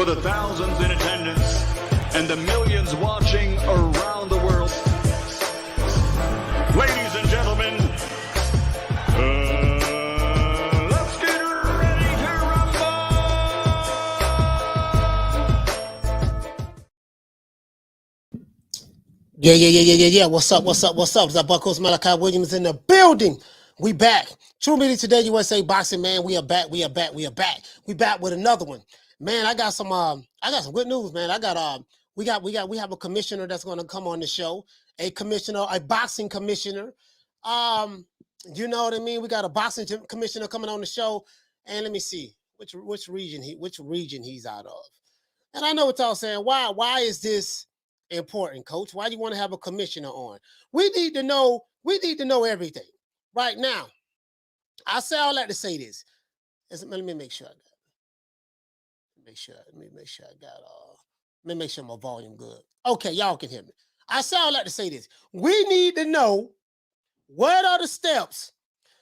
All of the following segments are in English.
for the thousands in attendance and the millions watching around the world. Ladies and gentlemen, let's get ready to rumble! Yeah. What's up? Zabuckles Malachi Williams in the building. We back. True Media Today, USA Boxing, man. We are back. We back with another one. Man, I got some good news, man. We have a commissioner that's going to come on the show. A boxing commissioner. You know what I mean? We got a boxing commissioner coming on the show. And let me see which region he's out of. And I know what y'all saying. Why is this important, Coach? Why do you want to have a commissioner on? We need to know everything right now. I say all that to say this. Let me make sure I got. Let me make sure my volume good. Okay, y'all can hear me. I say all that to say this. We need to know what are the steps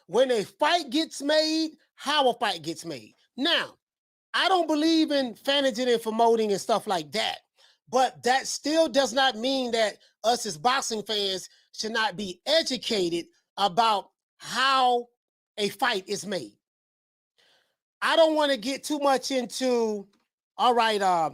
when a fight gets made, how a fight gets made. Now, I don't believe in fanaging and promoting and stuff like that. But that still does not mean that us as boxing fans should not be educated about how a fight is made. I don't want to get too much into, all right, I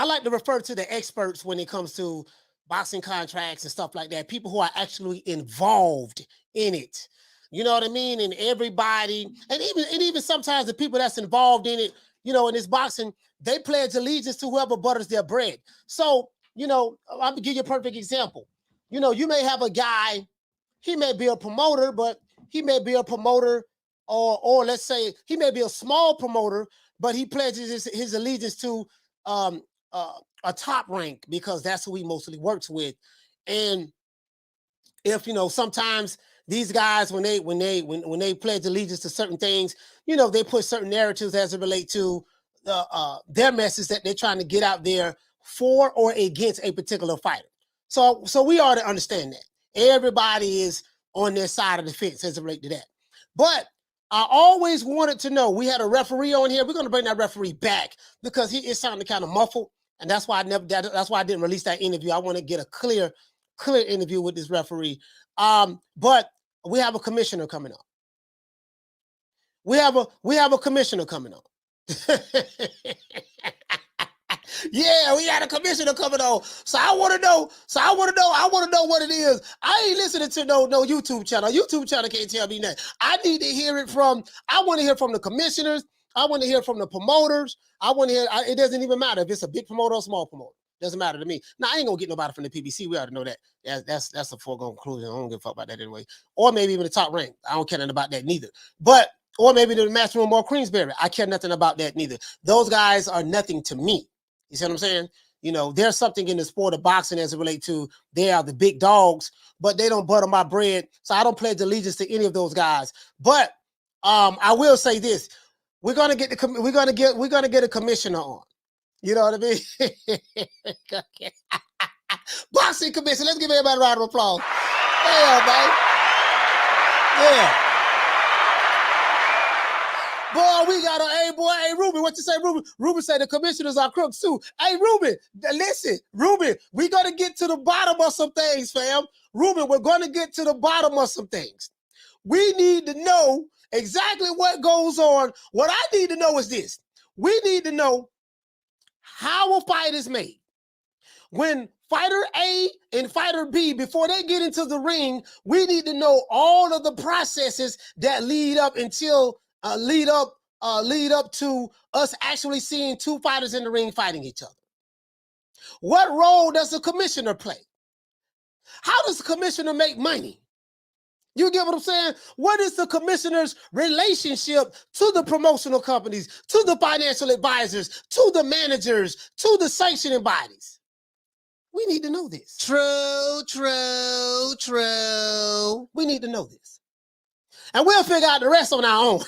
like to refer to the experts when it comes to boxing contracts and stuff like that, people who are actually involved in it. You know what I mean? And everybody, and even sometimes the people that's involved in it, you know, in this boxing, they pledge allegiance to whoever butters their bread. So, you know, I'm gonna give you a perfect example. You know, you may have a guy, he may be a promoter, but he may be a promoter, or let's say he may be a small promoter, but he pledges his allegiance to a top rank because that's who he mostly works with. And if, you know, sometimes these guys, when they pledge allegiance to certain things, you know, they put certain narratives as it relates to their message that they're trying to get out there for or against a particular fighter. So we ought to understand that everybody is on their side of the fence as it relates to that. But I always wanted to know. We had a referee on here. We're going to bring that referee back because he is sounding kind of muffled, and that's why that's why I didn't release that interview. I want to get a clear interview with this referee. But we have a commissioner coming on. We have a commissioner coming on. Yeah, we got a commissioner coming on. So I want to know what it is. I ain't listening to no YouTube channel. YouTube channel can't tell me that. I want to hear from the commissioners. I want to hear from the promoters. It doesn't even matter if it's a big promoter or small promoter. Doesn't matter to me. Now, I ain't gonna get nobody from the PBC. We already know that. That's a foregone conclusion. I don't give a fuck about that anyway. Or maybe even the top rank. I don't care nothing about that neither. Or maybe the Matchroom or Queensberry. I care nothing about that neither. Those guys are nothing to me. You see what I'm saying? You know, there's something in the sport of boxing as it relates to they are the big dogs, but they don't butter my bread. So I don't pledge allegiance to any of those guys. But I will say this: we're gonna get a commissioner on. You know what I mean? Boxing commission. Let's give everybody a round of applause. Yeah, man. Yeah. Boy, we got hey, Ruben, what you say, Ruben? Ruben said the commissioners are crooks too. Hey, Ruben, listen, Ruben, we got to get to the bottom of some things, fam. Ruben, we're going to get to the bottom of some things. We need to know exactly what goes on. What I need to know is this. We need to know how a fight is made. When fighter A and fighter B, before they get into the ring, we need to know all of the processes that lead up to us actually seeing two fighters in the ring fighting each other. What role does the commissioner play? How does the commissioner make money? You get what I'm saying? What is the commissioner's relationship to the promotional companies, to the financial advisors, to the managers, to the sanctioning bodies? We need to know this. True. We need to know this. And we'll figure out the rest on our own.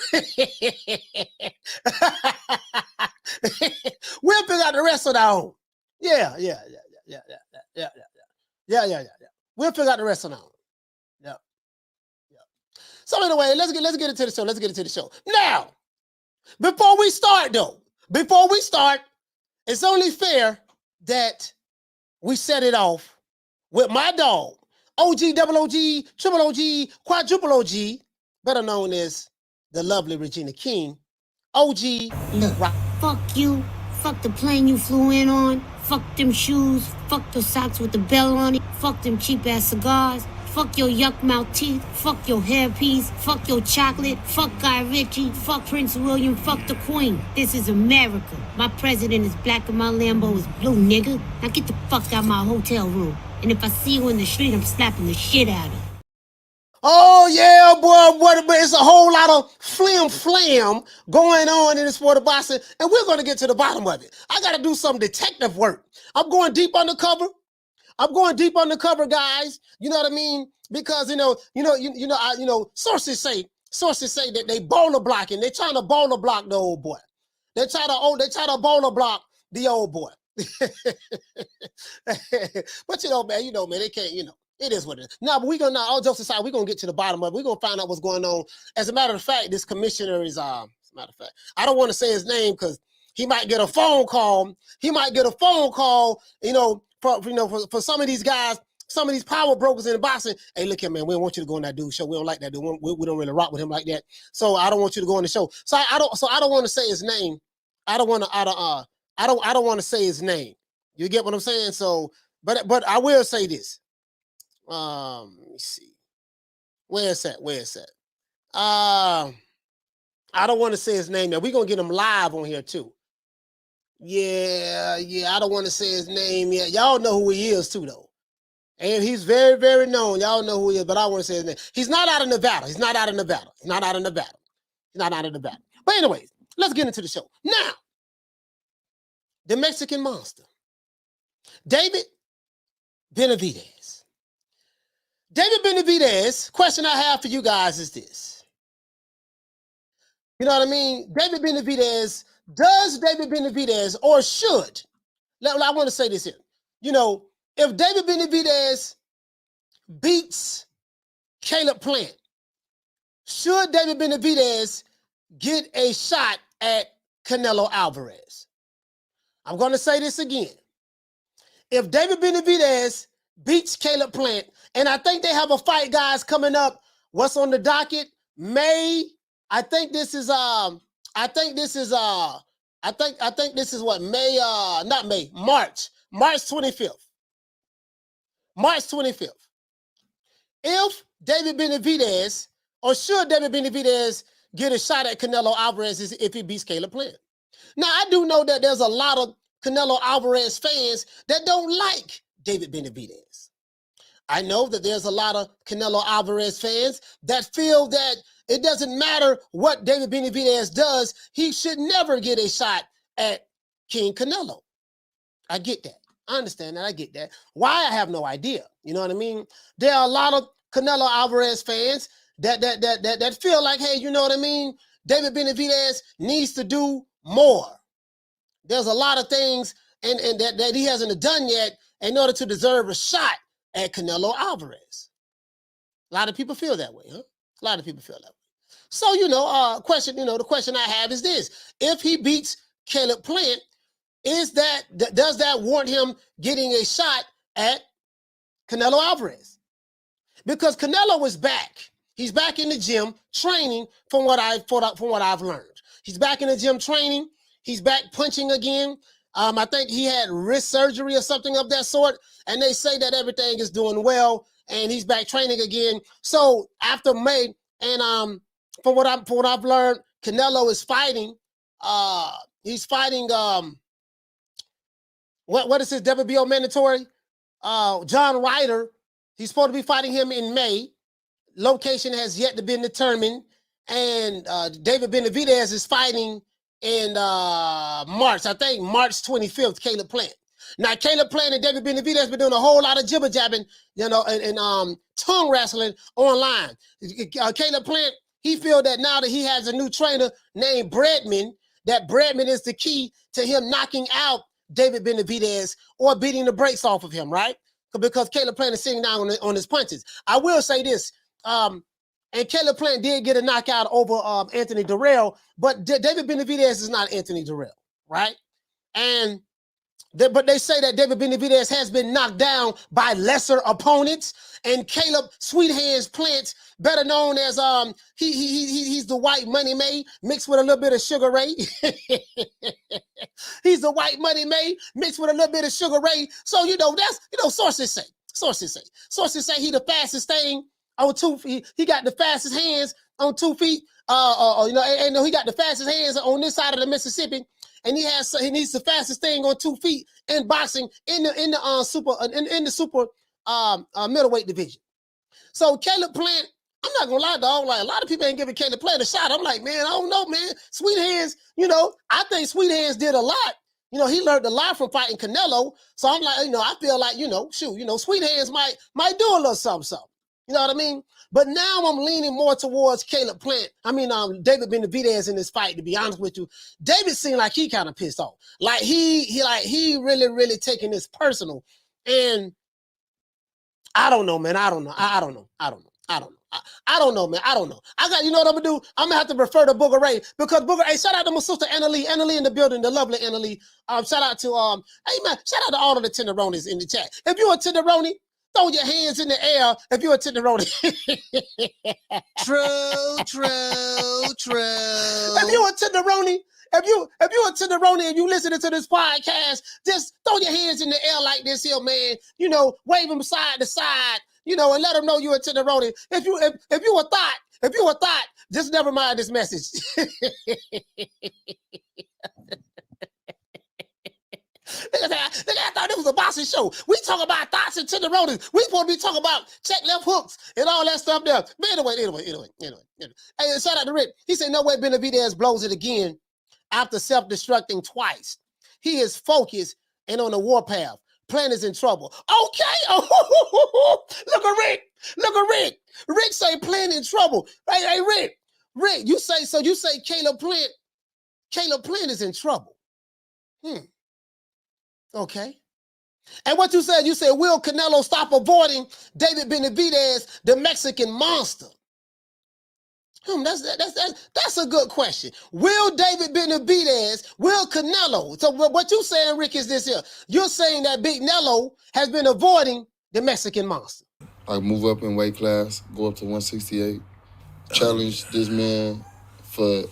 We'll figure out the rest on our own. Yeah. We'll figure out the rest on our own. Yeah. So anyway, let's get into the show. Now, Before we start, though, it's only fair that we set it off with my dog, OG, double OG, triple OG, quadruple OG, better known as the lovely Regina King. OG. Look, fuck you. Fuck the plane you flew in on. Fuck them shoes. Fuck the socks with the bell on it. Fuck them cheap-ass cigars. Fuck your yuck mouth teeth. Fuck your hairpiece. Fuck your chocolate. Fuck Guy Ritchie. Fuck Prince William. Fuck the Queen. This is America. My president is black and my Lambo is blue, nigga. Now get the fuck out of my hotel room. And if I see you in the street, I'm slapping the shit out of you. Oh, yeah, boy, but it's a whole lot of flam going on in the sport of boxing, and we're going to get to the bottom of it. I got to do some detective work. I'm going deep undercover. Guys. You know what I mean? Because sources say that they bowler blocking. They're trying to bowler block the old boy. They try to bowler block the old boy. But man, they can't. It is what it is. Now, but we're gonna, all jokes aside, we're gonna get to the bottom of it. We're gonna find out what's going on. As a matter of fact, this commissioner is I don't want to say his name because he might get a phone call. For some of these guys, some of these power brokers in the boxing. Hey, look here, man, we don't want you to go on that dude's show. We don't like that dude. We don't really rock with him like that. So I don't want you to go on the show. So I don't want to say his name. I don't want to say his name. You get what I'm saying? So, but I will say this. Let me see. Where is that? I don't want to say his name now. We're gonna get him live on here too. Yeah. I don't want to say his name yet. Y'all know who he is too, though. And he's very, very known. Y'all know who he is, but I don't want to say his name. He's not out of Nevada. But anyways, let's get into the show. Now, the Mexican monster, David Benavidez. David Benavidez, question I have for you guys is this. You know what I mean? Does David Benavidez, or should, I want to say this here. If David Benavidez beats Caleb Plant, should David Benavidez get a shot at Canelo Alvarez? I'm going to say this again. If David Benavidez beats Caleb Plant, and I think they have a fight, guys, coming up. What's on the docket? May. I think this is what May, not May, March 25th. March 25th. If David Benavidez, or should David Benavidez get a shot at Canelo Alvarez if he beats Caleb Plant? Now, I do know that there's a lot of Canelo Alvarez fans that don't like David Benavidez. I know that there's a lot of Canelo Alvarez fans that feel that it doesn't matter what David Benavidez does, he should never get a shot at King Canelo. I get that. I understand that. I get that. Why? I have no idea. You know what I mean? There are a lot of Canelo Alvarez fans that feel like, hey, you know what I mean? David Benavidez needs to do more. There's a lot of things and that he hasn't done yet in order to deserve a shot at Canelo Alvarez. A lot of people feel that way, huh? A lot of people feel that way. So, the question I have is this. If he beats Caleb Plant, does that warrant him getting a shot at Canelo Alvarez? Because Canelo is back. He's back in the gym training from what I've learned. He's back in the gym training. He's back punching again. I think he had wrist surgery or something of that sort, and they say that everything is doing well, and he's back training again. So after May, and from what I've learned, Canelo is fighting. He's fighting. What is his WBO mandatory? John Ryder. He's supposed to be fighting him in May. Location has yet to be determined, and David Benavidez is fighting in March. I think March 25th, Caleb Plant. Now, Caleb Plant and David Benavidez been doing a whole lot of jibber jabbing, and tongue wrestling online. Caleb Plant, he feel that now that he has a new trainer named Breadman, that Breadman is the key to him knocking out David Benavidez or beating the brakes off of him, right? Because Caleb Plant is sitting down on his punches. I will say this. And Caleb Plant did get a knockout over Anthony Durrell, but David Benavidez is not Anthony Durrell, right? And but they say that David Benavidez has been knocked down by lesser opponents, and Caleb Sweet Hands Plant, better known as he's the white money made mixed with a little bit of Sugar Ray. He's the white money made mixed with a little bit of Sugar Ray. So that's sources say he the fastest thing on 2 feet. He got the fastest hands on 2 feet. And he got the fastest hands on this side of the Mississippi. And he needs the fastest thing on 2 feet in boxing in the super middleweight division. So Caleb Plant, I'm not gonna lie, dog. Like a lot of people ain't giving Caleb Plant a shot. I'm like, man, I don't know, man. Sweet Hands, I think Sweet Hands did a lot. He learned a lot from fighting Canelo. So I'm like, I feel like, Sweet Hands might do a little something. You know what I mean? But now I'm leaning more towards Caleb Plant. David Benavidez in this fight, to be honest with you. David seemed like he kind of pissed off. Like he really, really taking this personal. And I don't know, man. I don't know, man. I don't know. I got, you know what I'm gonna do? I'm gonna have to refer to Booger Ray, because Booger, hey, shout out to my sister Anna Lee in the building, the lovely Anna Lee. Shout out to hey man, shout out to all of the tenderonis in the chat. If you're a tenderoni, throw your hands in the air if you're a tenderoni. True. If you're a tenderoni, if you're a tenderoni and you listening to this podcast, just throw your hands in the air like this here, man. Wave them side to side, and let them know you're a tenderoni. If you a thought, just never mind this message. I thought it was a boxing show. We talk about thoughts and tenderonis. We supposed to be talking about check left hooks and all that stuff there. But anyway. Hey, shout out to Rick. He said, no way Benavidez blows it again after self-destructing twice. He is focused and on the warpath. Plant is in trouble. Okay. Oh, look at Rick. Rick say Plant in trouble. Hey, Rick, you say Caleb Plant is in trouble. Okay. And what you said, will Canelo stop avoiding David Benavidez, the Mexican monster? That's a good question. Will David Benavidez, will Canelo? So what you saying, Rick, is this here. You're saying that Big Nello has been avoiding the Mexican monster. I move up in weight class, go up to 168, challenge this man for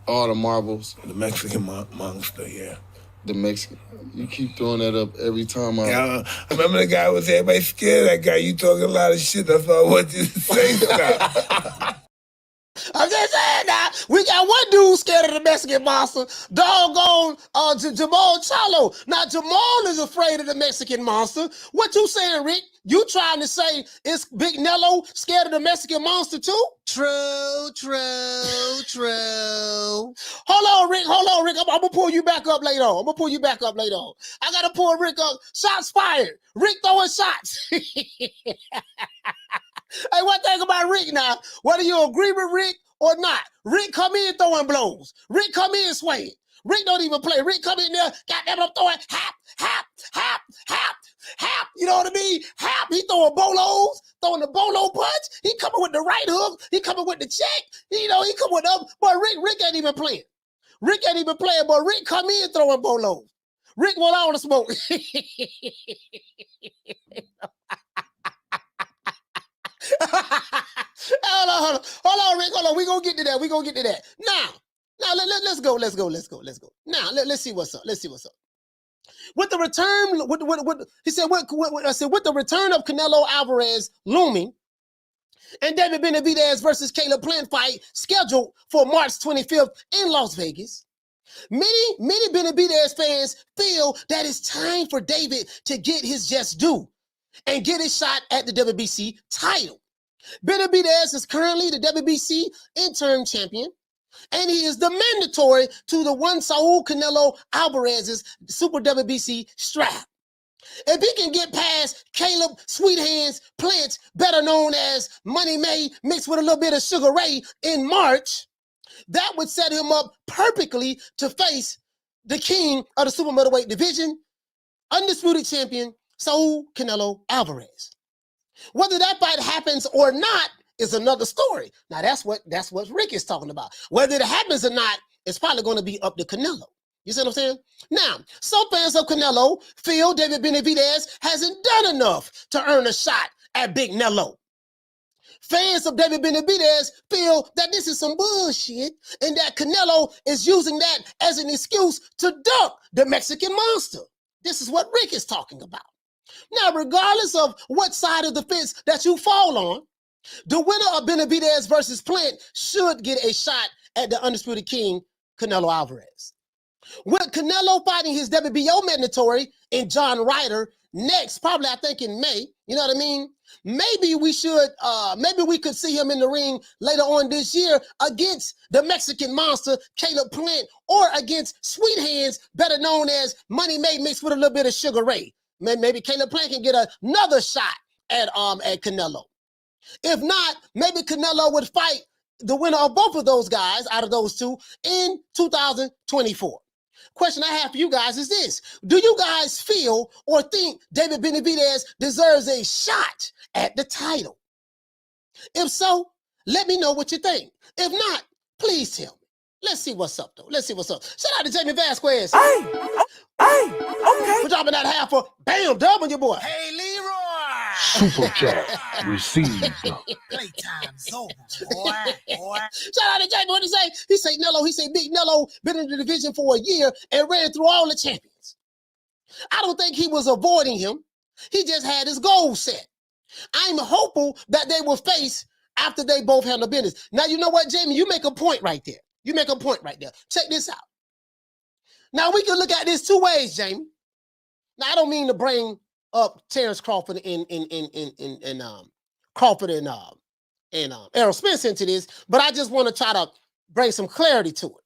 all the marbles. The Mexican monster, yeah. The Mexican. You keep throwing that up every time I remember the guy was everybody scared of that guy. You talking a lot of shit. That's all I want you to say now. I'm just saying now, we got one dude scared of the Mexican monster, doggone Jamal Charlo. Now, Jamal is afraid of the Mexican monster. What you saying, Rick? You trying to say is Big Nello scared of the Mexican monster too? True. Hold on, Rick. I'm gonna pull you back up later on. I gotta pull Rick up. Shots fired. Rick throwing shots. Hey, one thing about Rick now, whether you agree with Rick or not, Rick come in throwing blows. Rick come in swinging. Rick don't even play. Rick come in there, goddamn, I'm throwing hap. You know what I mean? Hap. He throwing bolos, throwing the bolo punch. He coming with the right hook. He coming with the check. He coming with the, but Rick ain't even playing. But Rick come in throwing bolos. Rick want all the smoke. Hold on, Rick. Hold on. We gonna get to that. Now, let's go. Now, let's see what's up. With the return, he said, with the return of Canelo Alvarez looming, and David Benavidez versus Caleb Plant fight scheduled for March 25th in Las Vegas, many Benavidez fans feel that it's time for David to get his just due and get his shot at the WBC title. Benavidez is currently the WBC interim champion, and he is the mandatory to the one Saul Canelo Alvarez's Super WBC strap. If he can get past Caleb Sweet Hands Plant, better known as Money May mixed with a little bit of Sugar Ray in March, that would set him up perfectly to face the king of the super middleweight division, undisputed champion Saul Canelo Alvarez. Whether that fight happens or not is another story. Now that's what Rick is talking about. Whether it happens or not, it's probably going to be up to Canelo. You see what I'm saying? Now, some fans of Canelo feel David Benavidez hasn't done enough to earn a shot at Big Nello. Fans of David Benavidez feel that this is some bullshit and that Canelo is using that as an excuse to dunk the Mexican monster. This is what Rick is talking about. Now, regardless of what side of the fence that you fall on, the winner of Benavidez versus Plant should get a shot at the Undisputed King, Canelo Alvarez. With Canelo fighting his WBO mandatory in John Ryder next, probably I think in May, you know what I mean? Maybe we could see him in the ring later on this year against the Mexican monster, Caleb Plant, or against Sweet Hands, better known as Money Made mixed with a little bit of Sugar Ray. Maybe Caleb Plant can get another shot at Canelo. If not, maybe Canelo would fight the winner of both of those guys out of those two in 2024. Question I have for you guys is this. Do you guys feel or think David Benavidez deserves a shot at the title? If so, let me know what you think. If not, please tell me. Let's see what's up, though. Let's see what's up. Shout out to Jamie Vasquez. Hey, okay. For dropping that half for Bam W, boy. Hey, Leroy. Super chat received. Playtime's over, boy. Shout out to Jamie. What did he say? He said Nello. He said Big Nello been in the division for a year and ran through all the champions. I don't think he was avoiding him. He just had his goals set. I'm hopeful that they will face after they both handle business. Now, you know what, Jamie? You make a point right there. You make a point right there. Check this out. Now, we can look at this two ways, Jamie. Now, I don't mean to bring up Terrence Crawford and Crawford and Errol Spence into this, but I just want to try to bring some clarity to it.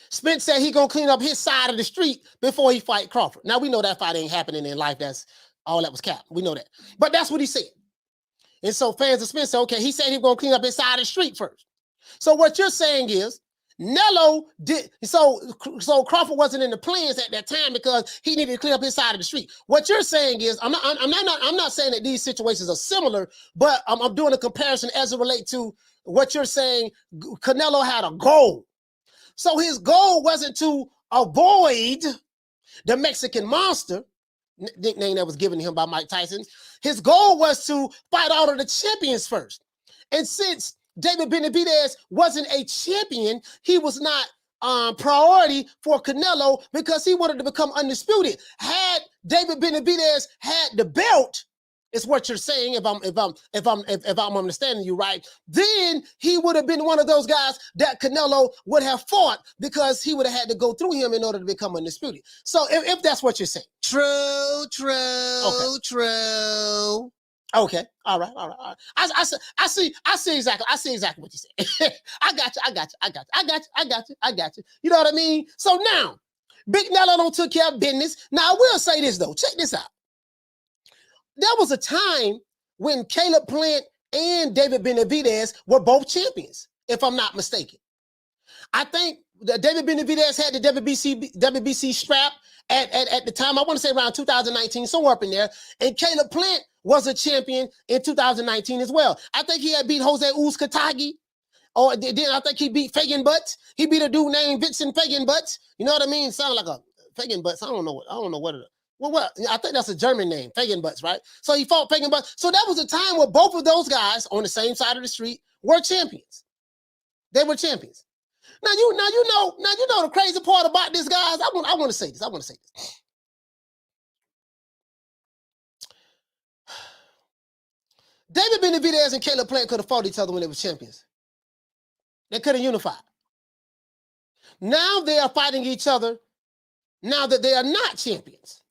Spence said he gonna clean up his side of the street before he fight Crawford. Now, we know that fight ain't happening in life. That's all that was cap. We know that. But that's what he said. And so fans of Spence said, okay, he said he was gonna clean up his side of the street first. So what you're saying is Nello did so Crawford wasn't in the plans at that time because he needed to clean up his side of the street. What you're saying is I'm not saying that these situations are similar, but I'm doing a comparison as it relates to what you're saying. Canelo had a goal. So his goal wasn't to avoid the Mexican monster, nickname that was given to him by Mike Tyson. His goal was to fight all of the champions first. And since David Benavidez wasn't a champion, he was not priority for Canelo because he wanted to become undisputed. Had David Benavidez had the belt, is what you're saying, if I'm understanding you right, then he would have been one of those guys that Canelo would have fought because he would have had to go through him in order to become undisputed. So if that's what you're saying. True. Okay. All right. I see exactly what you said. I got you. You know what I mean? So now, Big Nello don't took care of business. Now I will say this though. Check this out. There was a time when Caleb Plant and David Benavidez were both champions, if I'm not mistaken. I think that David Benavidez had the WBC strap at the time. I want to say around 2019, somewhere up in there. And Caleb Plant was a champion in 2019 as well. I think he had beat Jose Uzcategui. Or then I think he beat Fagan Butts. He beat a dude named Vincent Fagan Butts. You know what I mean? Sound like a Fagan Butts. I don't know what it is. Well, I think that's a German name, Fagan Butts, right? So he fought Fagan Butts. So that was a time where both of those guys on the same side of the street were champions. They were champions. Now you know the crazy part about this, guys. I want to say this. David Benavidez and Caleb Plant could have fought each other when they were champions. They could have unified. Now they are fighting each other now that they are not champions.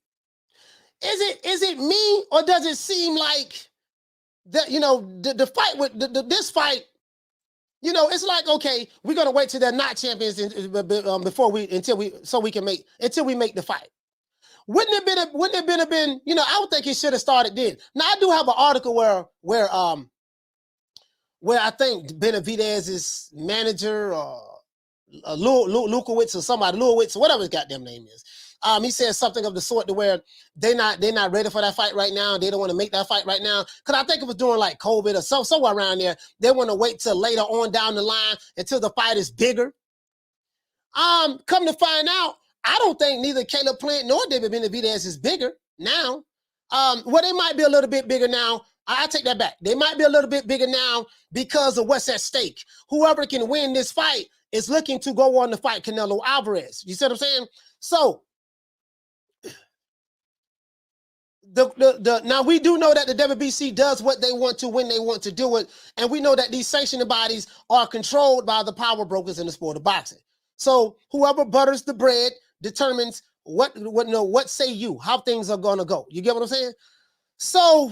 Is it me, or does it seem like that, the fight with this fight, it's like, okay, we're gonna wait till they're not champions until we make the fight. Wouldn't it have been, I would think it should have started then. Now I do have an article where I think Benavidez's manager or Lukowitz or somebody, Lewowitz or whatever his goddamn name is, He said something of the sort to where they're not ready for that fight right now. They don't want to make that fight right now. Because I think it was during like COVID or somewhere around there. They want to wait till later on down the line until the fight is bigger. Come to find out, I don't think neither Caleb Plant nor David Benavidez is bigger now. Well, they might be a little bit bigger now. I take that back. They might be a little bit bigger now because of what's at stake. Whoever can win this fight is looking to go on to fight Canelo Alvarez. You see what I'm saying? So, now we do know that the WBC does what they want to when they want to do it, and we know that these sanctioning bodies are controlled by the power brokers in the sport of boxing. So whoever butters the bread determines what say you, how things are gonna go. You get what I'm saying? So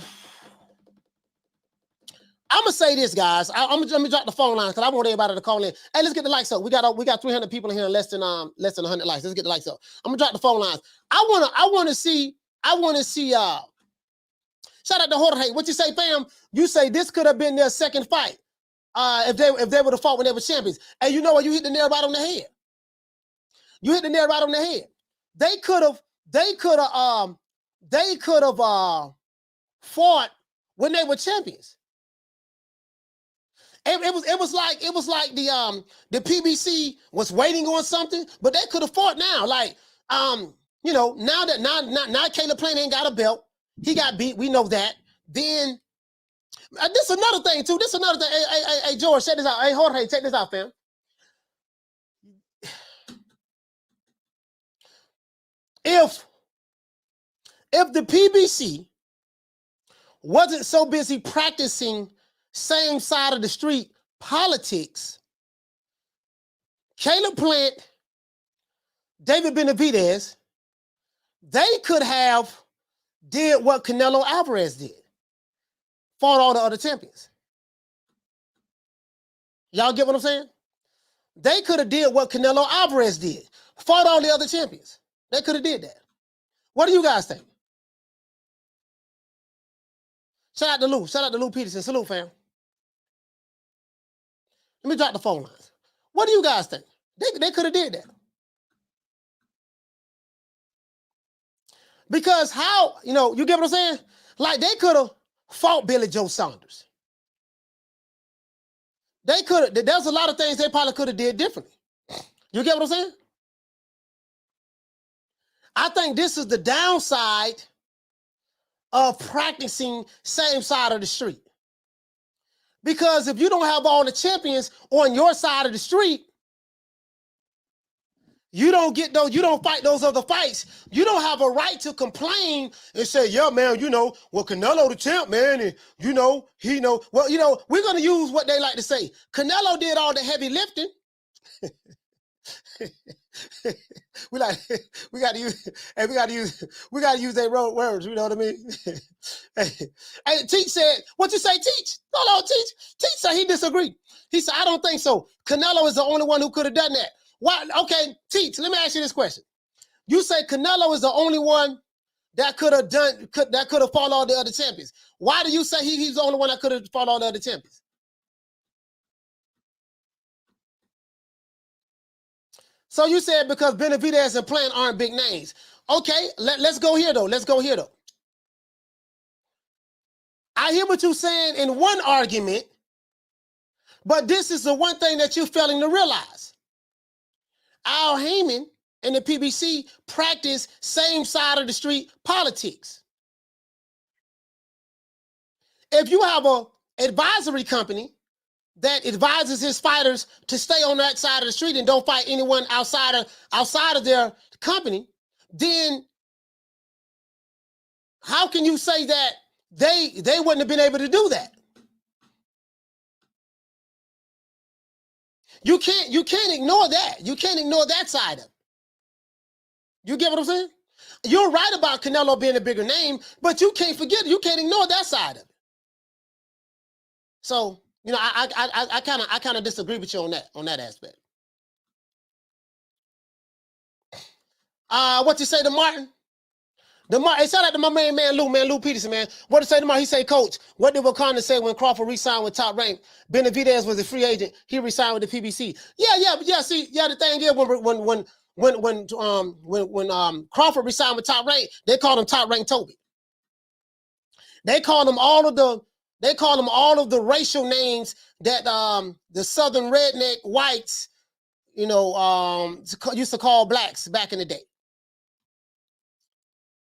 I'm gonna say this, guys. Let me drop the phone line because I want everybody to call in. Hey, let's get the likes up. We got 300 people in here, less than 100 likes. Let's get the likes up. I'm gonna drop the phone lines. I wanna see. Shout out to Jorge. What you say, fam? You say this could have been their second fight. If they would have fought when they were champions. And you know what? You hit the nail right on the head. You hit the nail right on the head. They could have fought when they were champions. It was like the PBC was waiting on something, but they could have fought now. Like you know, now Caleb Plant ain't got a belt. He got beat. We know that. Then this is another thing too. This is another thing. Hey, George, check this out. Hey, Jorge, check this out, fam. If the PBC wasn't so busy practicing same side of the street politics, Caleb Plant, David Benavidez, they could have did what Canelo Alvarez did. Fought all the other champions. Y'all get what I'm saying? They could have did what Canelo Alvarez did. Fought all the other champions. They could have did that. What do you guys think? Shout out to Lou. Shout out to Lou Peterson. Salute, fam. Let me drop the phone lines. What do you guys think? They could have did that. Because how, you get what I'm saying? Like they could have fought Billy Joe Saunders. They could have, there's a lot of things they probably could have did differently. You get what I'm saying? I think this is the downside of practicing same side of the street. Because if you don't have all the champions on your side of the street, you don't fight those other fights. You don't have a right to complain and say, yeah, man, well, Canelo the champ, man, and we're going to use what they like to say. Canelo did all the heavy lifting. we got to use their words, you know what I mean? Hey, Teach said, what you say, Teach? Hold on, Teach. Teach said he disagreed. He said, I don't think so. Canelo is the only one who could have done that. Why? Okay, Teach, let me ask you this question. You say Canelo is the only one that could have fought all the other champions. Why do you say he's the only one that could have fought all the other champions? So you said because Benavidez and Plant aren't big names. Okay, let's go here though. I hear what you're saying in one argument, but this is the one thing that you're failing to realize. Al Heyman and the PBC practice same side of the street politics. If you have an advisory company that advises his fighters to stay on that side of the street and don't fight anyone outside of their company, then how can you say that they wouldn't have been able to do that? You can't ignore that. You can't ignore that side of it. You get what I'm saying? You're right about Canelo being a bigger name, but you can't ignore that side of it. So, I kind of disagree with you on that aspect. What you say to Martin? Hey, shout out to my main man Lou Peterson, man. What to say to Martin? He say, Coach, what did Wakanda say when Crawford re-signed with Top Rank? Benavidez was a free agent. He re-signed with the PBC. Yeah. See, the thing is, when Crawford resigned with Top Rank, they called him Top Rank Toby. They called him all of the racial names that the Southern redneck whites, used to call blacks back in the day.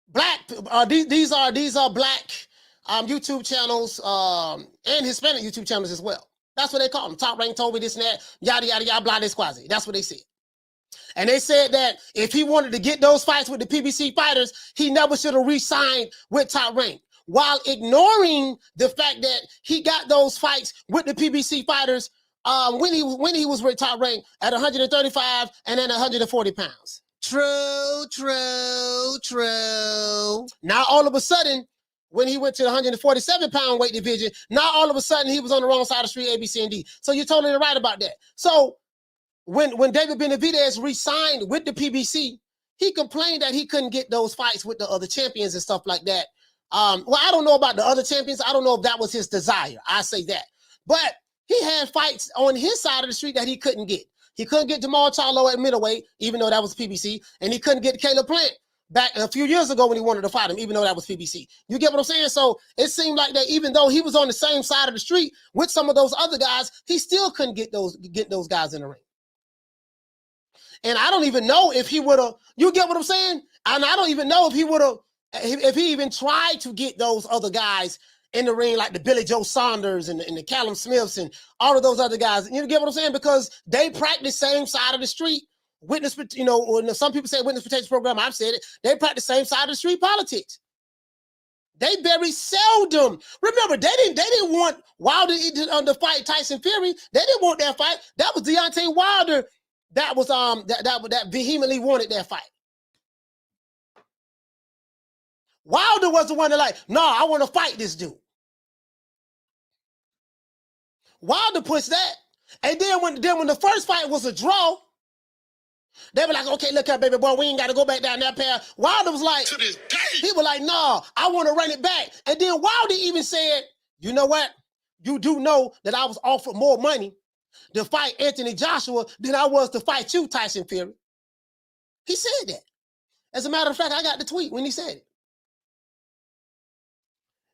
Black, these are black YouTube channels and Hispanic YouTube channels as well. That's what they call them. Top Rank Toby, this and that, yada yada yada, blah, this quasi. That's what they said. And they said that if he wanted to get those fights with the PBC fighters, he never should have re-signed with Top Rank, while ignoring the fact that he got those fights with the PBC fighters when he was with Top Rank at 135 and then 140 pounds. True. Now all of a sudden, when he went to the 147-pound weight division, now all of a sudden he was on the wrong side of the street, A, B, C, and D. So you're totally right about that. So when David Benavidez re-signed with the PBC, he complained that he couldn't get those fights with the other champions and stuff like that. Well, I don't know about the other champions. I don't know if that was his desire. I say that. But he had fights on his side of the street that he couldn't get. He couldn't get Jamal Charlo at middleweight, even though that was PBC, and he couldn't get Caleb Plant back a few years ago when he wanted to fight him, even though that was PBC. You get what I'm saying? So it seemed like that even though he was on the same side of the street with some of those other guys, he still couldn't get those guys in the ring. And I don't even know if he would have, you get what I'm saying? And I don't even know if he would have, if he even tried to get those other guys in the ring, like the Billy Joe Saunders and the Callum Smiths and all of those other guys. You get what I'm saying? Because they practice same side of the street. Witness, when some people say witness protection program, I've said it. They practice same side of the street politics. They very seldom. Remember, they didn't want Wilder to fight Tyson Fury. They didn't want that fight. That was Deontay Wilder. That was that vehemently wanted that fight. Wilder was the one that I want to fight this dude. Wilder pushed that. And then when the first fight was a draw, they were like, okay, look here, baby boy, we ain't got to go back down that path. Wilder was like, to this day, he was like, no, I want to run it back. And then Wilder even said, you know what? You do know that I was offered more money to fight Anthony Joshua than I was to fight you, Tyson Fury. He said that. As a matter of fact, I got the tweet when he said it.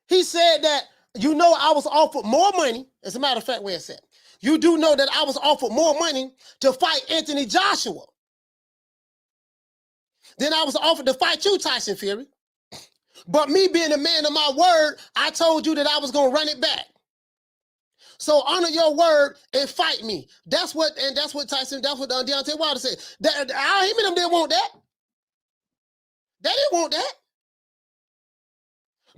He said that, I was offered more money. As a matter of fact, where it said, you do know that I was offered more money to fight Anthony Joshua than I was offered to fight you, Tyson Fury. But me being a man of my word, I told you that I was going to run it back. So honor your word and fight me. That's what Deontay Wilder said. Him and them didn't want that. They didn't want that.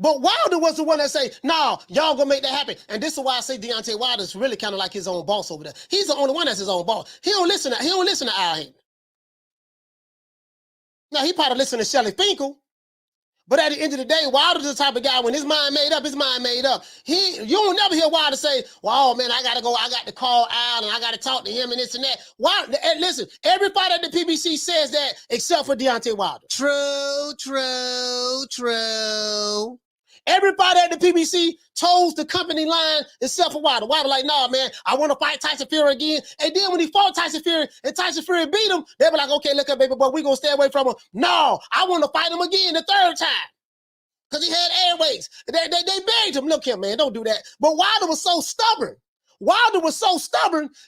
But Wilder was the one that say, no, y'all gonna make that happen. And this is why I say Deontay Wilder is really kind of like his own boss over there. He's the only one that's his own boss. He don't listen to Al Haymon. Now, he probably listen to Shelly Finkel. But at the end of the day, Wilder's the type of guy, when his mind made up, his mind made up. You don't never hear Wilder say, well, oh man, I got to call Al and I got to talk to him and this and that. Wilder, and listen, every fighter at the PBC says that except for Deontay Wilder. True. Everybody at the PBC toes the company line except for Wilder. Wilder like, nah, man, I want to fight Tyson Fury again. And then when he fought Tyson Fury and Tyson Fury beat him, they were like, okay, look up, baby boy, we're going to stay away from him. No, I want to fight him again the third time. Because he had airways. They begged him, look here, man, don't do that. But Wilder was so stubborn.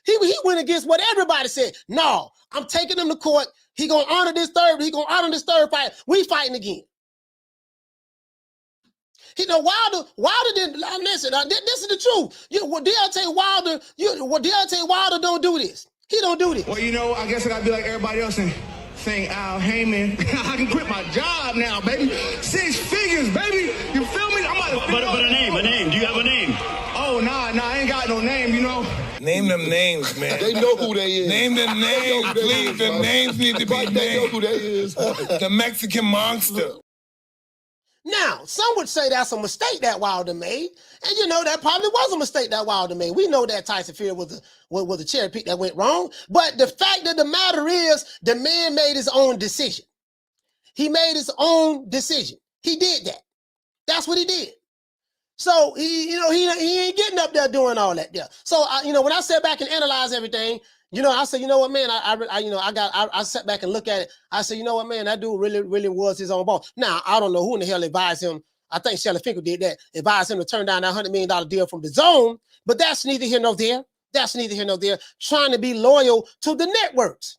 He went against what everybody said. No, I'm taking him to court. He going to honor this third fight. We fighting again. Wilder didn't listen. This is the truth. Deontay Wilder don't do this. He don't do this. Well, I guess I gotta be like everybody else and saying Al Haymon. I can quit my job now, baby. 6 figures, baby. You feel me? But a name. Do you have a name? Oh, nah, I ain't got no name. Name them names, man. They know who they is. Name them names, please. The names need to be named. They know who they is. The Mexican monster. Now, some would say that's a mistake that Wilder made. And that probably was a mistake that Wilder made. We know that Tyson Fury was a cherry pick that went wrong. But the fact of the matter is, the man made his own decision. He made his own decision. He did that. That's what he did. So he ain't getting up there doing all that there. So when I sat back and analyzed everything, You know, I said, you know what, man, I sat back and looked at it. I said, you know what, man, that dude really was his own boss. Now, I don't know who in the hell advised him. I think Shelly Finkel did that, advised him to turn down that $100 million deal from the Zone, but that's neither here nor there. That's neither here nor there. Trying to be loyal to the networks.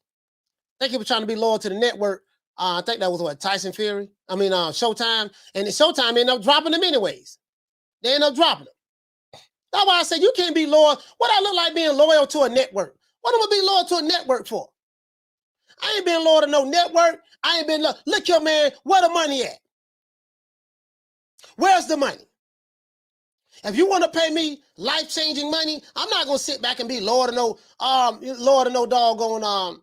I think he was trying to be loyal to the network. I think that was what, Tyson Fury? Showtime. And the Showtime ended up dropping them anyways. They ended up dropping them. That's why I said you can't be loyal. What I look like being loyal to a network? What am I be loyal to a network for? I ain't been loyal to no network. I ain't been look here, man, where the money at? Where's the money? If you want to pay me life-changing money, I'm not gonna sit back and be loyal to no doggone nah.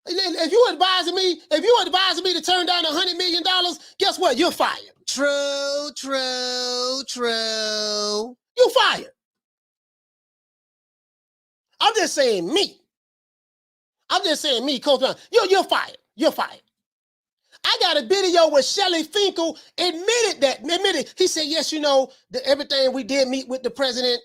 If you advising me to turn down $100 million, guess what? You're fired. True. You fired. I'm just saying me. Coach Brown. You're fired. You're fired. I got a video where Shelly Finkel admitted. He said, yes, you know, everything we did meet with the president,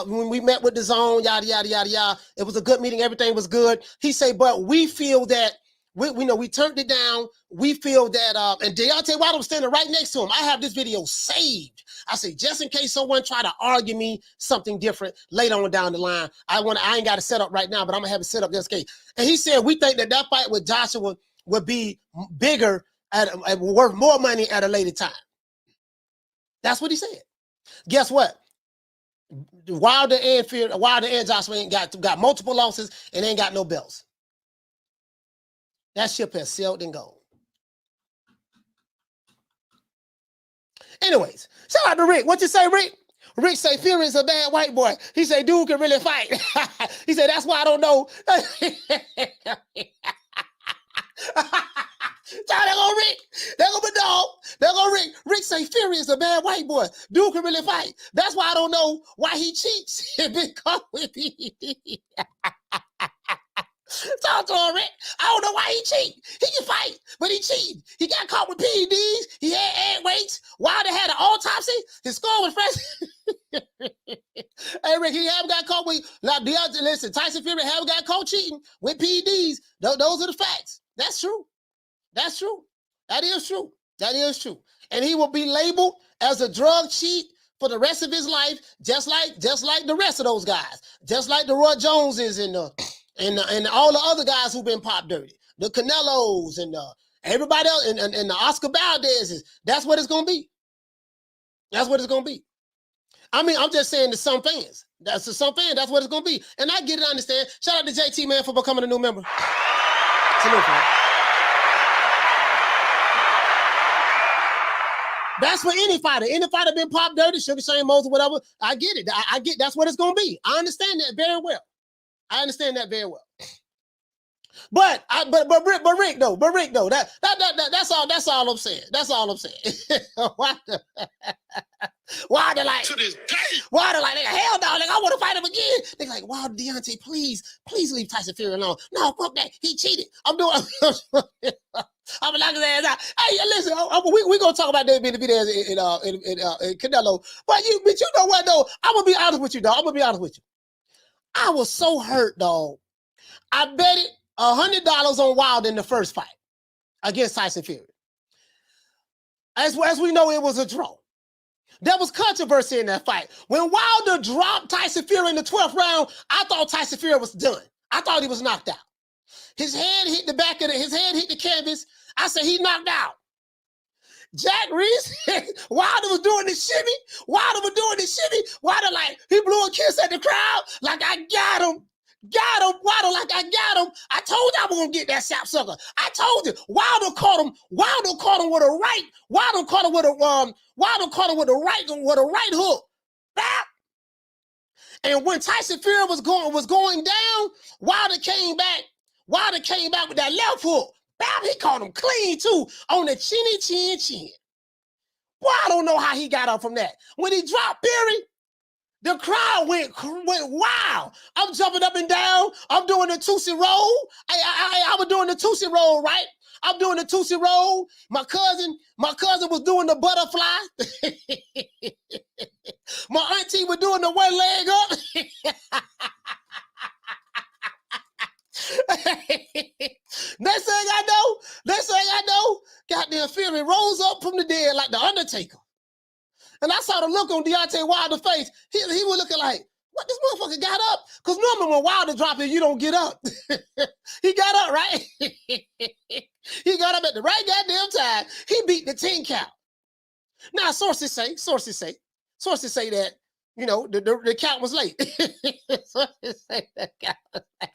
when we met with the Zone, yada, yada, yada, yada. It was a good meeting. Everything was good. He said, but we feel that, we turned it down. We feel that, and Deontay Wilder was standing right next to him. I have this video saved. I say, just in case someone try to argue me something different later on down the line, I ain't got it set up right now, but I'm gonna have it set up just in case. And he said, we think that fight with Joshua would be bigger and worth more money at a later time. That's what he said. Guess what? Wilder and Joshua ain't got multiple losses and ain't got no belts. That ship has sailed and gone. Anyways, shout out to Rick. What you say, Rick? Rick say Fury is a bad white boy. He say dude can really fight. He said that's why I don't know. There go Rick. There go my dog. There go Rick. Rick say Fury is a bad white boy. Dude can really fight. That's why I don't know why he cheats. He been caught with me. Talk to him, Rick. I don't know why he cheat. He can fight, but he cheated. He got caught with PEDs. He had add weights. Wilder had an autopsy. His skull was fresh. Hey, Rick, he haven't got caught with. Now, listen, Tyson Fury haven't got caught cheating with PEDs. Those are the facts. That's true. That's true. That is true. That is true. And he will be labeled as a drug cheat for the rest of his life, just like the rest of those guys, just like the Roy Joneses and all the other guys who've been pop dirty, the Canelos and everybody else, and the Oscar Valdez's. That's what it's gonna be. That's what it's gonna be. I mean, I'm just saying to some fans. That's what it's gonna be. And I get it, I understand. Shout out to JT, man, for becoming a new member. Salute, man. That's for any fighter. Any fighter been pop dirty, Sugar Shane Moses, whatever. I get it. I get that's what it's gonna be. I understand that very well. But Rick though, that's all I'm saying. That's all I'm saying. Why they like to this day? Why they like hell no, I want to fight him again. They like, wow, Deontay, please leave Tyson Fury alone. No, fuck that. He cheated. I'm like his ass out. Hey, listen, we gonna talk about David Benavidez in Canelo. But you know what though? I'm gonna be honest with you, dog. I was so hurt, dog. I bet it $100 on Wilder in the first fight against Tyson Fury. As we know, it was a draw. There was controversy in that fight. When Wilder dropped Tyson Fury in the 12th round, I thought Tyson Fury was done. I thought he was knocked out. His head hit the canvas. I said, he knocked out. Jack Reese, Wilder was doing the shimmy. Wilder like, he blew a kiss at the crowd. Like, I got him. Wilder, like, I got him. I told you I was going to get that sapsucker. I told you. Wilder caught him with a right. Wilder caught him with a right hook. Bap. And when Tyson Fury was going down, Wilder came back with that left hook. Bam, he caught him clean too on the chin. Boy, I don't know how he got up from that. When he dropped Fury, the crowd went wild. I'm jumping up and down. I'm doing the Tootsie Roll. I was doing the Tootsie Roll, right? I'm doing the Tootsie Roll. My cousin was doing the butterfly. My auntie was doing the one leg up. Next thing I know, goddamn Fury rose up from the dead like the Undertaker. And I saw the look on Deontay Wilder's face. He was looking like, what, this motherfucker got up? Because normally when Wilder drop it, you don't get up. He got up, right? He got up at the right goddamn time. He beat the 10 count. Now, sources say that, you know, the count was late. Sources say the count was late.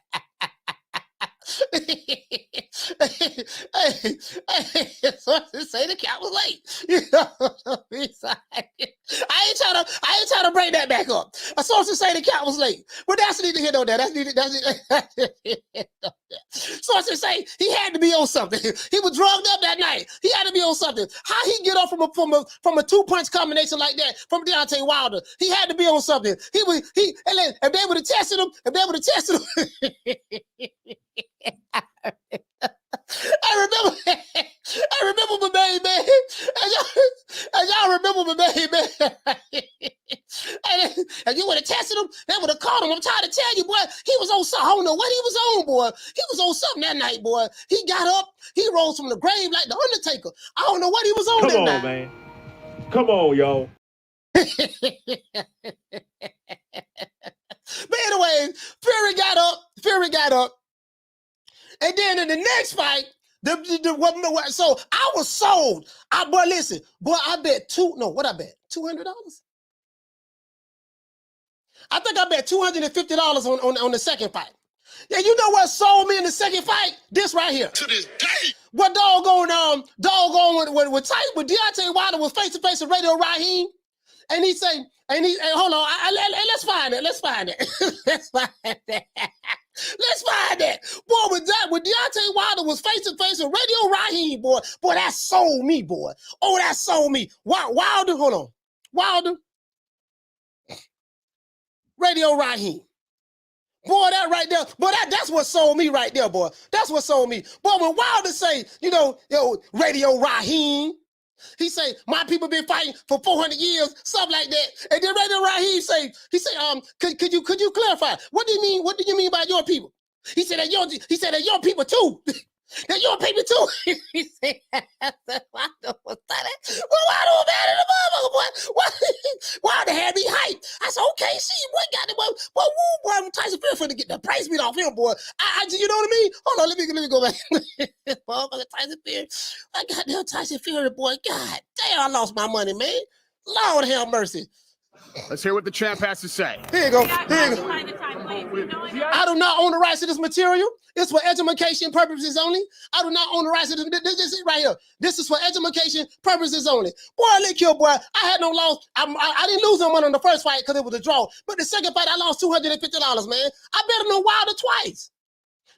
Sources say the count was late. You know, I ain't trying to bring that back up. A sources say the count was late, but that's neither here nor there. Sources say he had to be on something. He was drugged up that night. He had to be on something. How he get off from a 2-punch combination like that from Deontay Wilder? He had to be on something. And then, if they would have tested him, I remember my main man. And y'all remember my main man. And you would have tested him, they would have caught him. I'm trying to tell you, boy, he was on something. I don't know what he was on, boy. He was on something that night, boy. He got up, he rose from the grave like the Undertaker. I don't know what he was on that night. Man. Come on, y'all. But anyways, Fury got up. And then in the next fight, so I was sold. I bet $200? I think I bet $250 on the second fight. Yeah, you know what sold me in the second fight? This right here. To this day. What doggone with Deontay Wilder was face to face with Radio Raheem, and he say, hold on, let's find it. Let's find that. Boy, with Deontay Wilder was face to face with Radio Raheem, boy, that sold me, boy. Oh, that sold me. Wilder, hold on. Wilder, Radio Raheem. Boy, that right there, boy, that's what sold me right there, boy. That's what sold me. Boy, when Wilder say, Radio Raheem, he say, my people been fighting for 400 years, something like that. And then Radio Raheem could you clarify? What do you mean by your people? He said that your people too. That your people too. He said, why don't matter the motherfucker, boy? Why they had me hyped? I said, okay, see, what got it? Boy, Tyson Fury finna get the praise beat off him, boy. You know what I mean? Hold on, let me go back. Motherfucker, Tyson Fury. I got that Tyson Fury, boy. God damn, I lost my money, man. Lord have mercy. Let's hear what the champ has to say. Here you go. I do not own the rights to this material. It's for education purposes only. I do not own the rights to this. This is right here. This is for education purposes only. Boy, look here, boy. I had no loss. I didn't lose no money on the first fight because it was a draw. But the second fight, I lost $250, man. I bet him no Wilder twice.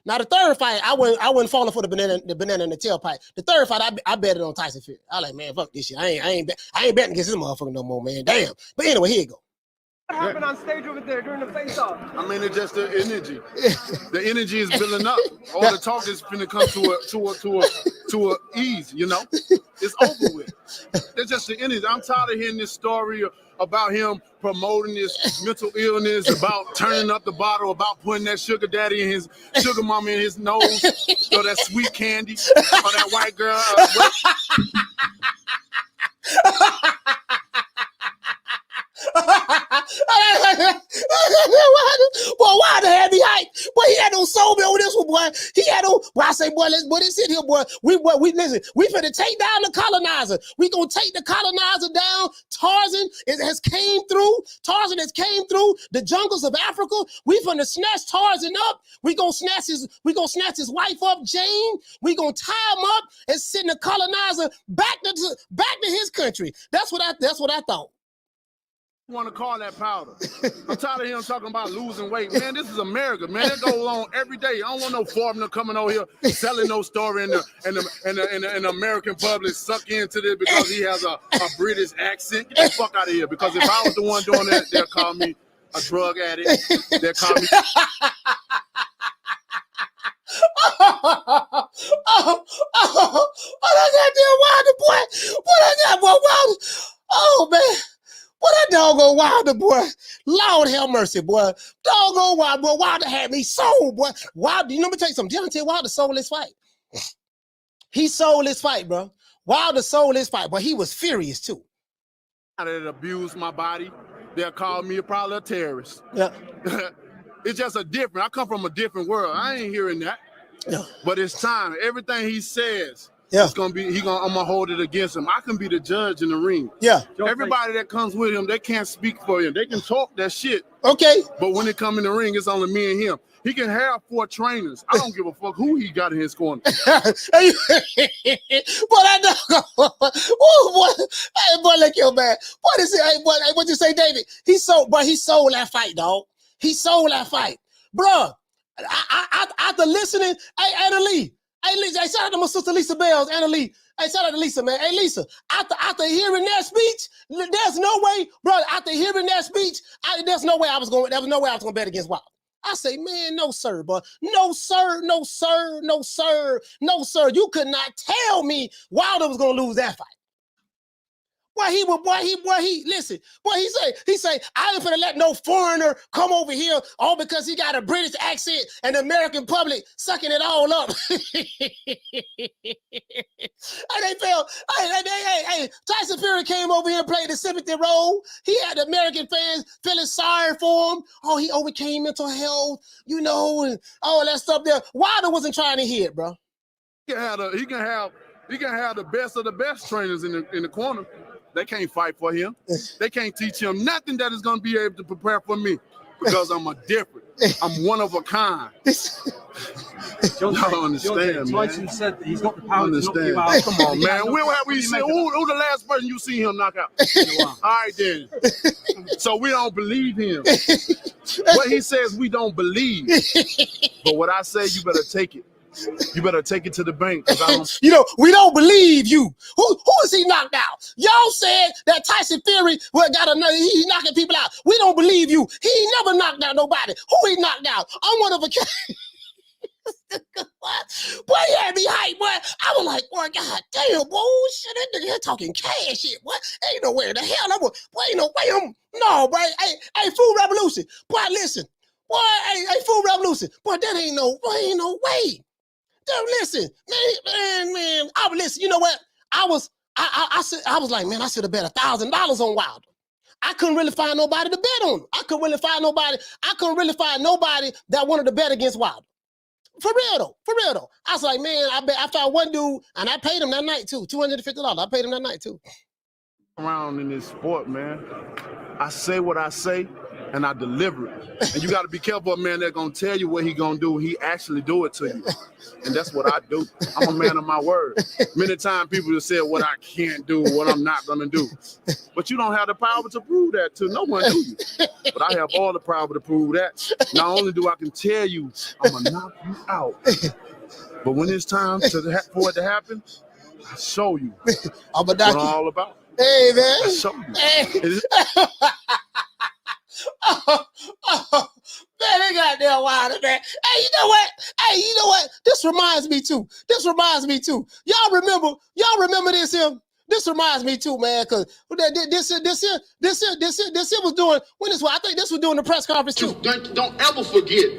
Now the third fight, I wasn't falling for the banana in the tailpipe. The third fight, I bet it on Tyson Fury. I like, man, fuck this shit. I ain't betting against this motherfucker no more, man. Damn. But anyway, here you go. What happened on stage over there during the face-off? I mean, it's just the energy. The energy is building up. All the talk is finna come to a ease. You know, it's over with. It's just the energy. I'm tired of hearing this story about him promoting his mental illness, about turning up the bottle, about putting that sugar daddy and his sugar mama in his nose, or that sweet candy, or that white girl. Boy, Wilder had me hyped. Boy, he had no soul me over this one, boy. He had no. Boy, I say, boy, let's sit here, boy. We listen. We finna take down the colonizer. We gonna take the colonizer down. Tarzan has came through. Tarzan has came through the jungles of Africa. We finna snatch Tarzan up. We gonna snatch his wife up, Jane. We gonna tie him up and send the colonizer back to his country. That's what I thought. Want to call that powder? I'm tired of him talking about losing weight, man. This is America, man. It goes on every day. I don't want no foreigner coming over here selling no story in the American public suck into this because he has a British accent. Get the fuck out of here. Because if I was the one doing that, they'll call me a drug addict. They'll call me. That goddamn Wilder, boy. What I got, boy, Wilder? Oh man. Boy, that doggone Wilder, boy. Lord have mercy, boy. Doggone Wilder, boy. Wilder had me sold, boy. Wilder, let me tell you something. Deontay Wilder sold his fight. He sold his fight, bro. Wilder sold his fight, but he was furious too. That abused my body, they'll call me probably a terrorist. Yeah. It's just a different. I come from a different world. I ain't hearing that. Yeah. But it's time. Everything he says, yeah, it's gonna be. I'm gonna hold it against him. I can be the judge in the ring. Yeah. Everybody that comes with him, they can't speak for him. They can talk that shit. Okay. But when it come in the ring, it's only me and him. He can have 4 trainers. I don't give a fuck who he got in his corner. But I know. Oh, boy. Hey, boy, look your man. What is it? Hey, boy, what you say, David? He sold that fight, dog. He sold that fight. Bruh, after listening, hey, Anna Lee. Hey, Lisa, hey, shout out to my sister Lisa Bells, Anna Lee. Hey, shout out to Lisa, man. Hey, Lisa, after hearing that speech, there's no way, bro. After hearing that speech, there's no way I was going to bet against Wilder. I say, man, no, sir, but no, sir, no, sir, no, sir, no, sir. You could not tell me Wilder was going to lose that fight. Listen, he say, I ain't gonna let no foreigner come over here all because he got a British accent and the American public sucking it all up. And they felt, hey, Tyson Fury came over here and played the sympathy role. He had the American fans feeling sorry for him. Oh, he overcame mental health, and all that stuff there. Wilder wasn't trying to hear it, bro. He can have the best of the best trainers in the corner. They can't fight for him. They can't teach him nothing that is going to be able to prepare for me because I'm I'm one of a kind. Y'all don't understand, man. Tyson said that he's got the power to knock understand. you out. Come on, man. Who the last person you see him knock out? All right, then. So we don't believe him. What he says, we don't believe. But what I say, you better take it. You better take it to the bank. We don't believe you. Who is he knocked out? Y'all said that Tyson Fury he's knocking people out. We don't believe you. He ain't never knocked out nobody. Who he knocked out? I'm one of a kind. Boy, he had me hyped, boy. I was like, boy, god damn, boy, shit, that nigga here talking cash shit, boy. Ain't no way in the hell. Boy, ain't no way. No, boy. Hey, Food Revolution. Boy, listen. Boy, hey, Food Revolution. Boy, that ain't no way. Dude, listen, man. Listen. You know what? I was like, man, I should have bet $1,000 on Wilder. I couldn't really find nobody to bet on him. I couldn't really find nobody that wanted to bet against Wilder. For real though. I was like, man, I found one dude, and I paid him that night too, $250. I paid him that night too. Around in this sport, man, I say what I say, and I deliver it. And you got to be careful, man, that's going to tell you what he going to do. He actually do it to you. And that's what I do. I'm a man of my word. Many times people have said what I can't do, what I'm not going to do. But you don't have the power to prove that to no one, do you? But I have all the power to prove that. Not only do I can tell you, I'm going to knock you out. But when it's time for it to happen, I show you what I'm all about. Hey, man. I show you. Hey. Man, they got that Wilder, man. Hey, you know what? This reminds me too. Y'all remember this here? This reminds me too, man, because this here was doing I think this was doing the press conference too. Don't ever forget,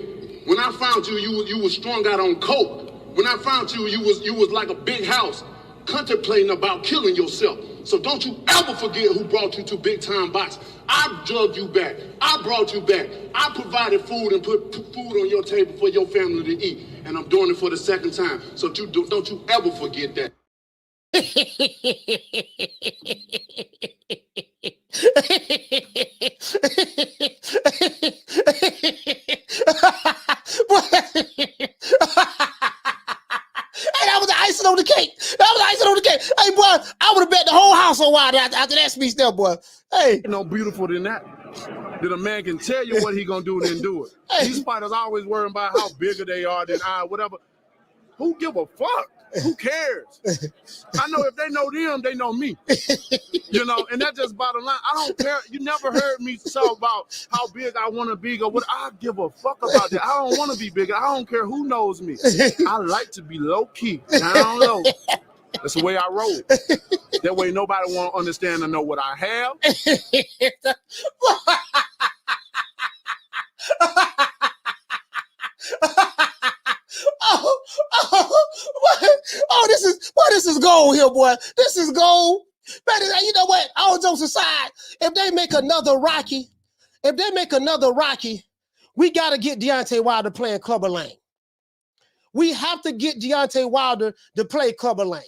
when I found you, you was strung out on coke. When I found you, you was like a big house, contemplating about killing yourself. So don't you ever forget who brought you to Big Time Box. I drugged you back. I brought you back. I provided food and put food on your table for your family to eat. And I'm doing it for the second time. So don't you ever forget that. Hey, that was the icing on the cake. Hey, boy, I would have bet the whole house on Wilder after that speech there, boy. Hey. Ain't no beautiful than that. That a man can tell you what he gonna do, then do it. Hey. These fighters always worrying about how bigger they are than whatever. Who give a fuck? Who cares? I know if they know them, they know me. And that's just bottom line. I don't care. You never heard me talk about how big I want to be or what. I give a fuck about that. I don't want to be bigger. I don't care who knows me. I like to be low key, down low. That's the way I roll. That way nobody won't understand or know what I have. This is gold here, boy. This is gold. Man, you know what? All jokes aside, if they make another Rocky, we got to get Deontay Wilder playing Clubber Lang. We have to get Deontay Wilder to play Clubber Lang.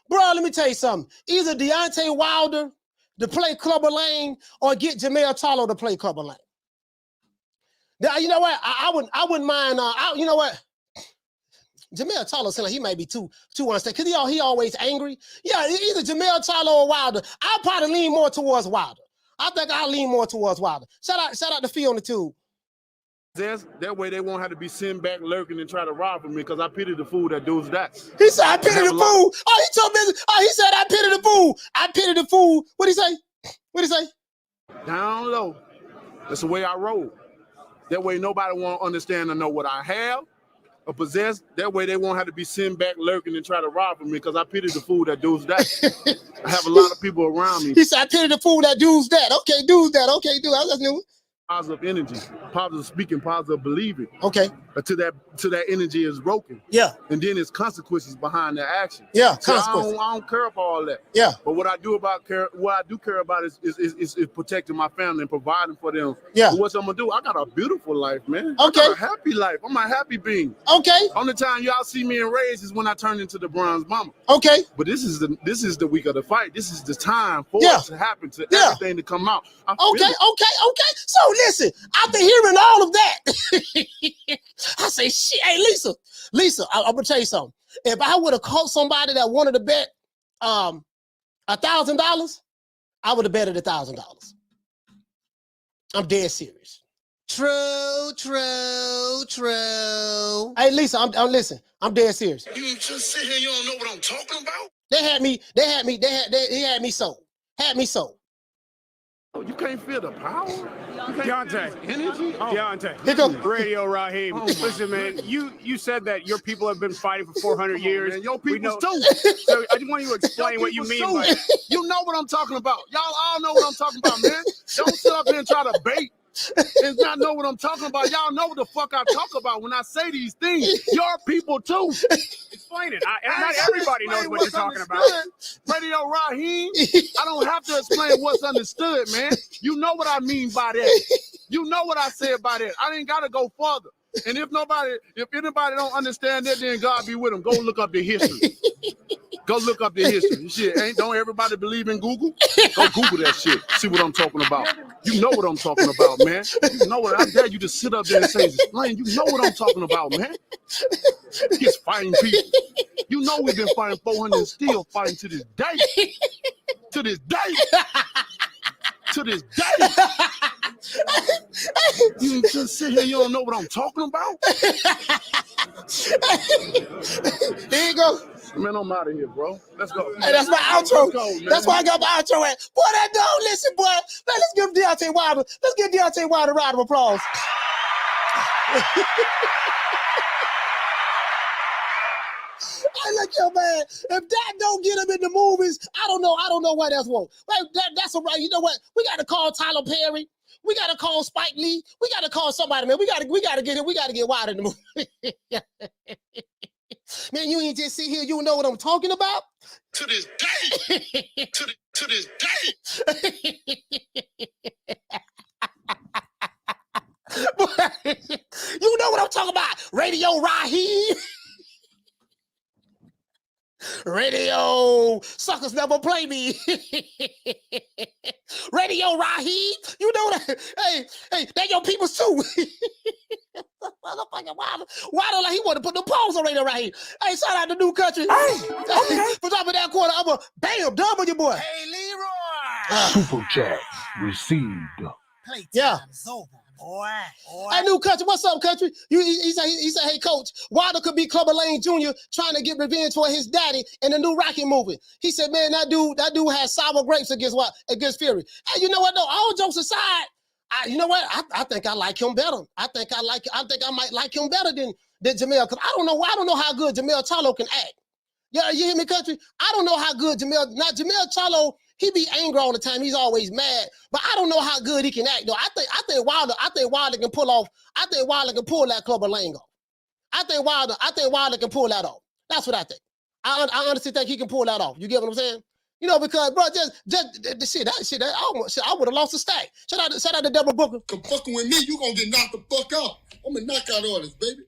Bro, let me tell you something. Either Deontay Wilder to play Clubber Lang or get Jamel Charlo to play Clubber Lang. Now, you know what? I wouldn't mind. You know what? Jamel Charlo seems like he might be too unstable because he always angry. Yeah, either Jamel Charlo or Wilder. I'll probably lean more towards Wilder. I think I'll lean more towards Wilder. Shout out to Fee on the tube. That way they won't have to be sitting back lurking and try to rob me because I pity the fool that does that. He said, I pity the fool. Oh, he told me. Oh, he said, I pity the fool. I pity the fool. What'd he say? What'd he say? Down low. That's the way I roll. That way nobody won't understand or know what I have or possess. That way they won't have to be sitting back lurking and try to rob me because I pity the fool that does that. I have a lot of people around me. He said, I pity the fool that does that. Okay, does that. Okay, do that. That's new. Positive energy, positive speaking, positive believing. Okay. Until that energy is broken. Yeah. And then there's consequences behind the action. Yeah. So I don't care about all that. Yeah. But what I do care about is protecting my family and providing for them. Yeah. So what I'm gonna do? I got a beautiful life, man. Okay. I got a happy life. I'm a happy being. Okay. Only time y'all see me in rays is when I turn into the bronze mama. Okay. But this is the week of the fight. This is the time for it to happen, to everything to come out. Okay. So listen, after hearing all of that, I say, shit, hey, Lisa, I'm gonna tell you something. If I would have caught somebody that wanted to bet $1,000, I would have betted $1,000. I'm dead serious. True. Hey, Lisa, I'm dead serious. You just sit here, you don't know what I'm talking about? He had me sold. Oh, you can't feel the power? Deontay. Energy? Deontay. Radio Raheem. Listen, man, you said that your people have been fighting for 400 years. Man, your people too. So I just want you to explain what you mean by it. You know what I'm talking about. Y'all all know what I'm talking about, man. Don't sit up here and try to bait and not know what I'm talking about. Y'all know what the fuck I talk about when I say these things. Your people too. Explain it. Not everybody knows what you're talking about. Radio Raheem, I don't have to explain what's understood, man. You know what I mean by that. You know what I said by that. I ain't got to go further. And if anybody don't understand that, then God be with them. Go look up the history. Go look up the history. Shit, don't everybody believe in Google? Go Google that shit. See what I'm talking about. You know what I'm talking about, man. You know what I dare you to sit up there and say, explain. You know what I'm talking about, man. He's fighting people. You know we've been fighting 400 and still fighting to this day. To this day. To this day. You just sit here, you don't know what I'm talking about? There you go. Man, I'm out of here, bro. Let's go. Hey, that's my outro. That's why I got my outro at. Boy, that don't listen, boy. Man, let's give Deontay Wilder a round of applause. Hey, look, yo, man. If that don't get him in the movies, I don't know what else won't. That's all right. You know what? We got to call Tyler Perry. We got to call Spike Lee. We got to call somebody, man. We got to get him. We got to get Wilder in the movie. Man, you ain't just sit here. You know what I'm talking about? To this day. to this day. You know what I'm talking about? Radio Raheem. Radio suckers never play me. Radio Raheem. You know that? Hey, they your peoples too. Why like he want to put the pause on Radio Raheem? Hey, shout out to New Country. Hey, okay. For dropping that quarter, I'm a bam, double your boy. Hey, Leroy. Super chat received. Playtime's over, boy. Hey, New Country, what's up, Country? He said, hey, Coach, Wilder could be Clubber Lang Jr. trying to get revenge for his daddy in the new Rocky movie. He said, man, that dude has sour grapes against Fury. Hey, you know what though? All jokes aside, you know what? I think I like him better. I think I might like him better than Jamel, because I don't know how good Jamel Charlo can act. Yeah, you hear me, country? I don't know how good Jamel Charlo, he be angry all the time. He's always mad, but I don't know how good he can act though. I think Wilder can pull off. I think Wilder can pull that Clubber Lang off. I think Wilder can pull that off. That's what I think. I honestly think he can pull that off. You get what I'm saying? You know, because bro, just the shit, I would have lost a stack. Shout out to Deborah Booker. Come fucking with me, you gonna get knocked the fuck out. I'm a knockout artist, baby.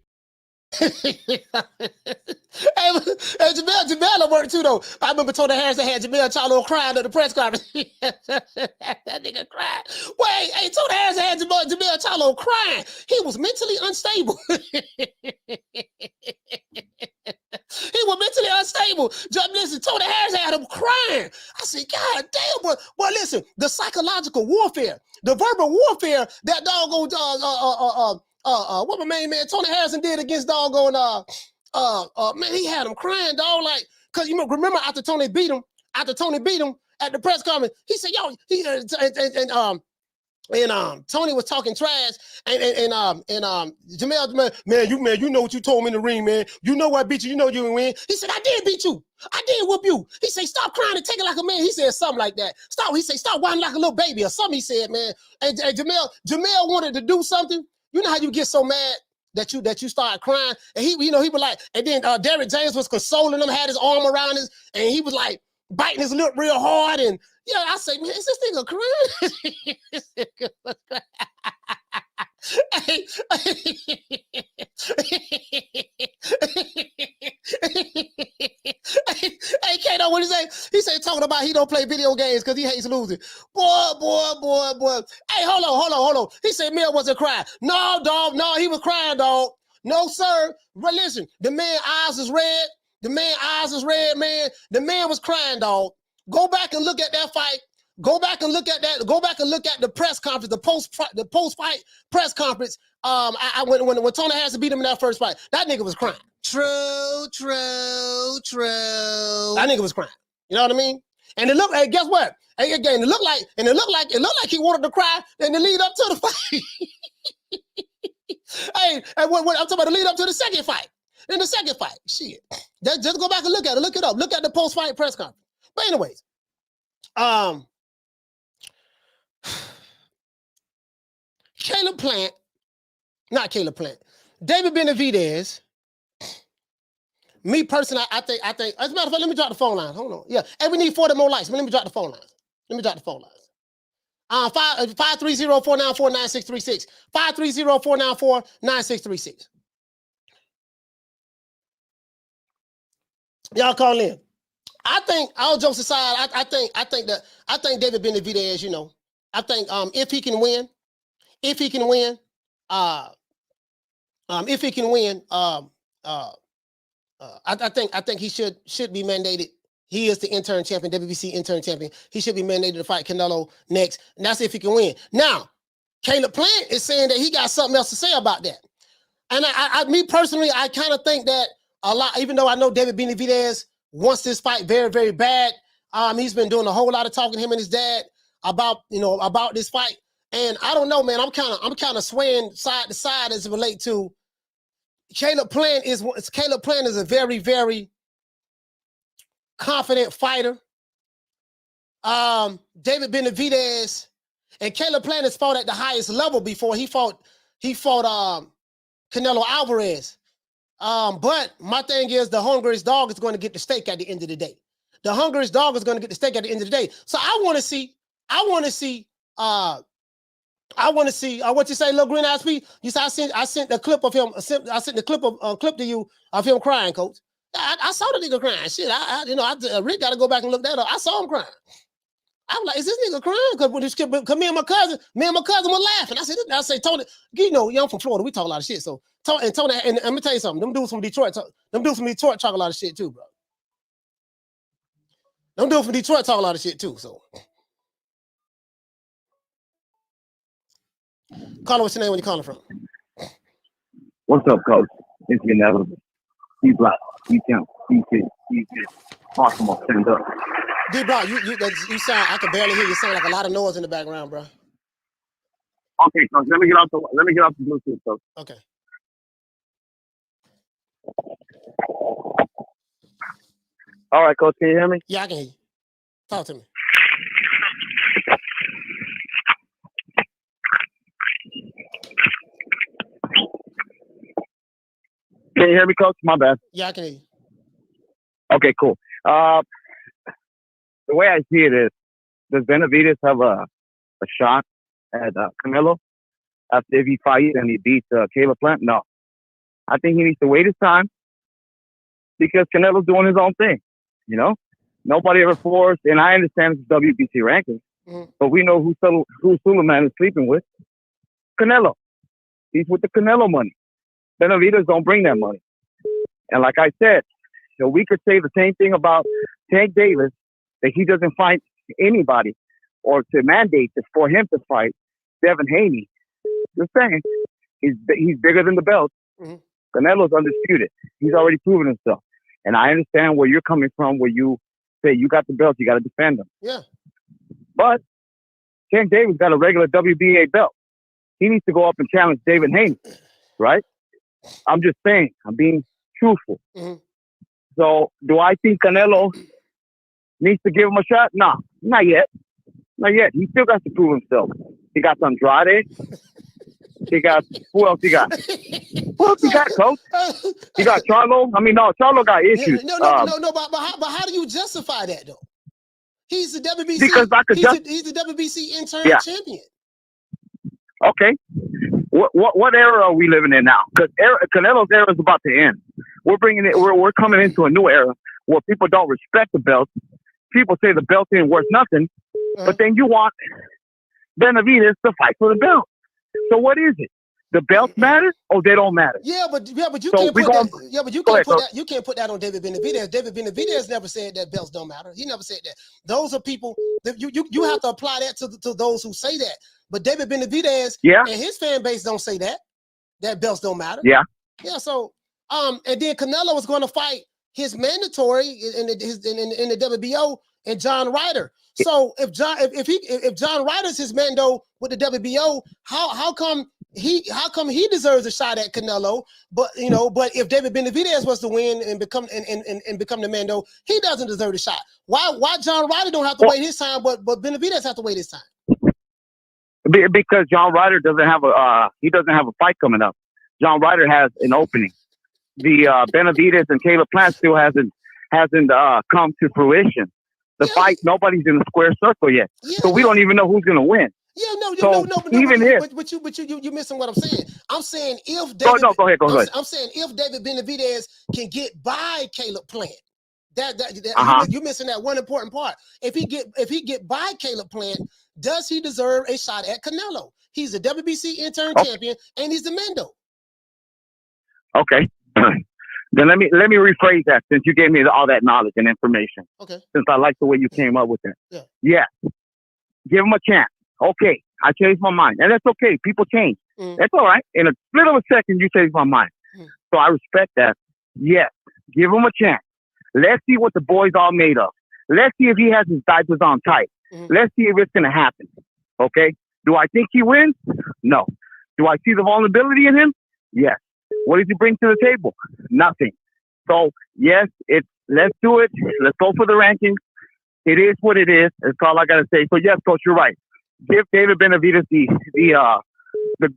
Hey, Jamel worked too though. I remember Tony Harrison had Jamel Charlo crying at the press conference. That nigga cried. Wait, hey, Tony Harrison had Jamel Charlo crying. He was mentally unstable. He was mentally unstable. Listen, Tony Harrison had him crying. I said, God damn, boy, listen, the psychological warfare, the verbal warfare that doggone what my main man Tony Harrison did against doggone man, he had him crying, dog, like, cause you remember after Tony beat him at the press conference, he said, yo, Tony was talking trash, and Jamel, man, you know what you told me in the ring, man. You know I beat you. You know you didn't win. He said, I did beat you. I did whoop you. He said, stop crying and take it like a man. He said something like that. He said, stop whining like a little baby or something. He said, man. And Jamel wanted to do something. You know how you get so mad that you start crying, and he was like, and then Derrick James was consoling him, had his arm around his, and he was like biting his lip real hard, and yeah, I say, man, is this nigga crying? This nigga was crying. Hey, Kato, what he say? He said talking about he don't play video games because he hates losing. Boy. Hey, hold on. He said Mel wasn't crying. No, dog. No, he was crying, dog. No, sir. But listen, the man's eyes is red. Man. The man was crying, dog. Go back and look at that fight. Go back and look at the press conference, the post-fight press conference. When Tony Harrison beat him in that first fight, that nigga was crying. True. That nigga was crying. You know what I mean? And it looked. Hey, guess what? Hey, again, it looked like he wanted to cry in the lead up to the fight. Hey, I'm talking about the lead up to the second fight. In the second fight, shit. Just go back and look at it. Look it up. Look at the post-fight press conference. But anyways, David Benavidez. Me personally, I think. As a matter of fact, let me drop the phone line. Hold on. Yeah, and we need 40 more likes. But let me drop the phone lines. 530-494-9636. 530-494-9636. Y'all call in. I think, all jokes aside, I think David Benavidez, you know, I think if he can win, I think he should be mandated. He is the interim champion, WBC interim champion. He should be mandated to fight Canelo next, and that's if he can win. Now, Caleb Plant is saying that he got something else to say about that. And me personally, I kind of think that a lot, even though I know David Benavidez wants this fight very, very bad. He's been doing a whole lot of talking, him and his dad, about this fight. And I don't know, man. I'm kind of swaying side to side as it relates to Caleb Plant is a very, very confident fighter. David Benavidez and Caleb Plant has fought at the highest level before. He fought Canelo Alvarez. But my thing is the hungriest dog is going to get the steak at the end of the day. The hungriest dog is going to get the steak at the end of the day. So I want to see what you say, little green ass P. You said I sent the clip of him. I sent the clip to you of him crying, coach. I saw the nigga crying. Shit, Rick got to go back and look that up. I saw him crying. I was like, is this nigga crying? Because me and my cousin were laughing. I said, Tony, you know, I'm from Florida. We talk a lot of shit. So Tony, and let me tell you something. Them dudes from Detroit talk a lot of shit too, bro. Them dudes from Detroit talk a lot of shit too. So, Caller, what's your name? Where you calling from? What's up, coach? It's inevitable. D-Block, D-Count, D-Kid, Baltimore, stand up. D-Block, you sound, I can barely hear you. Sound like a lot of noise in the background, bro. Okay, coach, let me get off the Bluetooth, coach. Okay. All right, Coach, can you hear me? Yeah, I can hear you. Talk to me. Can you hear me, Coach? My bad. Yeah, I can hear you. Okay, cool. The way I see it is, does Benavidez have a shot at Canelo after if he fights and he beats Caleb Plant? No. I think he needs to wait his time because Canelo's doing his own thing. You know, nobody ever forced, and I understand it's WBC rankings, but we know who Suleiman is sleeping with. Canelo. He's with the Canelo money. Benavidez don't bring that money. And like I said, we could say the same thing about Tank Davis, that he doesn't fight anybody or to mandate for him to fight Devin Haney. Just saying, he's bigger than the belt. Canelo's undisputed. He's already proven himself. And I understand where you're coming from, where you say you got the belt, you got to defend them. Yeah. But Tank Davis got a regular WBA belt. He needs to go up and challenge David Haney, right? I'm just saying. I'm being truthful. So do I think Canelo needs to give him a shot? No, not yet. Not yet. He still got to prove himself. He got Andrade. He got, who else he got? Who else he got, Coach? He got Charlo. I mean, no, Charlo got issues. No, but how do you justify that, though? He's the WBC. Because he's the WBC interim champion. Okay. What era are we living in now? Because Canelo's era is about to end. We're bringing it. We're coming into a new era where people don't respect the belt. People say the belt ain't worth nothing, but then you want Benavidez to fight for the belt. So what is it? The belts matter or they don't matter? Yeah, but you can't put that. Yeah, but you can't put that. You can't put that on David Benavidez. David Benavidez never said that belts don't matter. He never said that. Those are people that you have to apply that to those who say that. But David Benavidez and his fan base don't say that belts don't matter. Yeah. So and then Canelo is going to fight his mandatory in the WBO and John Ryder. So if John Ryder's his mando with the WBO, how come he deserves a shot at Canelo? But if David Benavidez was to win and become the mando, he doesn't deserve a shot. Why John Ryder don't have to wait his time, but Benavidez have to wait his time? Because John Ryder doesn't have a fight coming up. John Ryder has an opening. The Benavidez and Caleb Plant still hasn't come to fruition. The fight, nobody's in the square circle yet, so we don't even know who's going to win. But you're missing what I'm saying. I'm saying if David, go ahead. I'm saying if David Benavidez can get by Caleb Plant, you're missing that one important part. If he get by Caleb Plant, does he deserve a shot at Canelo? He's the WBC interim champion and he's the mando. Okay. Then let me rephrase that since you gave me all that knowledge and information. Okay. Since I like the way you came up with it. Yeah. Give him a chance. Okay. I changed my mind. And that's okay. People change. That's all right. In a split of a second, you changed my mind. So I respect that. Yes. Give him a chance. Let's see what the boy's all made of. Let's see if he has his diapers on tight. Let's see if it's going to happen. Okay. Do I think he wins? No. Do I see the vulnerability in him? Yes. What does he bring to the table? Nothing. So, yes, let's do it. Let's go for the rankings. It is what it is. That's all I got to say. So, yes, Coach, you're right. Give David Benavidez the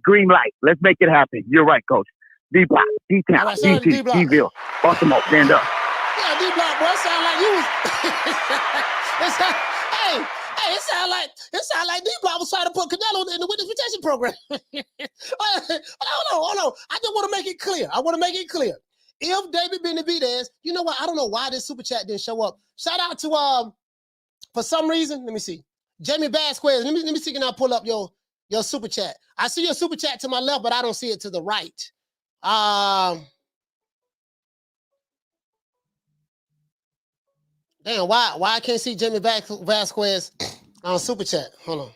green light. Let's make it happen. You're right, Coach. D-Block, D-Town, D-T, D-Ville, Baltimore, stand up. Yeah, D-Block, boy, sound like you was... Hey, it sound like D-Block was trying to put Canelo in the witness protection program. Hold on. I just want to make it clear. If David Benavidez, you know what? I don't know why this super chat didn't show up. Shout out to for some reason, let me see. Jamie Vasquez. Let me see, can I pull up your super chat? I see your super chat to my left, but I don't see it to the right. Damn, why I can't see Jamie Vasquez on super chat? Hold on.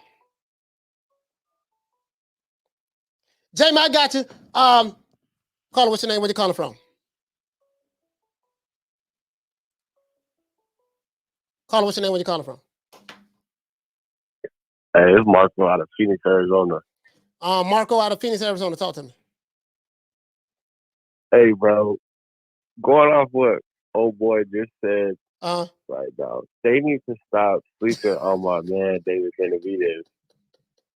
Jamie, I got you. Caller, what's your name? Where you calling from? Caller, what's your name? Where you calling from? Hey, it's Marco out of Phoenix, Arizona. Marco out of Phoenix, Arizona. Talk to me. Hey, bro. Going off what old boy just said, right now. They need to stop sleeping on my man David Benavidez.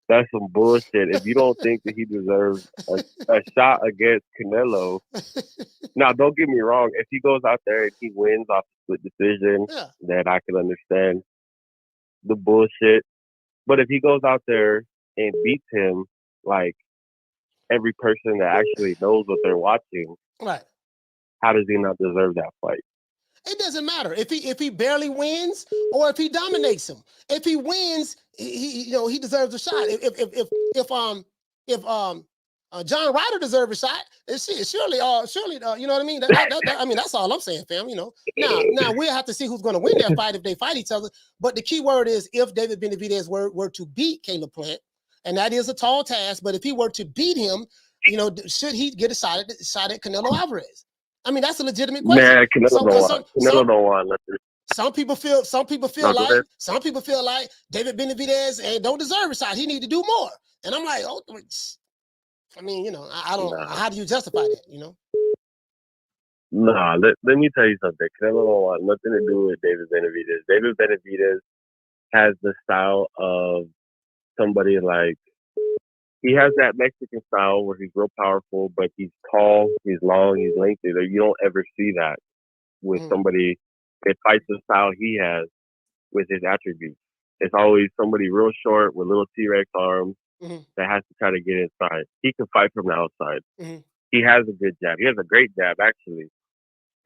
That's some bullshit. If you don't think that he deserves a shot against Canelo, now don't get me wrong. If he goes out there and he wins off the split decision, then I can understand the bullshit. But if he goes out there and beats him, like every person that actually knows what they're watching, right? How does he not deserve that fight? It doesn't matter if he barely wins or if he dominates him. If he wins, he deserves a shot. If John Ryder deserves a shot, surely you know what I mean. I mean that's all I'm saying, fam. You know. Now we'll have to see who's going to win their fight if they fight each other. But the key word is if David Benavidez were to beat Caleb Plant, and that is a tall task. But if he were to beat him, should he get a shot at Canelo Alvarez? I mean, that's a legitimate question. Man, Canelo don't want nothing. Some people feel like David Benavidez don't deserve a shot. He need to do more. And I'm like, I mean, I don't. How do you justify that? Nah, let me tell you something. Canelo don't want nothing to do with David Benavidez. David Benavidez has the style of somebody like. He has that Mexican style where he's real powerful, but he's tall, he's long, he's lengthy. You don't ever see that with somebody that fights the style he has with his attributes. It's always somebody real short with little T-Rex arms that has to try to get inside. He can fight from the outside. He has a good jab. He has a great jab, actually,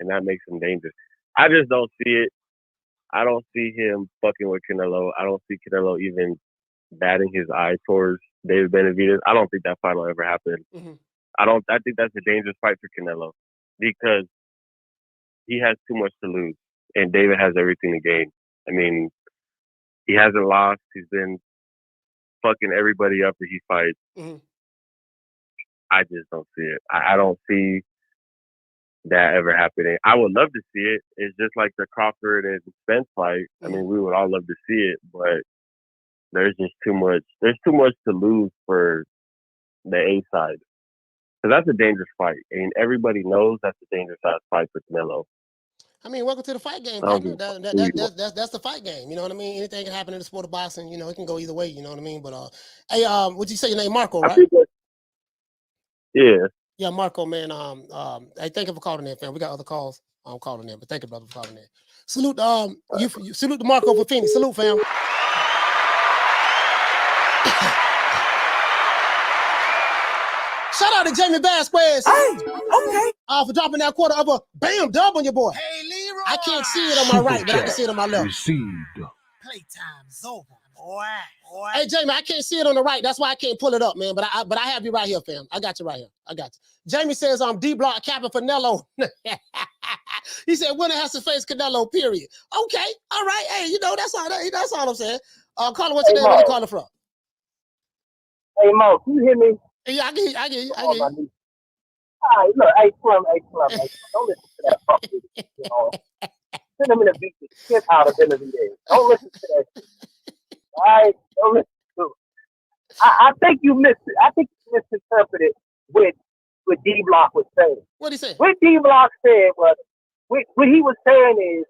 and that makes him dangerous. I just don't see it. I don't see him fucking with Canelo. I don't see Canelo even batting his eye towards David Benavidez. I don't think that fight will ever happen. I think that's a dangerous fight for Canelo because he has too much to lose and David has everything to gain. I mean, he hasn't lost. He's been fucking everybody up that he fights. I just don't see it. I don't see that ever happening. I would love to see it. It's just like the Crawford and Spence fight. I mean, we would all love to see it, but there's just too much. There's too much to lose for the A side. So that's a dangerous fight, and everybody knows that's a dangerous fight for Canelo. I mean, welcome to the fight game, partner. That's the fight game. You know what I mean? Anything can happen in the sport of boxing. It can go either way. You know what I mean? But hey, what'd you say your name, Marco? Right? Yeah. Yeah, Marco, man. Hey, thank you for calling in, fam. We got other calls. I'm calling in, but thank you, brother, for calling in. Salute, you salute to Marco for Phoenix. Salute, fam. Shout out to Jamie Vasquez. For dropping that quarter of a bam dub on your boy. Hey, Leroy. I can't see it on my right, but I can see it on my left. Received. Playtime's over, boy. Hey, Jamie, I can't see it on the right. That's why I can't pull it up, man. But I have you right here, fam. I got you right here. I got you. Jamie says I'm D-block capping for Canelo. He said winner has to face Canelo, period. Okay, all right. Hey, that's all I'm saying. Caller, what's your name? Where you calling from? Hey, Mo, can you hear me? Yeah, I get you. I get you. All right, look, hey, Plum. Don't listen to that fucker. Send him in the beat the shit out of Benavidez. Don't listen to that shit. All right? Don't listen to it. I think you missed it. I think you misinterpreted what D-Block was saying. What did he say? What D-Block said was, what he was saying is,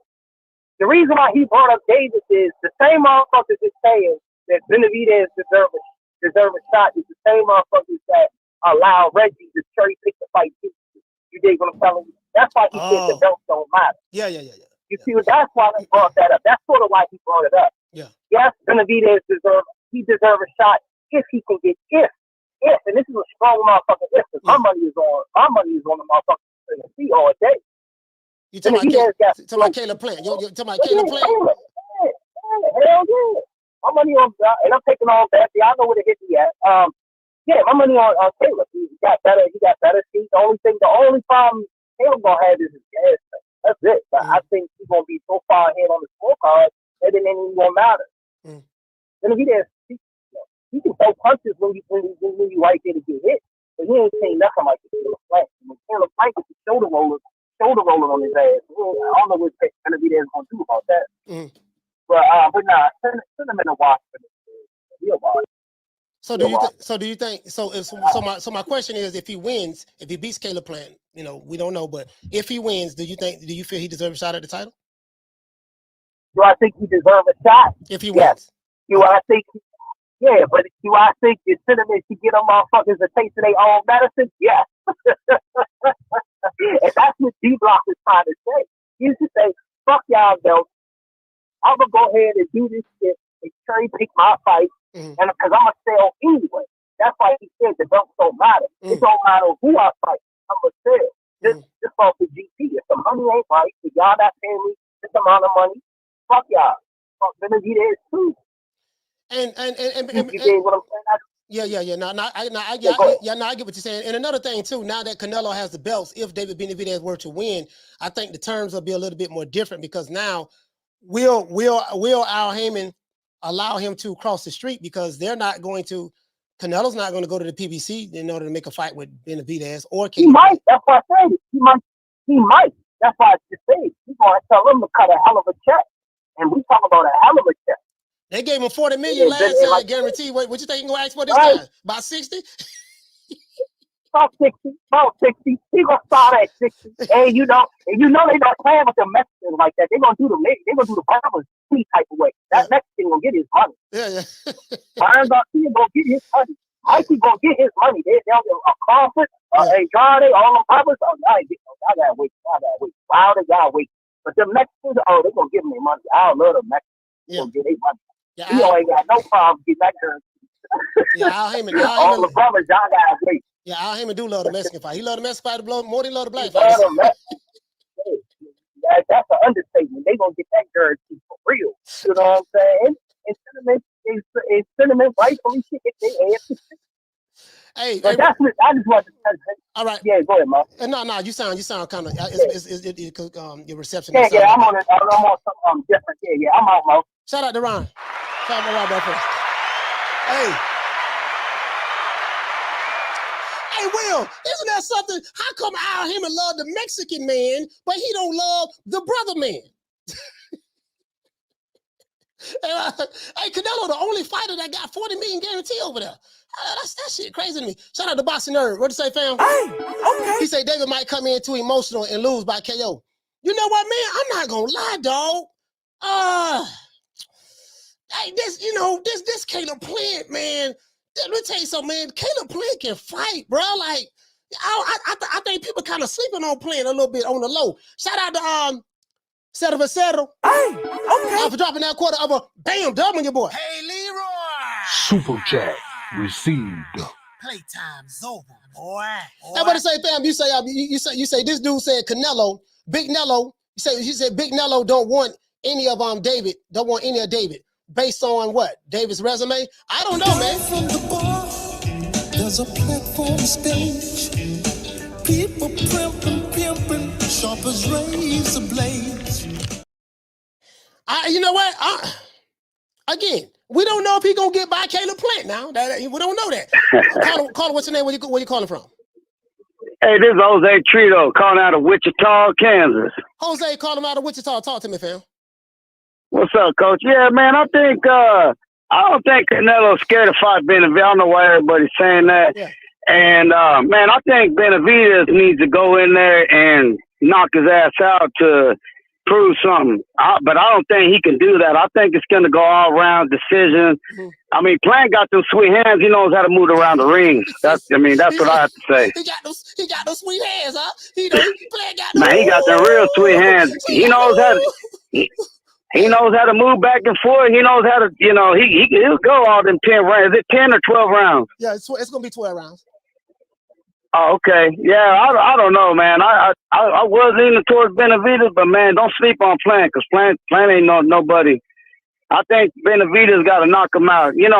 the reason why he brought up Davis is the same motherfuckers is saying that Benavidez deserve a shot is the same motherfuckers that allow Reggie to cherry pick the fight. You dig what I'm telling you? That's why he said the belts don't matter. Yeah. You see, that's why he brought that up. That's sort of why he brought it up. Yeah. Yes, Benavidez deserves a shot if he can get if, and this is a strong motherfucker if, because my money is on the motherfucker in the sea all day. You talking about Caleb Plant? You talking about Caleb Plant? Hell yeah. My money on, and I'm taking all that. I know where to hit me at. Yeah, my money on Caleb. He got better seats. The only problem Caleb gonna have is his gas. That's it. But I think he's gonna be so far ahead on the scorecard that it ain't even gonna matter. And if he can throw punches when you right there to get hit, but he ain't saying nothing like the Caleb Plant. When Caleb Plant gets the shoulder roller on his ass, I don't know what Benavidez is gonna do about that. But nah, send him in a watch for this. He'll watch. So do you think? So my question is, if he wins, if he beats Caleb Plant, we don't know, but if he wins, do you feel he deserves a shot at the title? Do I think he deserves a shot? If he yes. wins. Do I think? Yeah, but do I think the sentiments to get them motherfuckers a taste of their own medicine? Yes. And that's what D-Block is trying to say. He used to say, fuck y'all belts. I'm going to go ahead and do this shit and cherry pick my fight, and because I'm going to sell anyway. That's why he said the belts don't matter. It don't matter who I fight. I'm going to sell. Just off the GP. If the money ain't right, if y'all not paying me this amount of money, fuck y'all. Fuck Benavidez too. And you get what I'm saying? Yeah. No, I get what you're saying. And another thing too, now that Canelo has the belts, if David Benavidez were to win, I think the terms will be a little bit more different because now will Al Heyman allow him to cross the street because they're not going to. Canelo's not going to go to the PBC in order to make a fight with Benavidez or he might. That's why I said it. He might. That's why I just said he's going to tell him to cut a hell of a check, and we talk about a hell of a check. They gave him $40 million last year, guarantee. What you think he gonna ask for this time? About 60? About 60. He gonna start at 60. And you know they not playing with the Mexicans like that. They gonna do the Brahmas type of way. That Mexican gonna get his money. Yeah. Brian Garcia gonna get his money. Mikey gonna get his money. They'll get a Crawford, Andrade, all them brothers. Oh, y'all gotta wait. Wow, they gotta wait. But the Mexicans, they gonna give them their money. I love the Mexicans. They gonna get their money. Yeah, he ain't got no problem getting that currency. Yeah, Al Heyman. All the brothers, y'all gotta wait. Yeah, Al Heyman do love the Mexican fight. He love the Mexican fight more than he love the black fight. That's an understatement. They gonna get that currency for real. You know what I'm saying? And sentiment rightfully should get their ass. Hey, but that's what I just want to say. All right. Yeah, go ahead, man. No, you sound kind of your reception. Yeah, I'm on something different. Yeah, I'm out, Mo. Shout out to Ron. Shout out to Ron, brother. Hey, Will, isn't that something? How come Al Heyman love the Mexican man, but he don't love the brother man? Hey, Canelo, the only fighter that got 40 million guarantee over there. That shit crazy to me. Shout out to Boxing Nerd. What you say, fam? Okay. He said David might come in too emotional and lose by KO. You know what, man? I'm not gonna lie, dog. Hey, this Caleb Plant, man. Let me tell you something, man. Caleb Plant can fight, bro. Like, I think people kind of sleeping on Plant a little bit on the low. Shout out to Cerro. Hey, okay. For dropping that quarter of a bam dub on your boy. Hey, Leroy. Super chat received. Playtime's over, boy. Everybody say, fam. You say this dude said Canelo, Big Nello. You said Big Nello don't want any of David. Don't want any of David. Based on what? David's resume? I don't know, man. From the bar, there's a platform stage. People pimping, sharp as razor blades. You know what? Again, we don't know if he gonna get by Caleb Plant now. We don't know that. Call what's your name? Where you calling from? Hey, this is Jose Trito calling out of Wichita, Kansas. Jose, call him out of Wichita. Talk to me, fam. What's up, Coach? Yeah, man, I don't think Canelo's scared to fight Benavidez. I don't know why everybody's saying that. Yeah. And, man, I think Benavidez needs to go in there and knock his ass out to prove something. But I don't think he can do that. I think it's going to go all-around decision. Mm-hmm. I mean, Plant got them sweet hands. He knows how to move around the ring. That's what I have to say. He got those sweet hands, huh? He got them real sweet hands. He knows how to... He knows how to move back and forth. He knows how to, he'll go all them 10 rounds. Is it 10 or 12 rounds? Yeah, it's going to be 12 rounds. Oh, okay. Yeah, I don't know, man. I was leaning towards Benavidez, but, man, don't sleep on Plant because Plant ain't nobody. I think Benavidez got to knock him out, and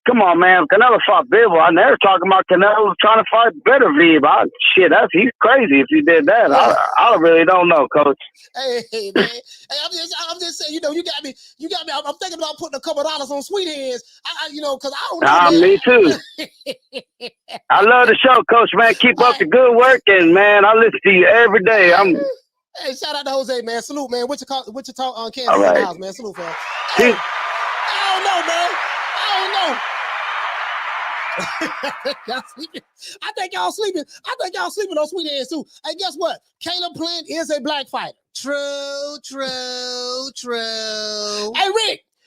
come on, man. Canelo fought Bivol. I never talking about Canelo trying to fight better Viv. He's crazy if he did that. I really don't know, Coach. Hey, man. Hey, I'm just saying, you got me. I'm thinking about putting a couple of dollars on sweet hands. Because I don't know. Man. Me too. I love the show, Coach, man. Keep up the good work, and, man, I listen to you every day. Hey, shout out to Jose, man. Salute, man. Wichita, Kansas, right. House, man. Salute, man. Hey, I don't know, man. I think y'all sleeping on sweet hands too. Hey, guess what? Caleb Plant is a black fighter. True. True. Hey,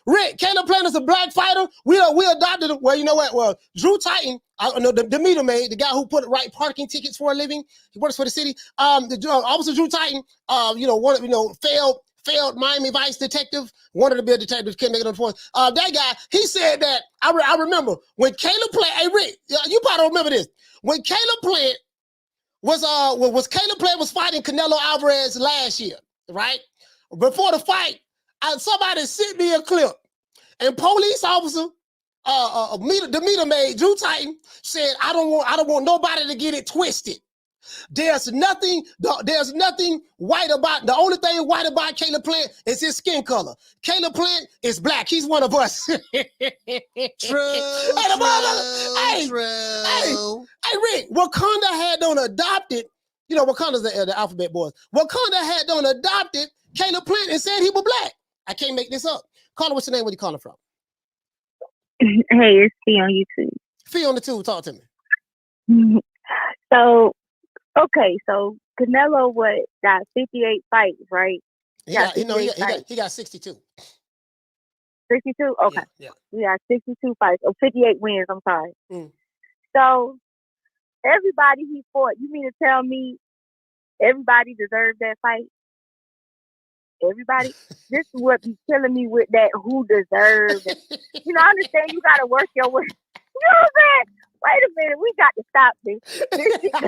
Rick, Caleb Plant is a black fighter. We adopted him. Well, you know what? Well, Drew Titan, the meter maid, the guy who write parking tickets for a living. He works for the city. Officer Drew Titan, failed Miami Vice detective, wanted to be a detective, couldn't make it on the force. That guy, he said that, I remember when Caleb Plant, hey Rick, you probably don't remember this. When Caleb Plant was fighting Canelo Alvarez last year, right? Before the fight, somebody sent me a clip, and police officer, the meter maid, Drew Titan, said, I don't want nobody to get it twisted. There's nothing white about. The only thing white about Caleb Plant is his skin color. Caleb Plant is black. He's one of us. True. Hey, Rick, Wakanda had done adopted. You know, Wakanda's the alphabet boys. Wakanda had done adopted Caleb Plant and said he was black. I can't make this up. Caller, what's your name? Where you calling from? Hey, it's Fee on YouTube. Fee on the tube. Talk to me. So Canelo got 58 fights, right? He got 62. 62? Okay. Yeah. He got 62 fights. 58 wins, I'm sorry. So everybody he fought, you mean to tell me everybody deserved that fight? Everybody? This is what be killing me with that who deserves it. I understand you gotta work your way. You know what I'm saying? Wait a minute, we got to stop this. This got to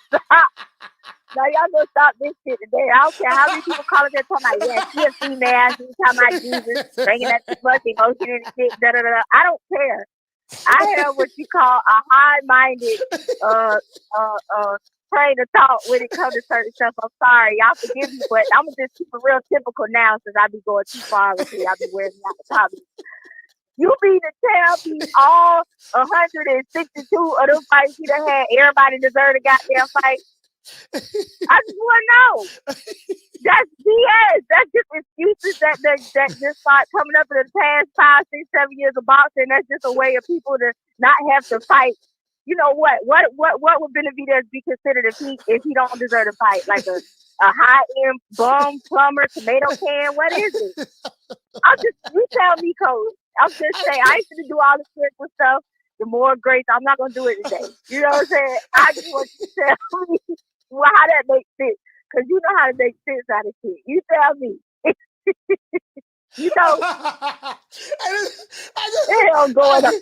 stop. Now y'all gonna stop this shit today. I don't care how many people calling there talking about, yeah, she a female, she's talking about Jesus, bringing up too much emotion and shit, da-da-da-da. I don't care. I have what you call a high-minded train of thought when it comes to certain stuff. I'm sorry, y'all forgive me, but I'm just keep it real typical now since I be going too far with it. I be wearing out the comments. You mean to tell me all 162 of them fights he done had, everybody deserved a goddamn fight? I just want to know. That's BS. That's just excuses that just start coming up in the past 5, 6, 7 years of boxing. That's just a way of people to not have to fight. You know what? What would Benavidez be considered if he don't deserve to fight? Like a high-end bum, plumber, tomato can? What is it? You tell me, Coach. I'm just saying, I used to do all the spiritual stuff. The more grace, I'm not going to do it today. You know what I'm saying? I just want you to tell me how that makes sense. Because you know how to make sense out of shit. You tell me. You know. Hell going on.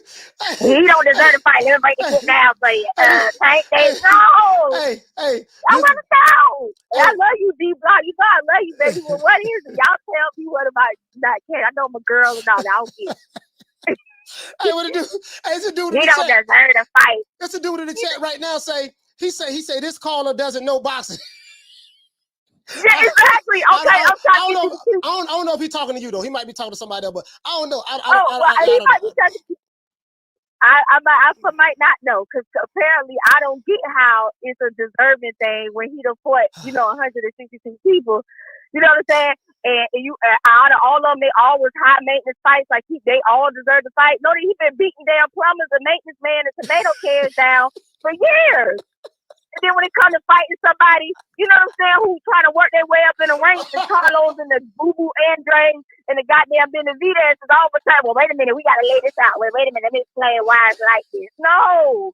He don't deserve to fight. Everybody can sit down for you. Thank they no. Hey. I want to know. I love you, D-Block. You know I love you, baby. Well, what is it? Y'all tell me what about not care. I know I'm a girl and all that. I don't care. Hey, what it do? Hey, it's a dude in he the don't chat. Deserve to fight. It's a dude in the chat right now he say this caller doesn't know boxing. Yeah, exactly. Okay, I'm talking to you. I don't know if he's talking to you though. He might be talking to somebody else, but I don't know. I he might be talking to you. I might not know because apparently I don't get how it's a deserving thing when he done fought 162 people. You know what I'm saying? And you out of all of them, they all was high maintenance fights. Like they all deserve to fight. No, he been beating down plumbers and maintenance man and tomato cans down for years. And then when it comes to fighting somebody, you know what I'm saying, who's trying to work their way up in the ranks, the Carlos and the Boo-Boo Andres and the goddamn Benavidez is all the time, well, wait a minute, we got to lay this out. Wait a minute, let me explain why it's like this. No,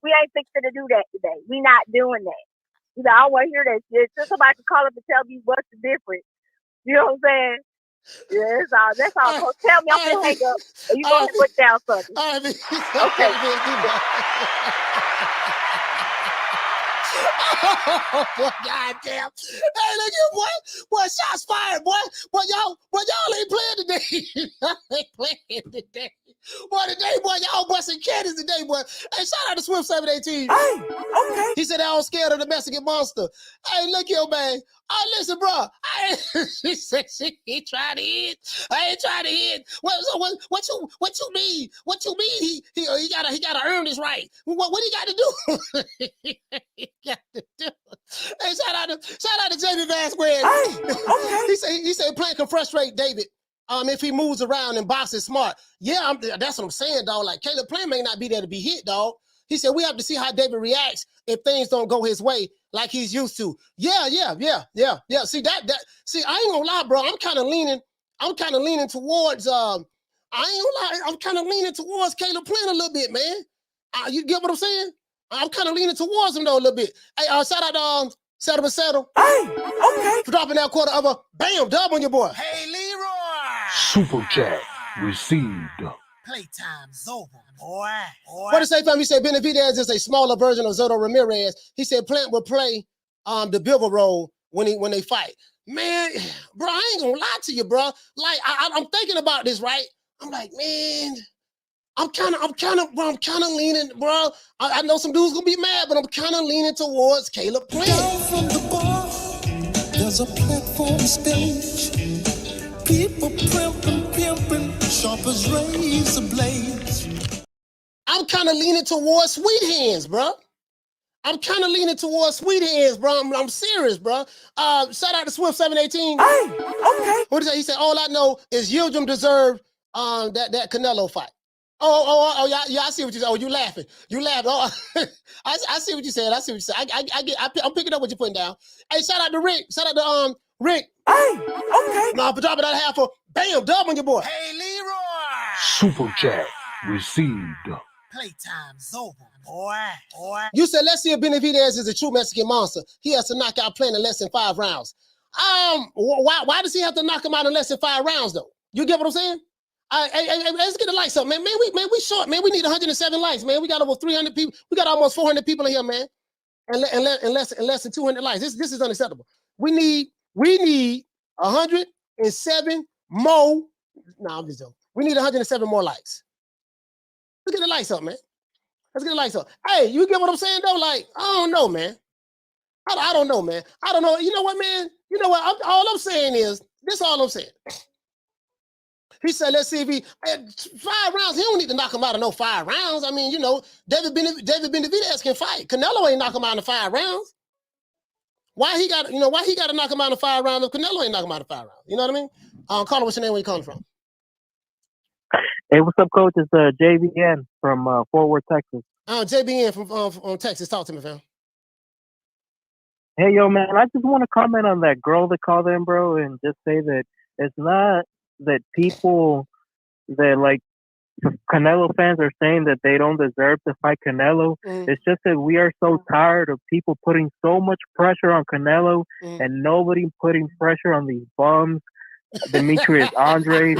we ain't fixing to do that today. We not doing that. I don't want to hear that shit. Just somebody can call up and tell me what's the difference. You know what I'm saying? Yeah, that's all. So tell me I'm going to hang up and you going to put down something. Okay. Oh, boy, goddamn. Hey, look at boy, shots fired, boy. Y'all ain't playing today. Y'all ain't playing today. Boy, y'all busting caddies today, boy. Hey, shout out to Swift 718. Hey, okay. He said, I don't scared of the Mexican monster. Hey, look here, man. Hey, listen, bro. She said he tried to hit. I ain't trying to hit. What you mean? What you mean? He gotta earn his right. What he got to do? He got to do. Hey, shout out to David Benavidez. Hey, okay. He said Plant can frustrate David. If he moves around and boxes smart. Yeah, that's what I'm saying, dog. Like Caleb Plant may not be there to be hit, dog. He said, we have to see how David reacts if things don't go his way like he's used to. Yeah. See, see, I ain't gonna lie, bro. I'm kind of leaning towards, I ain't gonna lie, I'm kind of leaning towards Caleb Plant a little bit, man. You get what I'm saying? I'm kind of leaning towards him, though, a little bit. Hey, shout out to Settle. Hey, okay. For dropping that quarter of a bam dub on your boy. Hey, Leroy. Super chat received. Playtime's over, boy. What did he say, fam? He said Benavidez is a smaller version of Zoto Ramirez. He said Plant will play the Bivol role when they fight. Man, bro, I ain't gonna lie to you, bro. Like, I'm thinking about this, right? I'm like, man, I'm kind of leaning, bro. I know some dudes gonna be mad, but I'm kind of leaning towards Caleb Plant. Down from the bar, there's a platform stage. People pimping, sharp as razor blades. I'm kind of leaning towards Sweet Hands, bro. I'm serious, bro. Shout out to Swift 718. Hey, okay. What did he say? He said, all I know is Yildirim deserved that Canelo fight. Oh, yeah, I see what you said. Oh, you laughing. Oh, I see what you said. I'm picking up what you're putting down. Hey, shout out to Rick. Rick. Hey, okay. No, for dropping that half a bam dub on your boy. Hey, Leroy. Super chat received. Playtime's over, boy. You said, let's see if Benavidez is a true Mexican monster. He has to knock out Plant in less than 5 rounds. Why does he have to knock him out in less than 5 rounds, though? You get what I'm saying? Hey, let's get the likes up, man. We short, man. We need 107 likes, man. We got over 300 people. We got almost 400 people in here, man. And less than 200 likes. This is unacceptable. We need 107 more. No, I'm just joking. We need 107 more likes. Let's get the likes up, man. Hey, you get what I'm saying, though? Like, I don't know, man. I don't know, man. I don't know. You know what, man? You know what? All I'm saying is, this all I'm saying. He said, let's see if he 5 rounds. He don't need to knock him out of no 5 rounds. I mean, you know, David Benavidez can fight. Canelo ain't knock him out in 5 rounds. Why he got to knock him out in 5 rounds if Canelo ain't knock him out in 5 rounds? You know what I mean? Carter, what's your name? Where you calling from? Hey, what's up, coach? It's JBN from Fort Worth, Texas. JBN from Texas. Talk to me, fam. Hey, yo, man, I just want to comment on that girl that called in, bro, and just say that it's not that people that, like, Canelo fans are saying that they don't deserve to fight Canelo. It's just that we are so tired of people putting so much pressure on Canelo and nobody putting pressure on these bums. Demetrius Andre,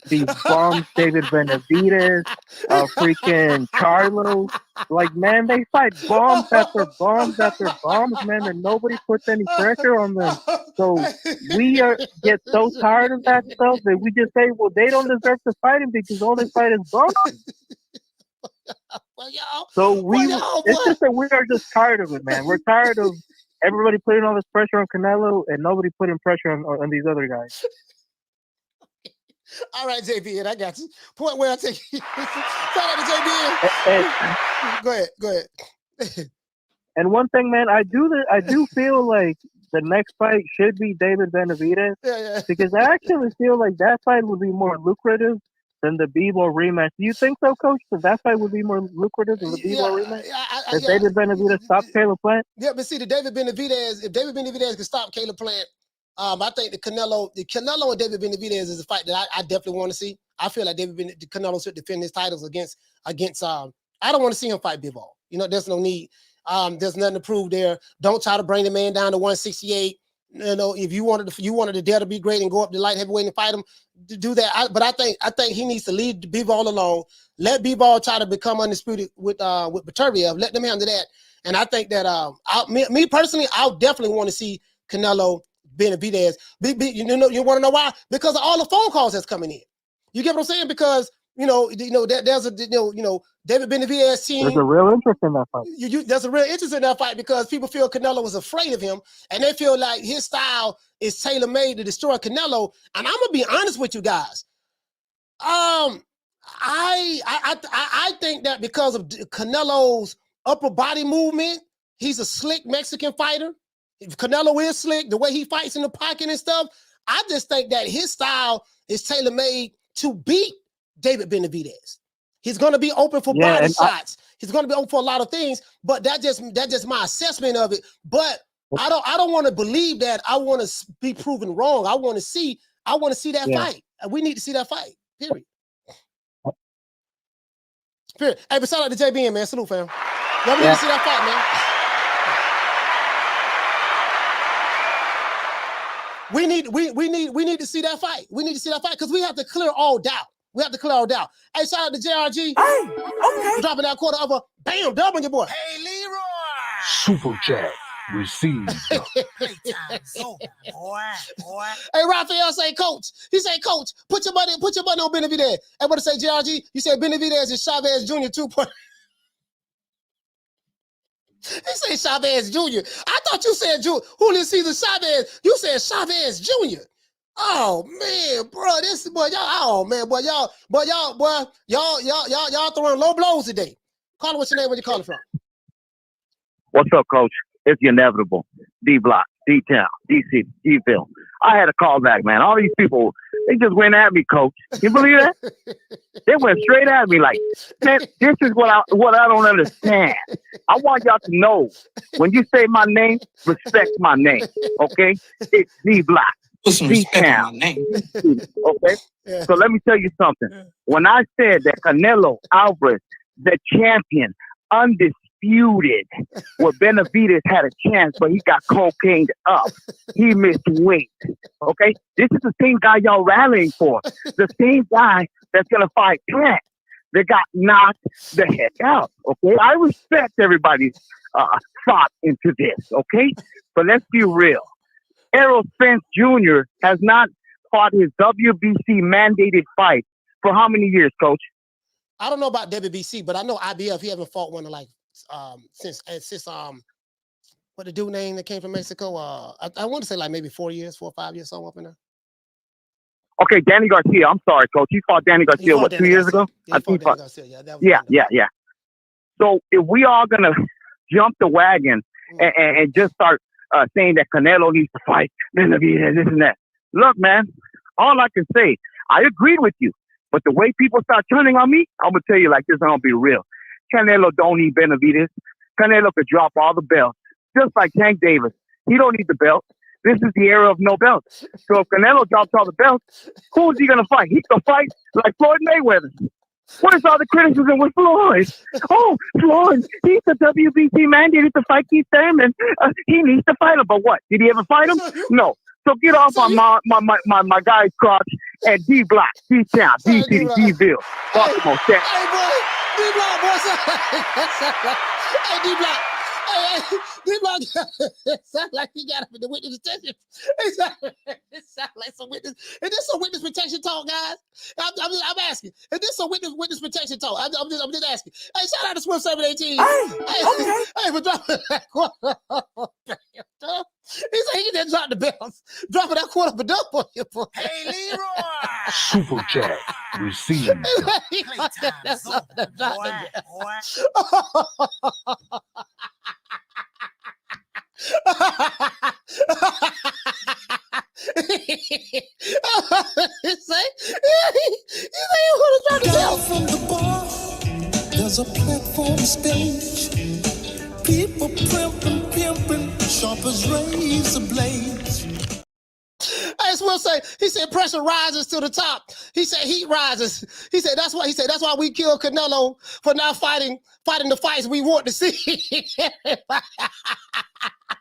these bums, David Benavidez, freaking Charlo. Like, man, they fight bombs after bombs after bombs, man, and nobody puts any pressure on them. So we get so tired of that stuff that we just say, well, they don't deserve to fight him because all they fight is bombs. It's just that we are just tired of it, man. We're tired of everybody putting all this pressure on Canelo and nobody putting pressure on these other guys. All right, JBN, I got you. Point where I take you. Shout out to JBN. Go ahead. And one thing, man, I do feel like the next fight should be David Benavidez. Yeah. Because I actually feel like that fight would be more lucrative than the Bivol rematch. Do you think so, Coach? That fight would be more lucrative than the Bivol rematch? If David Benavidez stopped Caleb Plant? Yeah, but see, if David Benavidez can stop Caleb Plant, I think the Canelo and David Benavidez is a fight that I definitely want to see. I feel like Canelo should defend his titles against. I don't want to see him fight Bivol. You know, there's no need. There's nothing to prove there. Don't try to bring the man down to 168. You know, if you wanted to dare to be great and go up to light heavyweight and fight him, do that. But I think he needs to leave Bivol alone. Let Bivol try to become undisputed with Beterbiev. Let them handle that. And I think that me personally, I'll definitely want to see Canelo Benavidez. You want to know why? Because of all the phone calls that's coming in. You get what I'm saying? Because there's a David Benavidez team. There's a real interest in that fight. There's a real interest in that fight because people feel Canelo was afraid of him, and they feel like his style is tailor-made to destroy Canelo. And I'm gonna be honest with you guys. I think that because of Canelo's upper body movement, he's a slick Mexican fighter. If Canelo is slick, the way he fights in the pocket and stuff, I just think that his style is tailor-made to beat David Benavidez. He's going to be open for body shots. He's going to be open for a lot of things, but that's just my assessment of it. But I don't want to believe that. I want to be proven wrong. I want to see that fight. We need to see that fight. Period. Hey, but shout out to JBN, man. Salute, fam. Y'all need to see that fight, man. We need to see that fight. We need to see that fight because we have to clear all doubt. Hey, shout out to JRG. Okay. Dropping that quarter of a bam, double your boy. Hey, Leroy. Super chat received. Playtime's over, boy. Hey, Raphael say, Coach. He say, Coach, put your money on Benavidez. Hey, what to say, JRG? You said Benavidez is Chavez Jr. 2.0. He said Chavez Jr. I thought you said Julio Cesar Chavez. You said Chavez Jr. Oh man, bro, this boy, y'all throwing low blows today. Call it what's your name? Where you calling from? What's up, Coach? It's the inevitable. D Block, D Town, DC, D-Ville. I had a call back, man. All these people, they just went at me, Coach. You believe that? They went straight at me like, man, this is what I don't understand. I want y'all to know, when you say my name, respect my name, okay? It's D Block. D-Town. Okay? Yeah. So let me tell you something. When I said that Canelo Alvarez, the champion, undisputed, where Benavidez had a chance, but he got cocained up. He missed weight. Okay? This is the same guy y'all rallying for. The same guy that's going to fight Trent. They got knocked the heck out. Okay? I respect everybody's thought into this. Okay? But let's be real. Errol Spence Jr. has not fought his WBC mandated fight for how many years, Coach? I don't know about WBC, but I know IBF. He haven't fought one in like since what the dude name that came from Mexico? I want to say like maybe 4 or 5 years, somewhere up in there. Okay, Danny Garcia. I'm sorry, Coach. He fought Danny Garcia, what, 2 years ago? Yeah, he fought Danny Garcia. Yeah. So if we all going to jump the wagon and just start saying that Canelo needs to fight, Benavidez, this and that. Look, man, all I can say, I agreed with you. But the way people start turning on me, I'm going to tell you like this, I'm going to be real. Canelo don't need Benavidez. Canelo could drop all the belts. Just like Tank Davis. He don't need the belt. This is the era of no belts. So if Canelo drops all the belts, who is he going to fight? He's going to fight like Floyd Mayweather. What is all the criticism with Floyd? Oh, Floyd, he's the WBC mandated to fight Keith Thurman. He needs to fight him. But what? Did he ever fight him? No. So get off on my guy's crotch and D Block, D Town, D City, D-Ville, Baltimore. Hey, boy, D Block, boy. Hey, D Block. Hey, D Block. It sounds like he got him in the witness protection. It sounds like some witness. Is this some witness protection talk, guys? I'm asking. Is this some witness protection talk? I'm just asking. Hey, shout out to Swift 718. Hey, for dropping that quarter. He said he didn't drop the bells. Dropping that quarter of a dump on you, boy. Hey, Leroy. Super chat received. Playtime's over, boy. Down from the bar, there's a platform stage. People pimping, sharp as razor blades. I just will say, he said pressure rises to the top. He said heat rises. He said that's why we killed Canelo for not fighting the fights we want to see.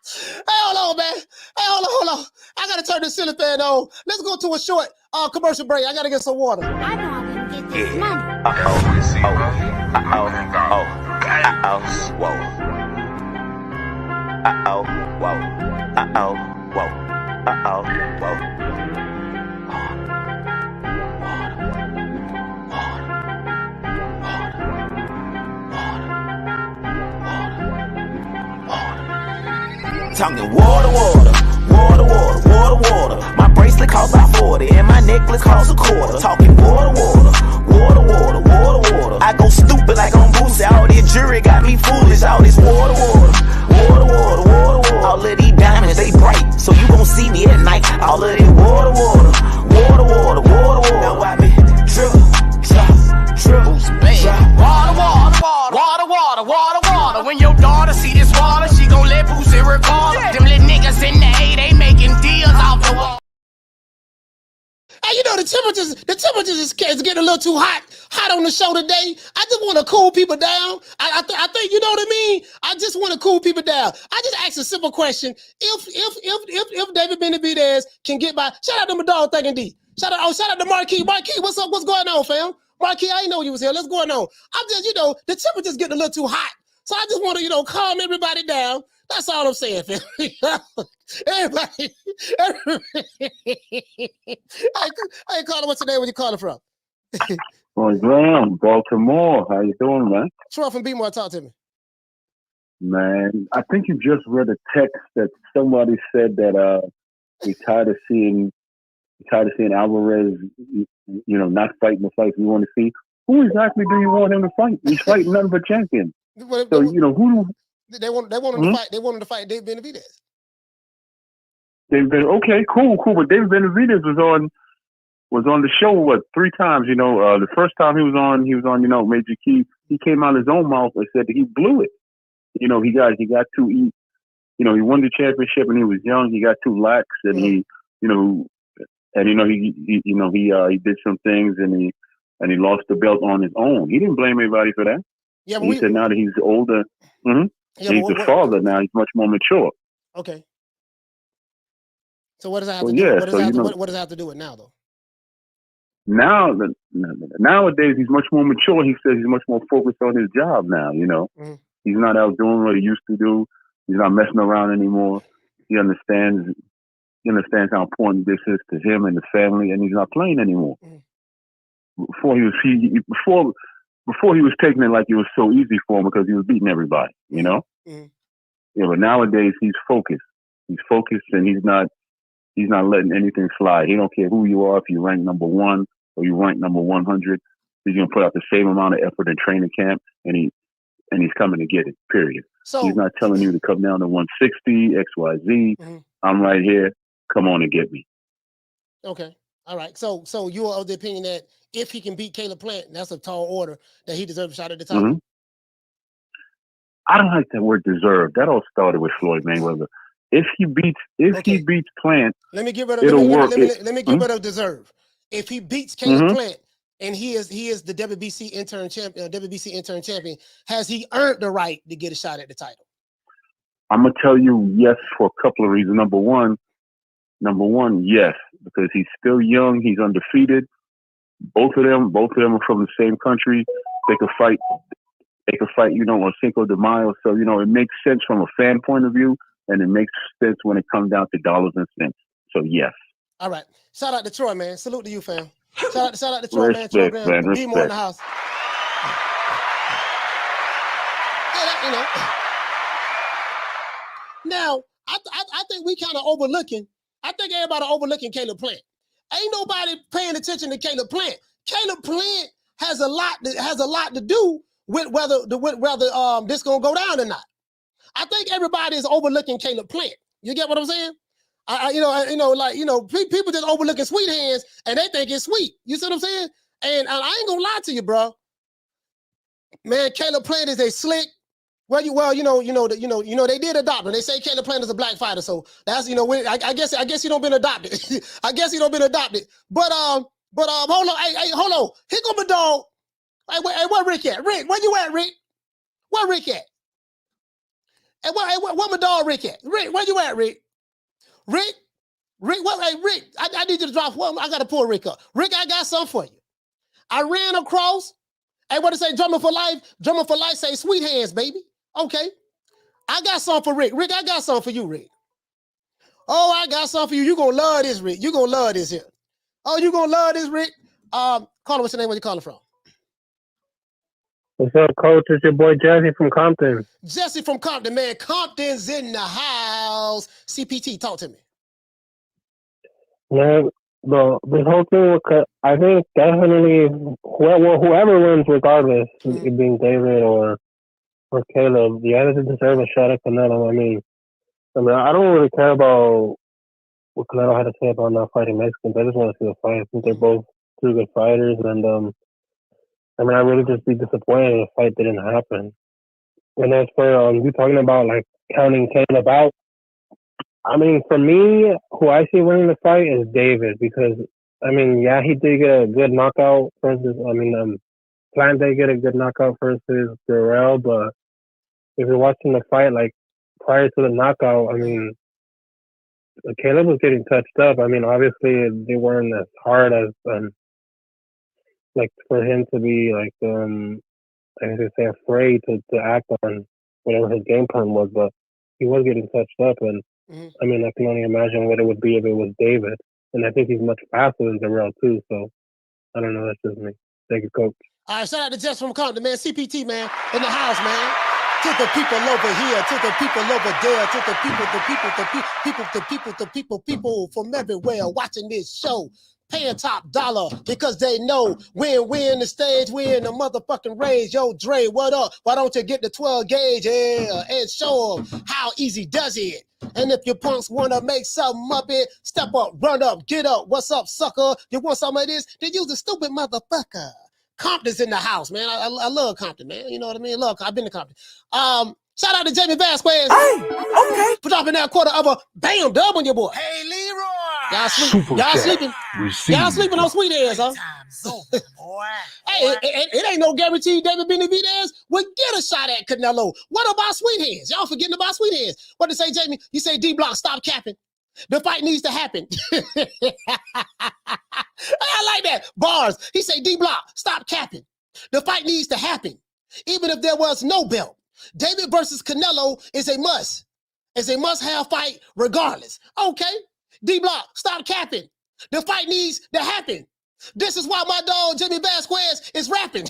Hey, hold on, man. Hey, hold on. I gotta turn the ceiling fan on. Let's go to a short commercial break. I gotta get some water. I know I'm gonna get this money. Talking water. My bracelet costs about 40 and my necklace costs a quarter. Talking water. I go stupid like on Boosie. All this jewelry got me foolish. All this water. All of these diamonds, they bright, so you gon' see me at night. All of this water. Now I be drip. Water. the temperatures is getting a little too hot on the show today. I just want to cool people down. I think you know what I mean. I just want to cool people down. I just asked a simple question: if David Benavidez can get by, shout out to my dog Thinking D. Shout out to Marquis. Marquis, what's up? What's going on, fam? Marquis, I didn't know you was here. What's going on? I'm just, the temperature's getting a little too hot. So I just want to, calm everybody down. That's all I'm saying, fam. everybody. I ain't calling what's your name, where you calling from? Well, Graham, Baltimore. How you doing, man? Troy from B-More, talk to me. Man, I think you just read a text that somebody said that we tired of seeing Alvarez, not fighting the fights we want to see. Who exactly do you want him to fight? He's fighting none but champions. So who? They want him to fight. They want him to fight David Benavidez. Okay, cool. But David Benavidez was on the show 3 times. The first time he was on Major Key. He came out his own mouth and said that he blew it. He got too he won the championship and he was young. He got too lax and he did some things and he lost the belt on his own. He didn't blame anybody for that. Yeah, he said now that he's older, he's a father now. He's much more mature. Okay. So what does that have to do? What does that have to do with now, though? Nowadays he's much more mature. He says he's much more focused on his job now. He's not out doing what he used to do. He's not messing around anymore. He understands how important this is to him and the family, and he's not playing anymore. Before he was taking it like it was so easy for him because he was beating everybody, Yeah, but nowadays he's focused. He's focused and he's not letting anything slide. He don't care who you are, if you rank number 1 or you rank number 100. He's gonna put out the same amount of effort in training camp, and he's coming to get it. Period. So he's not telling you to come down to 160 XYZ. I'm right here. Come on and get me. Okay. All right. So you are of the opinion that if he can beat Caleb Plant, that's a tall order, that he deserves a shot at the title. I don't like that word "deserve." That all started with Floyd Mayweather. If he beats Plant, let me get rid of deserve. If he beats Caleb Plant and he is the WBC interim champion, has he earned the right to get a shot at the title? I'm gonna tell you yes for a couple of reasons. Number one, yes, because he's still young. He's undefeated. Both of them are from the same country. They could fight. On Cinco de Mayo. So it makes sense from a fan point of view, and it makes sense when it comes down to dollars and cents. So yes. All right. Shout out to Troy, man. Salute to you, fam. Shout out to Troy, man. Troy Graham. Be more in the house. Now, I think we kind of overlooking. I think everybody overlooking Caleb Plant. Ain't nobody paying attention to Caleb Plant. Caleb Plant has a lot to do with whether this gonna go down or not. I think everybody is overlooking Caleb Plant. You get what I'm saying? People just overlooking Sweet Hands and they think it's sweet. You see what I'm saying? And I ain't gonna lie to you, bro. Man, Caleb Plant is a slick. They did adopt him. They say Caleb Plant is a black fighter, so that's I guess he don't been adopted. I guess he don't been adopted. But hold on, hey, hold on. Here go my dog. Hey, where Rick at? Rick, where you at, Rick? Where Rick at? Hey, where my dog Rick at? Rick, where you at, Rick? Rick, hey, Rick, I need you to drop one. I gotta pull Rick up. Rick, I got something for you. I ran across. Hey, what it say? Drummer for life. Drummer for life say Sweet Hands, baby. Okay. I got something for Rick. Rick, I got something for you, Rick. Oh, I got something for you. You gonna love this, Rick. You gonna love this here. Oh, you gonna love this, Rick. Call him. What's your name? Where you calling from? What's up, Coach? It's your boy Jesse from Compton. Jesse from Compton, man. Compton's in the house. CPT, talk to me. Man, this whole thing, I think definitely whoever wins, regardless, it being David or Caleb, the others deserve a shot at Canelo. I mean, I don't really care about what Canelo had to say about not fighting Mexicans. I just want to see a fight. I think they're both two good fighters, and I really just be disappointed if the fight didn't happen. And as for you talking about like counting Caleb out, I mean, for me, who I see winning the fight is David, because I mean, yeah, he did get a good knockout versus. I mean, Plant did get a good knockout versus Durrell, but if you're watching the fight, like prior to the knockout, I mean, Caleb was getting touched up. I mean, obviously they weren't as hard as like for him to be like I guess say afraid to act on whatever his game plan was, but he was getting touched up, and I mean, I can only imagine what it would be if it was David, and I think he's much faster than Durrell too. So I don't know. That's just me. Thank you, Coach. All right, shout out to Jess from Compton, man. CPT, man, in the house, man. To the people over here, to the people over there, to the people from everywhere watching this show, paying top dollar because they know we're in the stage, we're in the motherfucking rage. Yo, Dre, what up? Why don't you get the 12 gauge and show them how easy does it? And if you punks want to make something up it, step up, run up, get up. What's up, sucker? You want some of this? Then use the stupid motherfucker. Compton's in the house, man. I love Compton, man. You know what I mean? I've been to Compton. Shout out to Jamie Vasquez. Hey, okay. For dropping that quarter of a bam dub on your boy. Hey, Leroy. Y'all sleeping? Y'all sleeping on sweet ass, huh? Hey, it ain't no guarantee David Benavidez would get a shot at Canelo. What about sweet hands? Y'all forgetting about sweet hands. What did say, Jamie? You say D-Block, stop capping. The fight needs to happen. I like that. Bars. He say, D-Block, stop capping. The fight needs to happen. Even if there was no belt. David versus Canelo is a must. It's a must-have fight regardless. Okay. D-Block, stop capping. The fight needs to happen. This is why my dog Jimmy Vasquez is rapping.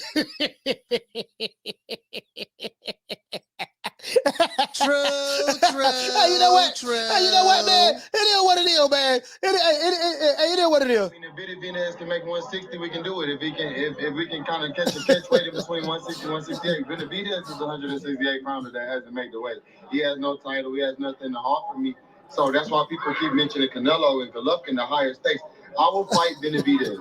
True. Hey, you know what? Hey, you know what, man? It is what it is, man. It is what it is. If Benavidez can make 160, we can do it. If we can kind of catch weight in between 160 and 168. Benavidez is 168 pounder that hasn't made the weight. He has no title. He has nothing to offer me. So that's why people keep mentioning Canelo and Golovkin, the higher stakes. I will fight Benavidez.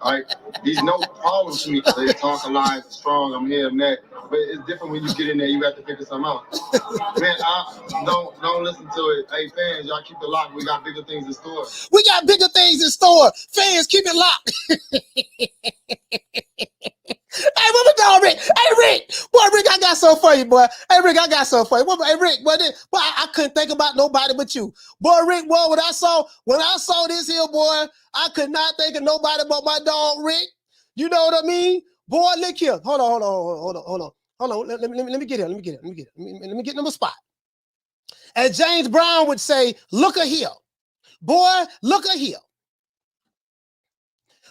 All right, he's no problem to me. They talk a lot, strong. I'm here, I'm that. But it's different when you get in there. You have to figure something out. Man, don't listen to it. Hey, fans, y'all keep it locked. We got bigger things in store. We got bigger things in store. Fans, keep it locked. Hey, what the dog, Rick? Hey, Rick. Boy, Rick, I got something for you, boy. Hey, Rick, I got something for you. Hey, Rick, boy, I couldn't think about nobody but you. Boy, Rick, boy, when I saw this here, boy, I could not think of nobody but my dog, Rick. You know what I mean? Boy, look here. Hold on. Let me get here. Let me get in my spot. As James Brown would say, look at here. Boy, look at here.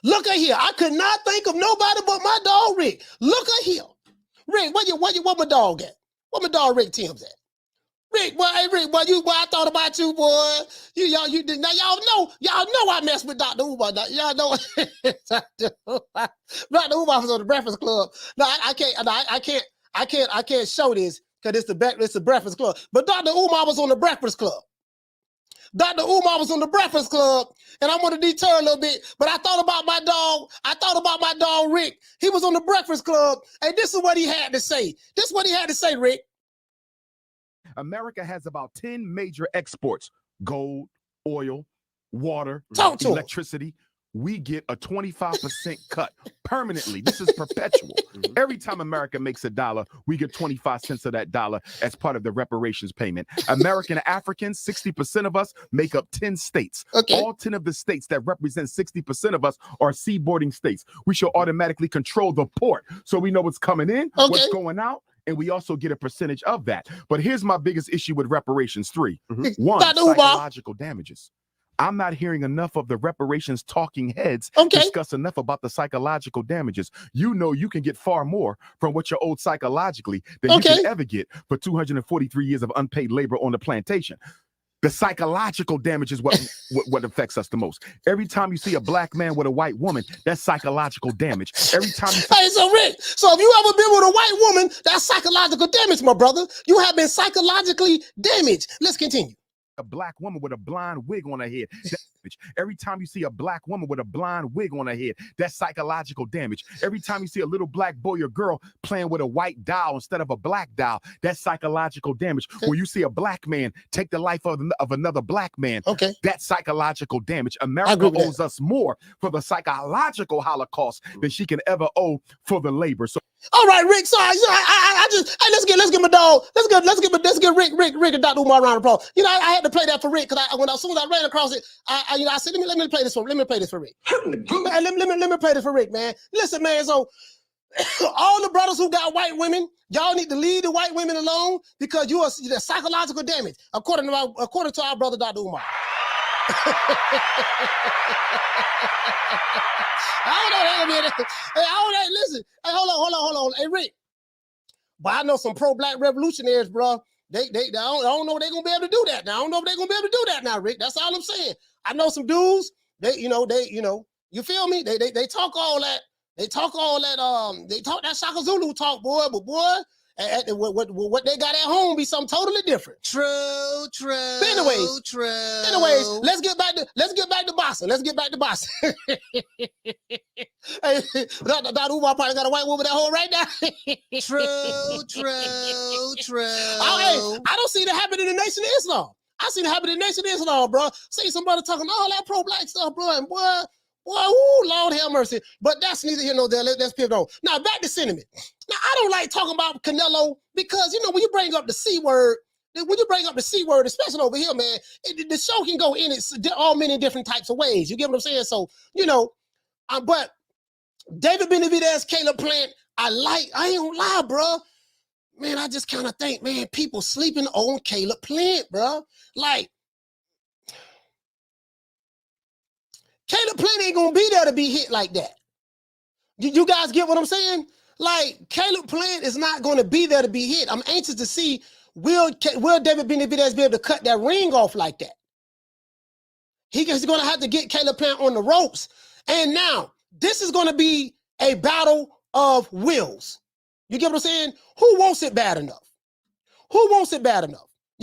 Look at here. I could not think of nobody but my dog Rick. Look at here. Rick, what my dog at? What my dog Rick Tim's at? Rick, boy, hey Rick, boy, I thought about you, boy. Y'all know I mess with Dr. Umar. Y'all know Dr. Umar was on the Breakfast Club. No, I can't show this because it's the Breakfast Club. But Dr. Umar was on the Breakfast Club. Dr. Umar was on the Breakfast Club, and I'm going to detour a little bit, but I thought about my dog. I thought about my dog, Rick. He was on the Breakfast Club, and this is what he had to say. This is what he had to say, Rick. America has about 10 major exports: gold, oil, water, electricity. We get a 25% cut permanently. This is perpetual. Every time America makes a dollar, we get 25 cents of that dollar as part of the reparations payment. American Africans, 60% of us make up 10 states. Okay. All 10 of the states that represent 60% of us are seaboarding states. We should automatically control the port so we know what's coming in, what's going out, and we also get a percentage of that. But here's my biggest issue with reparations 3. One, psychological damages. I'm not hearing enough of the reparations talking heads discuss enough about the psychological damages. You know you can get far more from what you're owed psychologically than you can ever get for 243 years of unpaid labor on the plantation. The psychological damage is what affects us the most. Every time you see a black man with a white woman, that's psychological damage. Every time you Hey, so Rick, so if you ever been with a white woman, that's psychological damage, my brother. You have been psychologically damaged. Let's continue. A black woman with a blonde wig on her head. Every time you see a black woman with a blonde wig on her head, that's psychological damage. Every time you see a little black boy or girl playing with a white doll instead of a black doll, that's psychological damage. When you see a black man take the life of another black man, that's psychological damage. America owes us more for the psychological Holocaust than she can ever owe for the labor. So, all right, Rick. Sorry, I just let's get my dog. Let's get Rick and Dr. Umar a round of applause. You know, I had to play that for Rick because as soon as I ran across it, I said, let me play this for Rick. Let me play this for Rick, man. Listen, man. So all the brothers who got white women, y'all need to leave the white women alone because you are the psychological damage, according to our brother Dr. Umar. Listen. Hey, hold on. Hey, Rick. But I know some pro-black revolutionaries, bro. I don't know if they're gonna be able to do that now. I don't know if they're gonna be able to do that now, Rick. That's all I'm saying. I know some dudes. You feel me? They talk all that. They talk that Shaka Zulu talk, boy. But boy, what they got at home be something totally different. True. But anyways, let's get back to boxing. Hey, Dr. Umar probably got a white woman at home right now. True. I don't see that happen in the Nation of Islam. I see it happen in the Nation of Islam, bro. See somebody talking all that pro-black stuff, bro, and boy, Lord have mercy. But that's neither here nor there. Let's pivot on. Now, back to sentiment. Now, I don't like talking about Canelo because, when you bring up the C word, especially over here, man, the show can go in all many different types of ways. You get what I'm saying? So, but David Benavidez, Caleb Plant, I ain't gonna lie, bro. Man, I just kind of think, man, people sleeping on Caleb Plant, bro. Like, Caleb Plant ain't gonna be there to be hit like that. You guys get what I'm saying? Like, Caleb Plant is not gonna be there to be hit. I'm anxious to see, will David Benavidez be able to cut that ring off like that? He's gonna have to get Caleb Plant on the ropes. And now, this is gonna be a battle of wills. You get what I'm saying? Who wants it bad enough? You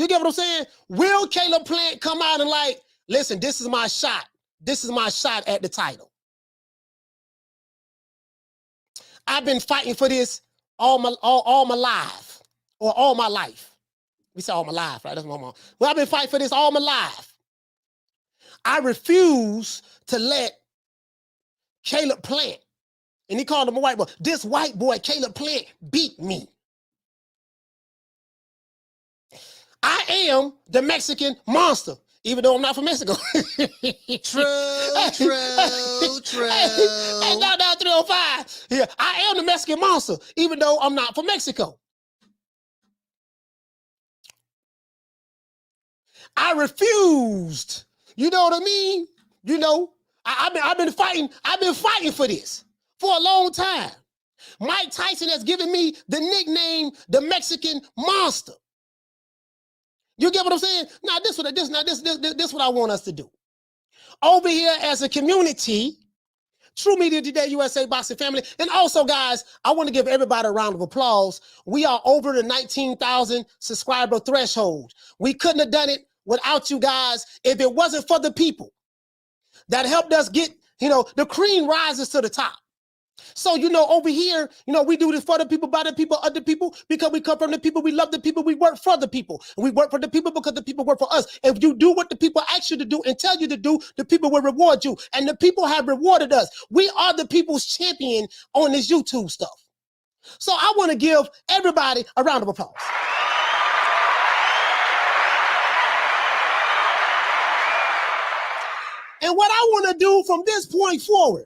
get what I'm saying? Will Caleb Plant come out and like, listen, this is my shot. This is my shot at the title. I've been fighting for this all my life. We say all my life, right? That's my mom. Well, I've been fighting for this all my life. I refuse to let Caleb Plant, and he called him a white boy, this white boy, Caleb Plant, beat me. I am the Mexican monster, even though I'm not from Mexico. True. Hey, down 305. Yeah, I am the Mexican monster, even though I'm not from Mexico. I refused. You know what I mean? I've been fighting for this for a long time. Mike Tyson has given me the nickname the Mexican Monster. You get what I'm saying? Now this what I want us to do. Over here as a community, True Media Today USA Boxing family, and also guys, I want to give everybody a round of applause. We are over the 19,000 subscriber threshold. We couldn't have done it without you guys if it wasn't for the people that helped us get, the cream rises to the top. So, over here, we do this for the people, by the people, other people, because we come from the people, we love the people, we work for the people. And we work for the people because the people work for us. If you do what the people ask you to do and tell you to do, the people will reward you. And the people have rewarded us. We are the people's champion on this YouTube stuff. So I want to give everybody a round of applause. And what I want to do from this point forward,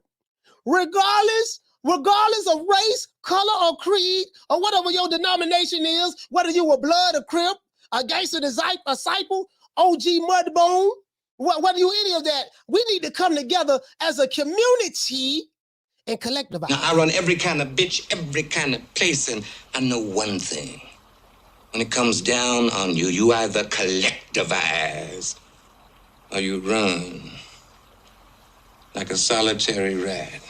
regardless of race, color, or creed, or whatever your denomination is, whether you were blood or crip, a gangster, disciple, OG Mudbone, whether you any of that, we need to come together as a community and collectivize. Now, I run every kind of bitch, every kind of place, and I know one thing. When it comes down on you, you either collectivize or you run like a solitary rat.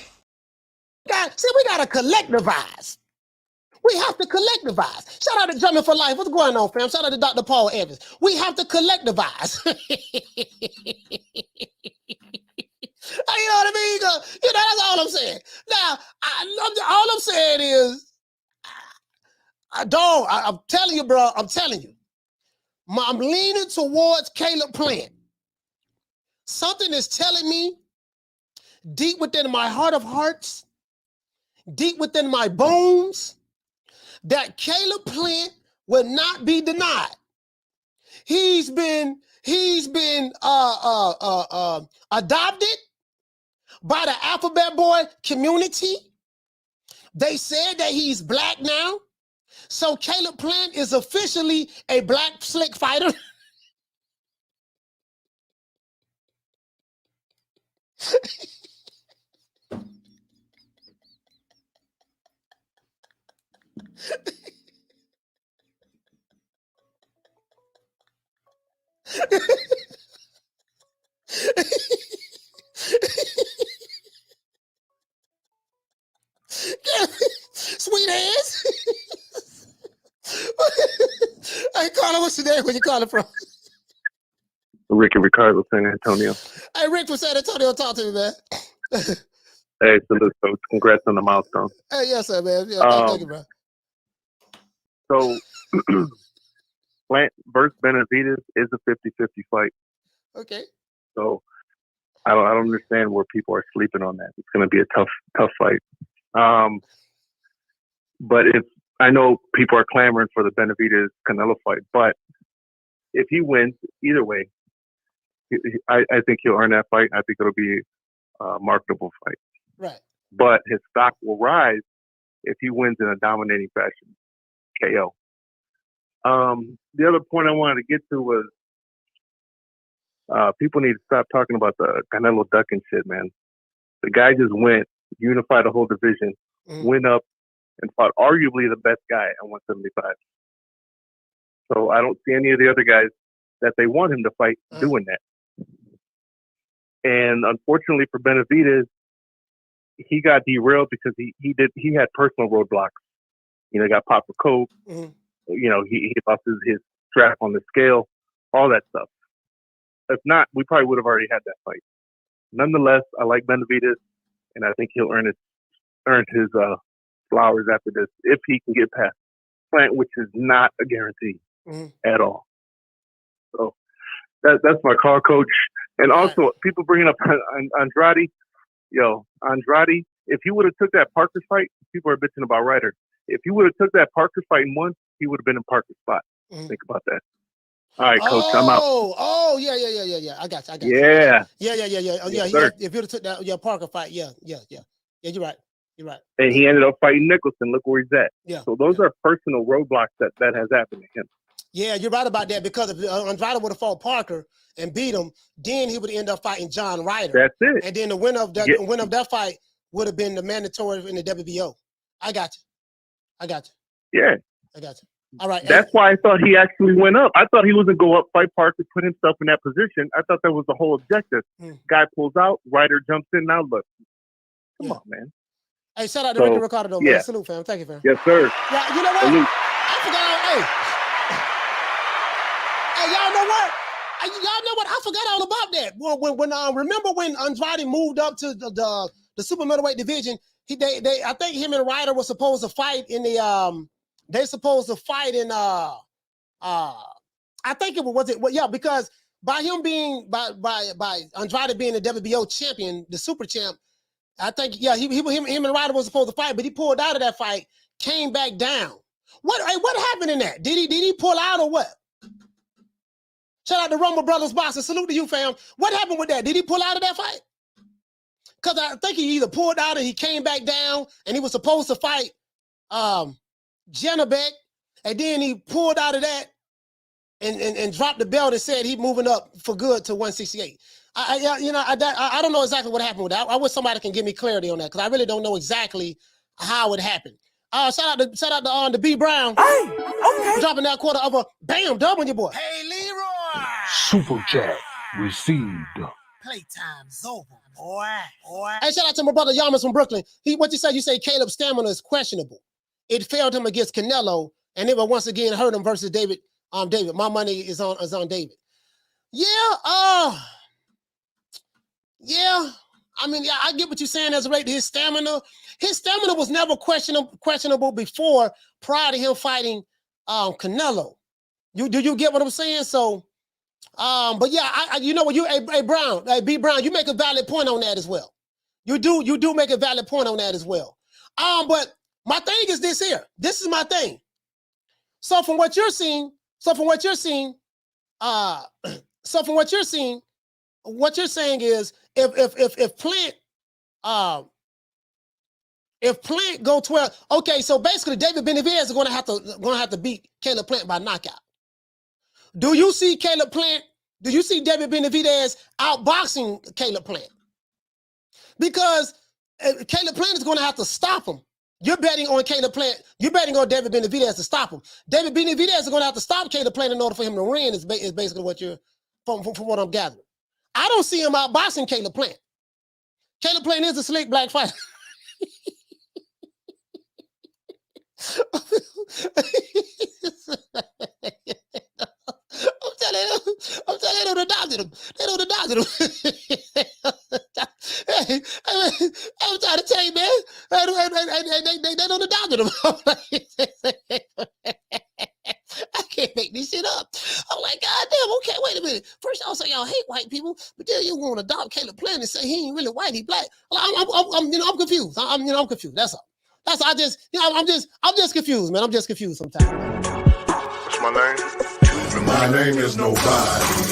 God, see, we gotta collectivize. We have to collectivize. Shout out to Drumming for Life. What's going on, fam? Shout out to Dr. Paul Evans. We have to collectivize. You know what I mean? That's all I'm saying. Now, all I'm saying is, I'm telling you, bro, I'm telling you. I'm leaning towards Caleb Plant. Something is telling me deep within my heart of hearts, deep within my bones, that Caleb Plant will not be denied. He's been adopted by the Alphabet Boy community. They said that he's black now. So Caleb Plant is officially a black slick fighter. Sweet ass. Hey, Carla, what's your name? Where you calling from? Ricky Ricardo, San Antonio. Hey, Rick from San Antonio, talk to me, man. Hey, salute, coach. Congrats on the milestone. Hey, yes, sir, man. Yeah, thank you, bro. So, Plant versus Benavidez is a 50-50 fight. Okay. So, I don't understand where people are sleeping on that. It's going to be a tough fight. But I know people are clamoring for the Benavidez Canelo fight, but if he wins, either way, I think he'll earn that fight. I think it'll be a marketable fight. Right. But his stock will rise if he wins in a dominating fashion, KO. The other point I wanted to get to was people need to stop talking about the Canelo ducking shit, man. The guy just went, unified the whole division, went up and fought arguably the best guy at 175. So I don't see any of the other guys that they want him to fight doing that. And unfortunately for Benavidez, he got derailed because he had personal roadblocks. You know, he got popped for coke. You know, he lost his strap on the scale, all that stuff. If not, we probably would have already had that fight. Nonetheless, I like Benavidez, and I think he'll earn his flowers after this if he can get past Plant, which is not a guarantee at all. So that's my call, coach. And also, people bringing up Andrade. Andrade, if he would have took that Parker fight, people are bitching about Ryder. If he would have took that Parker fight and won, he would have been in Parker's spot. Think about that. All right, coach, I'm out. Oh, yeah. I got you. Yeah. Yeah. Yes, If you'd have took that Parker fight, yeah. You're right. And he ended up fighting Nicholson. Look where he's at. Yeah. So those are personal roadblocks that has happened to him. Yeah, you're right about that, because if Andrade would have fought Parker and beat him, then he would end up fighting John Ryder. That's it. And then the winner of that fight would have been the mandatory in the WBO. I got you. Yeah. I got you. All right. That's why I thought he actually went up. I thought he was going to go up, fight Parker, put himself in that position. I thought that was the whole objective. Guy pulls out, Ryder jumps in. Now look. Come on, man. Hey, shout out to Ricky Ricardo, though, man. Salute, fam. Thank you, fam. Yes, sir. Yeah, you know what? Salute. I forgot. Hey, y'all know what? I forgot all about that. When remember when Andrade moved up to the super middleweight division? I think him and Ryder were supposed to fight in the They're supposed to fight in I think because by him being by Andrade being the WBO champion, the super champ, I think him and Ryder was supposed to fight, but he pulled out of that fight, came back down. What happened in that? Did he pull out or what? Shout out to Rumble Brothers Boxing. Salute to you, fam. What happened with that? Did he pull out of that fight? Because I think he either pulled out or he came back down, and he was supposed to fight Janabek, and then he pulled out of that and dropped the belt and said he's moving up for good to 168. I don't know exactly what happened with that. I wish somebody can give me clarity on that, because I really don't know exactly how it happened. Shout out to B Brown. Hey, okay. Dropping that quarter of a bam dub on your boy. Hey, Leroy. Super chat received. Playtime's over, boy. Hey, shout out to my brother Yamas from Brooklyn. What you say? You say Caleb's stamina is questionable. it failed him against Canelo, and it will once again hurt him versus David. David, my money is on David. Yeah, yeah. I mean, yeah, I get what you're saying as a rate to his stamina. His stamina was never questionable before, prior to him fighting Canelo. Do you get what I'm saying? So, but yeah, you know what, B Brown, you make a valid point on that as well. You do make a valid point on that as well. But my thing is this here. This is my thing. So from what you're seeing, what you're saying is if Plant go 12, okay, so basically David Benavidez is gonna have to beat Caleb Plant by knockout. Do you see David Benavidez outboxing Caleb Plant? Because Caleb Plant is gonna have to stop him. You're betting on Caleb Plant. You're betting on David Benavidez to stop him. David Benavidez is going to have to stop Caleb Plant in order for him to win. Is basically what you're from what I'm gathering. I don't see him outboxing Caleb Plant. Caleb Plant is a slick black fighter. I'm telling you, they don't adopt him. They don't adopt him. I'm trying to tell you, man. They don't adopt him. I can't make this shit up. I'm like, God damn, okay, wait a minute. First y'all say y'all hate white people, but then you want to adopt Caleb Plant and say he ain't really white, he black. I'm confused. I'm confused. That's all. I'm just confused, man. I'm just confused sometimes. What's my name? My name is nobody,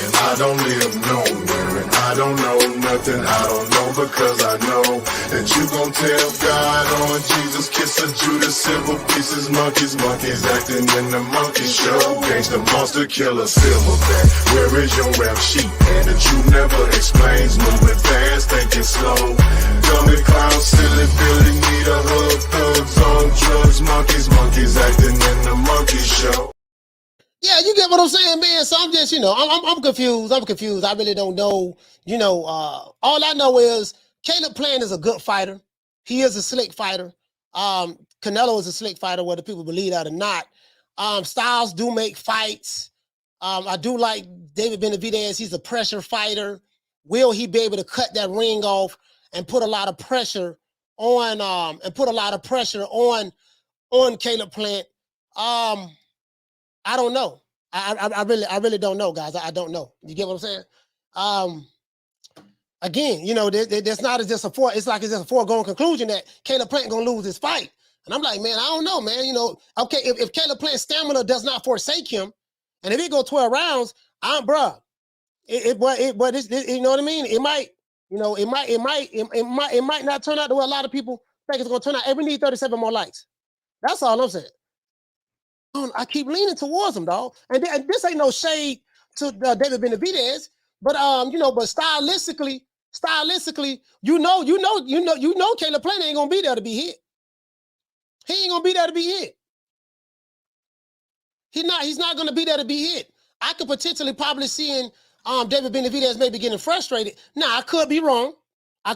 and I don't live nowhere, and I don't know nothing. I don't know because I know that you gon' tell God on Jesus, kiss a Judas, silver pieces, monkeys acting in the monkey show. Gangsta monster killer, silverback. Where is your rap sheet that you never explains? Moving fast, thinking slow. Dummy clown, silly Billy, need a hug. Thugs on drugs, monkeys acting in the monkey show. Yeah, you get what I'm saying, man. So I'm just, I'm confused. I'm confused. I really don't know. All I know is Caleb Plant is a good fighter. He is a slick fighter. Canelo is a slick fighter, whether people believe that or not. Styles do make fights. I do like David Benavidez. He's a pressure fighter. Will he be able to cut that ring off and put a lot of pressure on Caleb Plant? I don't know. I really don't know, guys. I don't know. You get what I'm saying? Again, there's not as just it's like it's just a foregone conclusion that Caleb Plant gonna lose his fight. And I'm like, man, I don't know, man. Okay, if Caleb Plant's stamina does not forsake him, and if it go 12 rounds, you know what I mean? It might, it might not turn out the way a lot of people think it's gonna turn out. Hey, we need 37 more likes. That's all I'm saying. I keep leaning towards him, dog. And this ain't no shade to David Benavidez, but but stylistically, Caleb Plant ain't gonna be there to be hit. He ain't gonna be there to be hit. He's not gonna be there to be hit. I could potentially probably seeing David Benavidez maybe getting frustrated. Now I could be wrong. You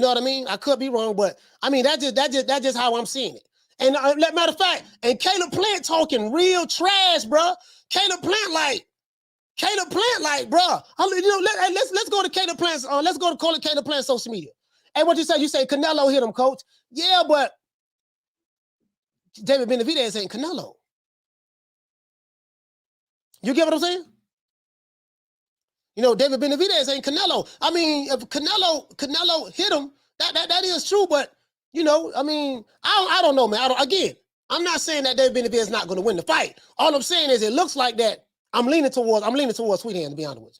know what I mean? I could be wrong, but I mean that's just how I'm seeing it. And matter of fact, and Caleb Plant talking real trash, bro. Caleb Plant like, bro. Let's go to Caleb Plant's. Let's go to Caleb Plant's social media. Hey, what you say? You say Canelo hit him, coach? Yeah, but David Benavidez ain't Canelo. You get what I'm saying? David Benavidez ain't Canelo. I mean, if Canelo hit him, that is true, but. I don't know, man. I'm not saying that David Benavidez is not going to win the fight. All I'm saying is it looks like that I'm leaning towards Sweet Hand, to be honest with you.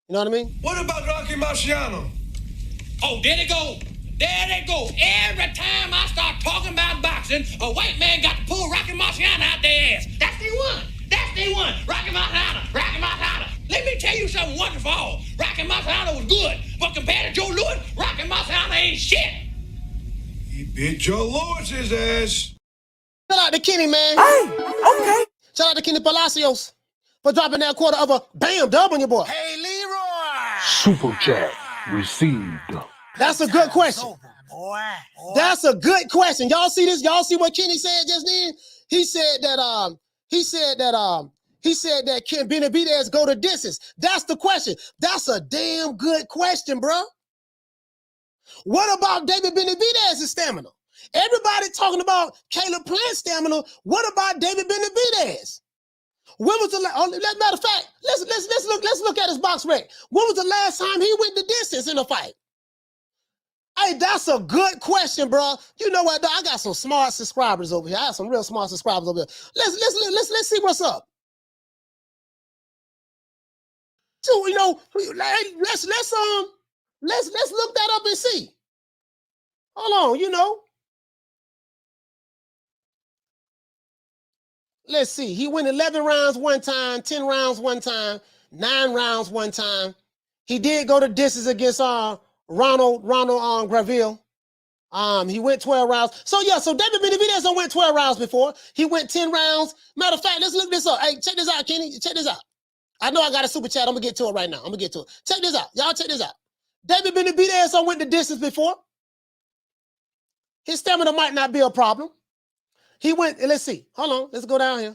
You know what I mean? What about Rocky Marciano? Oh, there they go. There they go. Every time I start talking about boxing, a white man got to pull Rocky Marciano out their ass. That's the one. Rocky Marciano. Let me tell you something wonderful. Rocky Marciano was good, but compared to Joe Louis, Rocky Marciano ain't shit. He beat Joe Lewis's ass. Shout out to Kenny, man. Hey, okay. Shout out to Kenny Palacios for dropping that quarter of a bam dub on your boy. Hey, Leroy. Super chat received. That's a good question. Boy. That's a good question. Y'all see this? Y'all see what Kenny said just then? He said that can Benavidez go to distance? That's the question. That's a damn good question, bro. What about David Benavidez's stamina? Everybody talking about Caleb Plant's stamina. What about David Benavidez? When was the matter of fact? Let's look at his box rec. When was the last time he went the distance in a fight? Hey, that's a good question, bro. You know what? I got some smart subscribers over here. I have some real smart subscribers over here. Let's see what's up. So let's look that up and see. Hold on, Let's see. He went 11 rounds one time, 10 rounds one time, 9 rounds one time. He did go to distance against Ronald Graville. He went 12 rounds. So David Benavidez went 12 rounds before. He went 10 rounds. Matter of fact, let's look this up. Hey, check this out, Kenny. Check this out. I know I got a super chat. I'm gonna get to it right now. Check this out. Y'all check this out. David Benavidez went the distance before. His stamina might not be a problem. He went, let's see. Hold on. Let's go down here.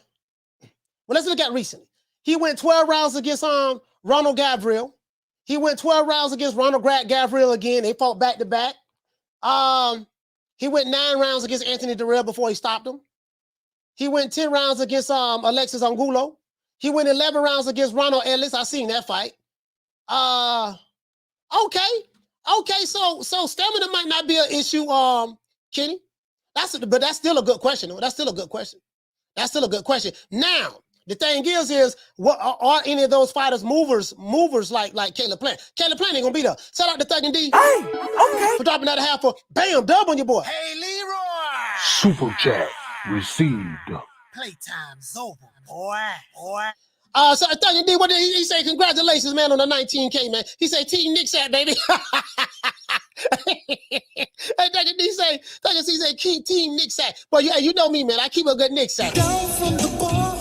Well, let's look at recently. He went 12 rounds against Ronald Gavriel. He went 12 rounds against Ronald Gavriel again. They fought back to back. He went 9 rounds against Anthony Durrell before he stopped him. He went 10 rounds against Alexis Angulo. He went 11 rounds against Ronald Ellis. I seen that fight. Okay. So stamina might not be an issue, Kenny. But that's still a good question. That's still a good question. Now, the thing is what are any of those fighters movers like Caleb Plant? Caleb Plant ain't gonna be there. Shout out to Thug and D. Hey, okay. For dropping out of half for bam, dub on your boy. Hey, Leroy. Super chat received. Playtime's over, boy. So Thug and D, what did he say? Congratulations, man, on the 19K, man. He said Team Nick Sack, baby. Hey, Thug and D say keep Team Nick Sack. But yeah, you know me, man. I keep a good Nick Sack. Down from the bar,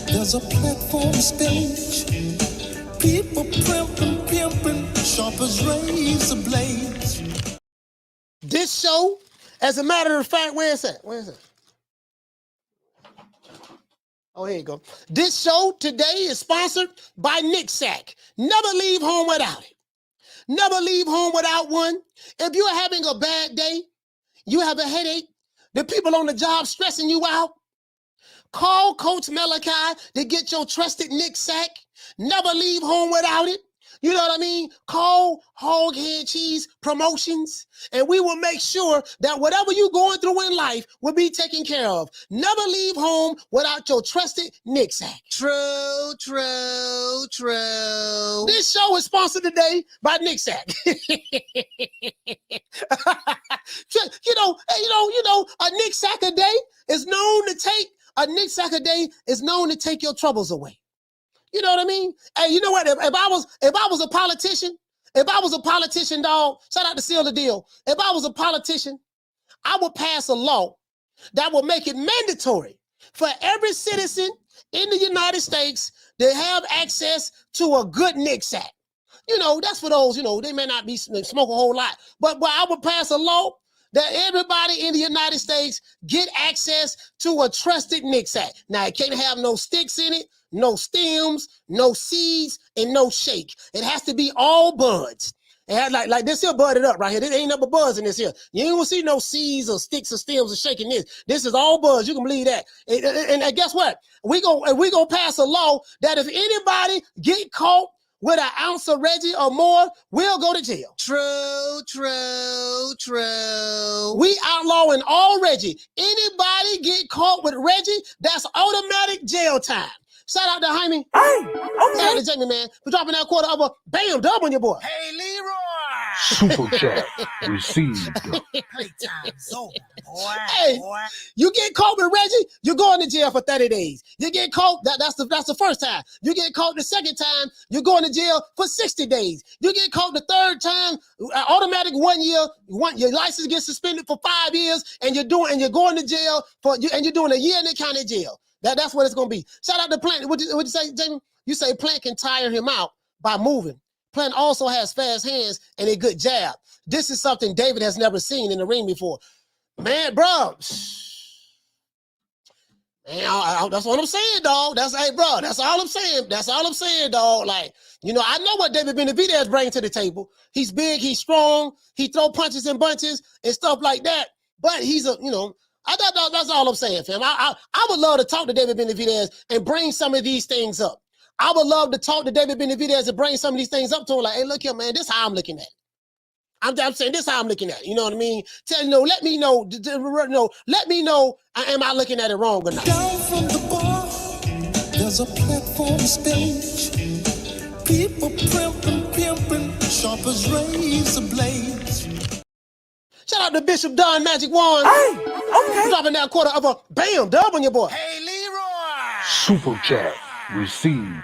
there's a platform stage. People pimping, sharp as razor blades. This show, as a matter of fact, where is it? Oh, here you go. This show today is sponsored by Nick Sack. Never leave home without it. Never leave home without one. If you're having a bad day, you have a headache, the people on the job stressing you out, call Coach Malachi to get your trusted Nick Sack. Never leave home without it. You know what I mean? Call Hog Head Cheese Promotions, and we will make sure that whatever you're going through in life will be taken care of. Never leave home without your trusted Nick Sack. True. This show is sponsored today by Nick Sack. A Nick Sack a day is known to take your troubles away. You know what I mean? Hey, you know what? If I was a politician, dog, shout out to Seal the Deal. If I was a politician, I would pass a law that would make it mandatory for every citizen in the United States to have access to a good Nick Sack. That's for those, they may not be smoke a whole lot, but I would pass a law that everybody in the United States get access to a trusted Nick Sack. Now, it can't have no sticks in it, no stems, no seeds, and no shake. It has to be all buds. It has like this here budded up right here. There ain't no buds in this here. You ain't gonna see no seeds or sticks or stems or shaking this. This is all buds. You can believe that. And guess what? We gonna pass a law that if anybody get caught with an ounce of Reggie or more, we'll go to jail. True. We outlawing all Reggie. Anybody get caught with Reggie, that's automatic jail time. Shout out to Jaime. Hey, okay. Shout out to Jamie, man, for dropping that quarter of a bam dub on your boy. Hey, Leroy. Super chat received. Playtime's over, boy. Hey, you get caught with Reggie, you're going to jail for 30 days. You get caught, that's the first time. You get caught the second time, you're going to jail for 60 days. You get caught the third time, automatic 1 year, your license gets suspended for 5 years, and you're going to jail and you're doing a year in the county jail. That's what it's going to be. Shout out to Plant. What'd you say, Jamie? You say Plant can tire him out by moving. Plant also has fast hands and a good jab. this is something David has never seen in the ring before. Man, bro. Man, that's what I'm saying, dog. That's bro. That's all I'm saying. That's all I'm saying, dog. Like, you know, I know what David Benavidez brings to the table. He's big, he's strong, he throw punches and bunches and stuff like that. But he's a, you know, that's all I'm saying, fam. I would love to talk to David Benavidez and bring some of these things up. I would love to talk to David Benavidez and bring some of these things up to him. Like, hey, look here, man. This is how I'm looking at it. I'm saying this is how I'm looking at it. You know what I mean? Let me know. Let me know. Am I looking at it wrong or not? Down from the bar, there's a platform stage. People pimping, sharp as razor blades. Shout out to Bishop Don Magic Wand. Hey, okay. Dropping that quarter of a bam dub on your boy. Hey, Leroy. Super chat received.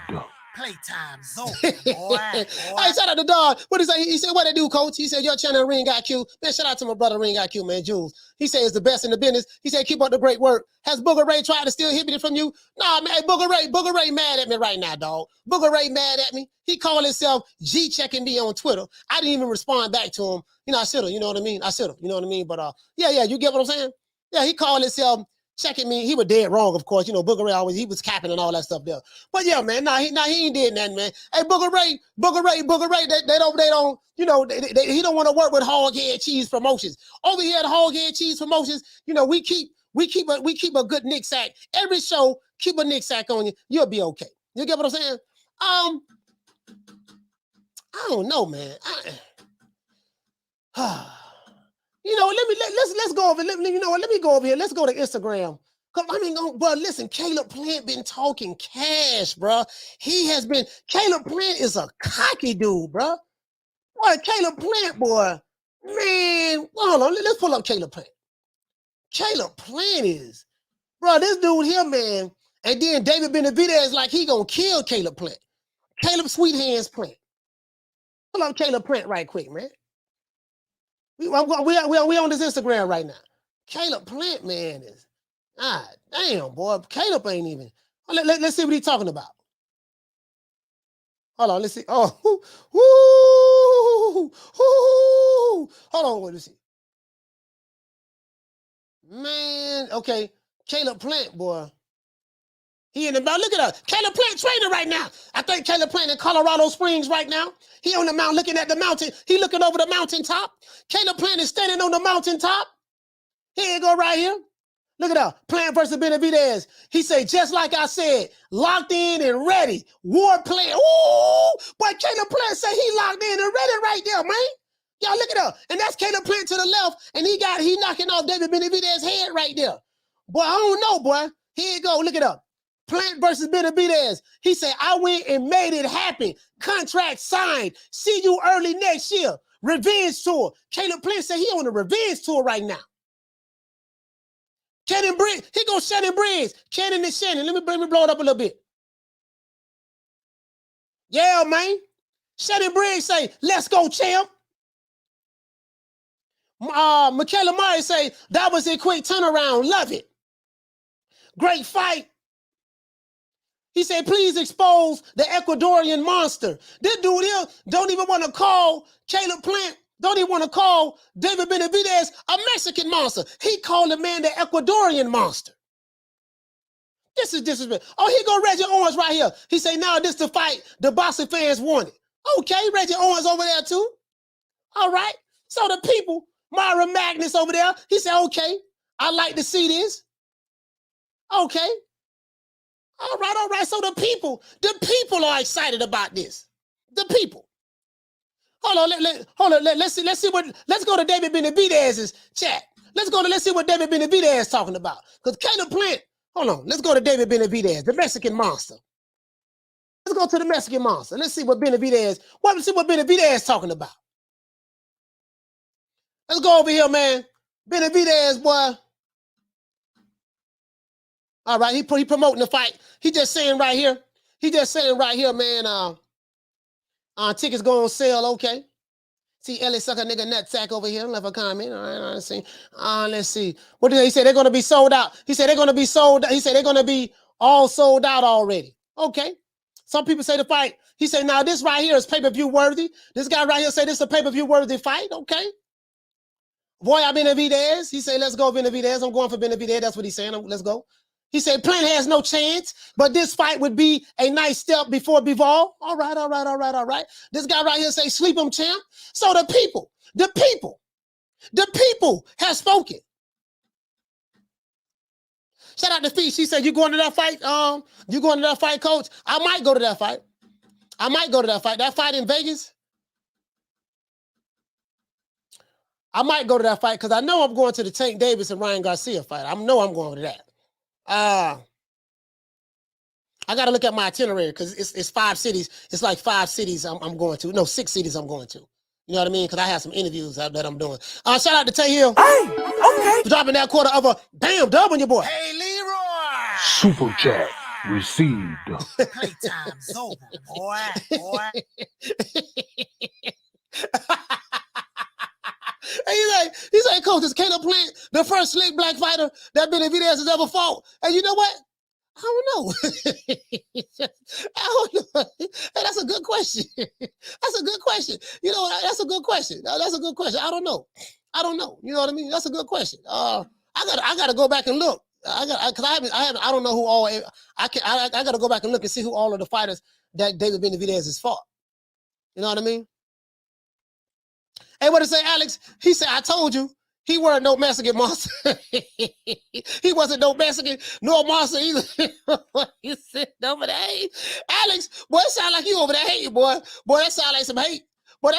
Playtime's over, boy. Hey, shout out to Don. What is that? He said, what they do, coach? He said, your channel Ring IQ. Man, shout out to my brother Ring IQ, man, Jules. He said it's the best in the business. He said, keep up the great work. Has Booger Ray tried to steal it from you? Nah, man, Booger Ray mad at me right now, dog. Booger Ray mad at me. He called himself G-checking me on Twitter. I didn't even respond back to him. You know, I should have, you know what I mean? I should have, you know what I mean? But yeah, you get what I'm saying? Yeah, he called himself checking me. He was dead wrong, of course. You know, Booger Ray he was capping and all that stuff there. But yeah, man, he ain't did nothing, man. Hey, Booger Ray, they don't, you know, he don't want to work with Hoghead Cheese Promotions. Over here at Hoghead Cheese Promotions, you know, we keep a good Nick sack. Every show, keep a Nick sack on you. You'll be okay. You get what I'm saying? I don't know, man. You know, let's go over. Let me go over here. Let's go to Instagram. But listen, Caleb Plant been talking cash, bro. Caleb Plant is a cocky dude, bro. Boy, Caleb Plant, boy, man. Hold on, let's pull up Caleb Plant. Caleb Plant is, bro, this dude here, man. And then David Benavidez like he gonna kill Caleb Plant. Caleb Sweet Hands Plant. Pull up Caleb Plant right quick, man. We on this Instagram right now. Caleb Plant, man, is damn, boy. Caleb ain't even. Let's see what he's talking about. Hold on, let's see. Oh, hold on, let's see. Man, okay. Caleb Plant, boy. He in the look at us. Caleb Plant training right now. I think Caleb Plant in Colorado Springs right now. He on the mountain looking at the mountain. He looking over the mountaintop. Caleb Plant is standing on the mountaintop. Here you go right here. Look at that. Plant versus Benavidez. He say, just like I said, locked in and ready. War plan. Ooh, boy, Caleb Plant say he locked in and ready right there, man. Y'all look at that. And that's Caleb Plant to the left. And he knocking off David Benavidez's head right there. Boy, I don't know, boy. Here you go. Look it up. Plant versus Benavidez. He said, I went and made it happen. Contract signed. See you early next year. Revenge tour. Caleb Plant said he on a revenge tour right now. Cannon Briggs. He goes Shannon Briggs. Cannon and Shannon. Let me blow it up a little bit. Yeah, man. Shannon Briggs say, let's go, champ. Michaela Myers say, that was a quick turnaround. Love it. Great fight. He said, please expose the Ecuadorian monster. This dude here don't even want to call Caleb Plant, don't even want to call David Benavidez a Mexican monster. He called the man the Ecuadorian monster. This is disrespect. Oh, here go Reggie Owens right here. He said, now this the fight the boxing fans wanted. Okay, Reggie Owens over there too. All right. So the people, Myra Magnus over there, he said, okay, I like to see this. Okay. All right. So the people are excited about this. The people. Hold on. Let's go to David Benavidez's chat. Let's see what David Benavidez is talking about. Because Caleb Plant, hold on. Let's go to David Benavidez, the Mexican monster. Let's go to the Mexican monster. Let's see what Benavidez is talking about. Let's go over here, man. Benavidez, boy. All right, he promoting the fight. He just saying right here, man, tickets go on sale, okay. See Ellie suck a nigga nutsack over here, left a comment. All right, let's see. Let's see. What did he say? They're gonna be sold out. He said they're gonna be sold. He said they're gonna be all sold out already. Okay. Some people say the fight. He said, now this right here is pay-per-view worthy. This guy right here say this is a pay-per-view worthy fight. Okay. Boy, I'm Benavidez. He said, let's go, Benavidez. I'm going for Benavidez. That's what he's saying. Let's go. He said, Plant has no chance, but this fight would be a nice step before Bivol. All right. This guy right here say, sleep him, champ. So the people have spoken. Shout out to Fee. She said, you going to that fight? You going to that fight, coach? I might go to that fight. That fight in Vegas. I might go to that fight because I know I'm going to the Tank Davis and Ryan Garcia fight. I know I'm going to that. I got to look at my itinerary because it's 5 cities. It's like 5 cities I'm going to. No, 6 cities I'm going to. You know what I mean? Because I have some interviews that I'm doing. Shout out to Tay Hill. Hey, okay. For dropping that quarter of a damn dub on your boy. Hey, Leroy. Super chat received. Playtime's over, boy. He's like, coach, is Caleb Plant the first slick black fighter that Benavidez has ever fought? And you know what? I don't know. I don't know. Hey, that's a good question. That's a good question. You know, that's a good question. That's a good question. I don't know. You know what I mean? That's a good question. I gotta go back and look. I don't know who all. I gotta go back and look and see who all of the fighters that David Benavidez has fought. You know what I mean? Hey, what did say, Alex? He said, I told you. He weren't no Mexican monster. He wasn't no Mexican, no monster either. You sitting over there. Hey, Alex, boy, it sound like you over there hating, boy. Boy, that sound like some hate. Boy,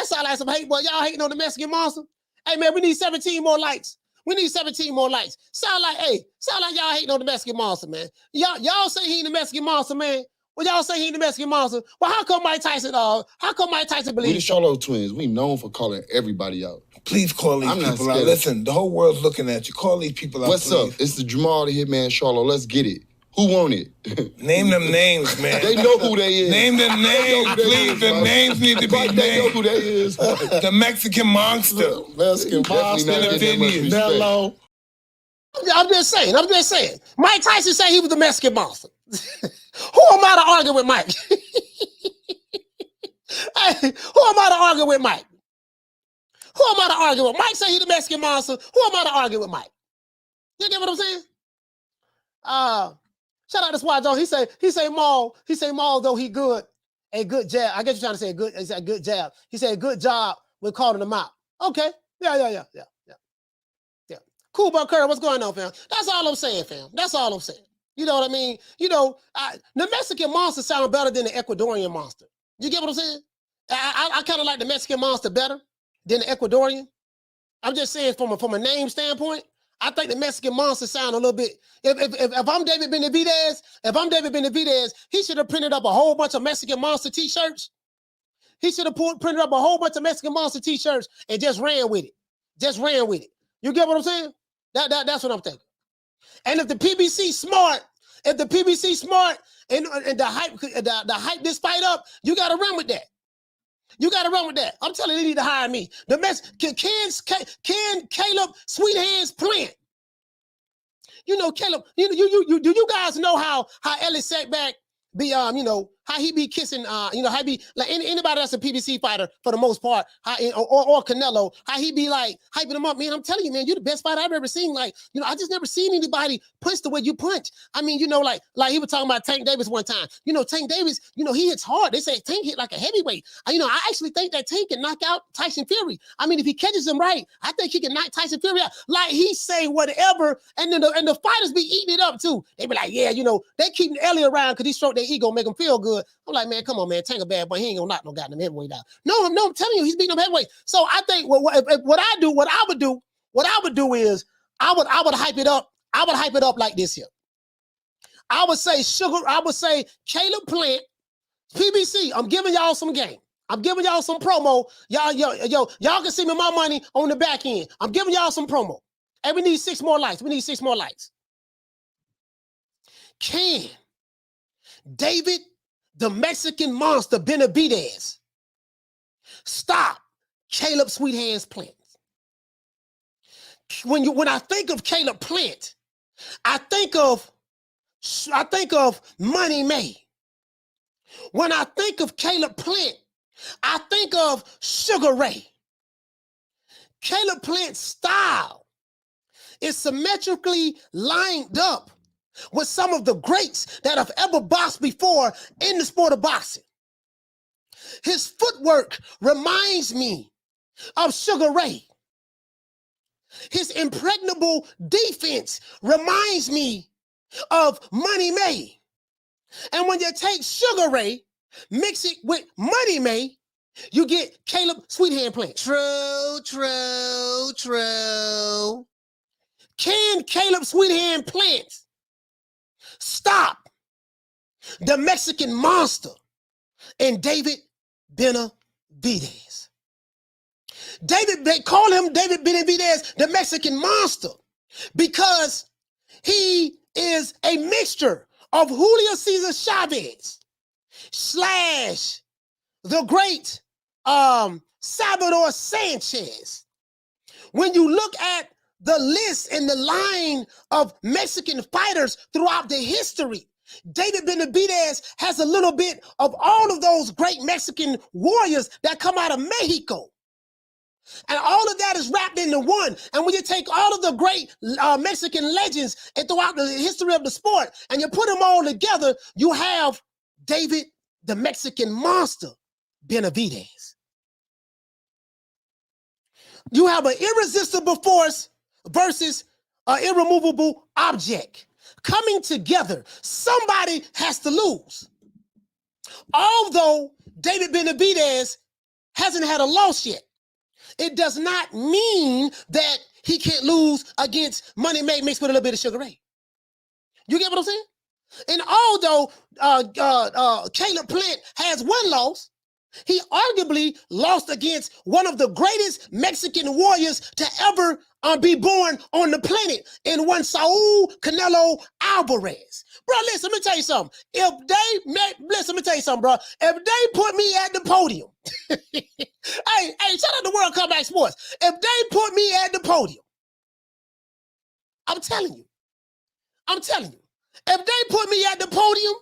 y'all hating on the Mexican monster. Hey, man, we need 17 more likes. Sound like y'all hating on the Mexican monster, man. Y'all say he ain't the Mexican monster, man. Well, y'all say he ain't the Mexican monster. Well, how come Mike Tyson believes? We the Charlo twins. We known for calling everybody out. Please call these people out. Listen, the whole world's looking at you. Call these people out, What's up? It's the Jamal the Hitman Charlo. Let's get it. Who want it? Name them names, man. They know who they is. Name them names, please. The names need to be named. They know who they is. The Mexican monster. Mexican monster. Nello. I'm just saying. Mike Tyson said he was the Mexican monster. Who am I to argue with Mike? Hey, who am I to argue with Mike? Mike say he the Mexican monster. Who am I to argue with Mike? You get what I'm saying? Shout out to Swat Jones. He say Maul though he good. A good jab. I guess you're trying to say a good jab. He said a good job with calling him out. Okay. Yeah. Cool, Buck Curry, what's going on, fam? That's all I'm saying, fam. You know what I mean? You know, the Mexican monster sounds better than the Ecuadorian monster. You get what I'm saying? I kind of like the Mexican monster better than the Ecuadorian. I'm just saying from a name standpoint, I think the Mexican monster sound a little bit. If I'm David Benavidez, he should have printed up a whole bunch of Mexican monster t-shirts. He should have printed up a whole bunch of Mexican monster t-shirts and just ran with it. You get what I'm saying? That's what I'm thinking. And if the PBC smart, and the hype this fight up, you got to run with that. I'm telling you, they need to hire me. Can Caleb Sweet Hands Plant? You know, Caleb, do you guys know how Ellie Setback be how he be kissing how he be like anybody that's a PBC fighter for the most part, or Canelo, how he be like hyping him up, man. I'm telling you, man, you're the best fighter I've ever seen. Like, I just never seen anybody punch the way you punch. I mean, like he was talking about Tank Davis one time. Tank Davis, he hits hard. They say Tank hit like a heavyweight. I actually think that Tank can knock out Tyson Fury. I mean, if he catches him right, I think he can knock Tyson Fury out. Like he say whatever, and then the fighters be eating it up too. They be like, yeah, they keep Ellie around because he stroke their ego, make them feel good. I'm like, man, come on, man. Tank a bad boy. He ain't gonna knock no goddamn heavyweight out. No, I'm telling you, he's beating them heavyweight. So I think what I would do is I would hype it up. I would hype it up like this here. I would say Caleb Plant, PBC. I'm giving y'all some game. I'm giving y'all some promo. Y'all can see me my money on the back end. I'm giving y'all some promo. And we need 6 more likes. Can David, the Mexican monster, Benavidez, stop Caleb Sweet Hands Plant? When I think of Caleb Plant, I think of Money May. When I think of Caleb Plant, I think of Sugar Ray. Caleb Plant's style is symmetrically lined up with some of the greats that have ever boxed before in the sport of boxing. His footwork reminds me of Sugar Ray. His impregnable defense reminds me of Money May. And when you take Sugar Ray, mix it with Money May, you get Caleb Sweethand Plant. True, true, true. Can Caleb Sweethand Plant stop the Mexican monster and David Benavidez? They call him David Benavidez, the Mexican monster, because he is a mixture of Julio Cesar Chavez / the great Salvador Sanchez. When you look at the list and the line of Mexican fighters throughout the history, David Benavidez has a little bit of all of those great Mexican warriors that come out of Mexico. And all of that is wrapped into one. And when you take all of the great Mexican legends and throughout the history of the sport, and you put them all together, you have David, the Mexican monster, Benavidez. You have an irresistible force versus an irremovable object. Coming together, somebody has to lose. Although David Benavidez hasn't had a loss yet, it does not mean that he can't lose against Money May mixed with a little bit of Sugar Ray. You get what I'm saying? And although Caleb Plant has one loss, he arguably lost against one of the greatest Mexican warriors to ever be born on the planet in one Saul Canelo Alvarez. Bro, listen, let me tell you something. Let me tell you something, bro. If they put me at the podium, hey, shout out to World Combat Sports. If they put me at the podium, I'm telling you, if they put me at the podium,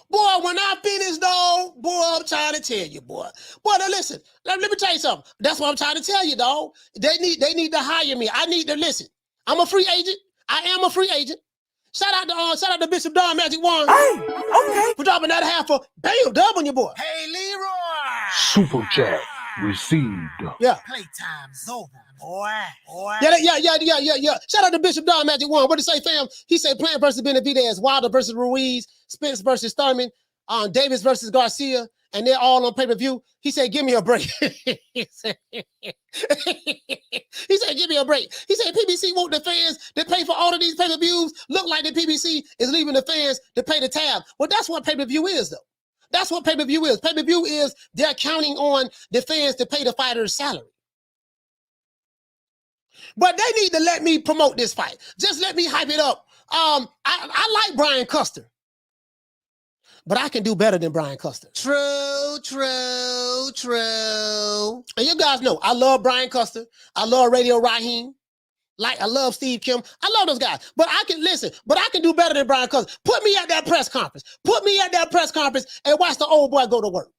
boy, when I finish, dog, boy, I'm trying to tell you, boy. Boy, now listen, let me tell you something. That's what I'm trying to tell you, dog. They need to hire me. I need to listen. I'm a free agent. I am a free agent. Shout out to Bishop Don Magic Wand. Hey, okay. For dropping that half for bam, dub on your boy. Hey, Leroy. Super chat received. Yeah. Playtime's over, boy. Yeah. Shout out to Bishop Don Magic Wand. What did he say, fam? He said Plant versus Benavidez, Wilder versus Ruiz, Spence versus Thurman, Davis versus Garcia, and they're all on pay-per-view. He said, give me a break. He said, give me a break. He said, PBC want the fans that pay for all of these pay-per-views look like the PBC is leaving the fans to pay the tab. Well, that's what pay-per-view is, though. That's what pay-per-view is. Pay-per-view is they're counting on the fans to pay the fighter's salary. But they need to let me promote this fight. Just let me hype it up. I like Brian Custer, but I can do better than Brian Custer. True. And you guys know, I love Brian Custer. I love Radio Raheem. I love Steve Kim. I love those guys. But I can do better than Brian Custer. Put me at that press conference. And watch the old boy go to work.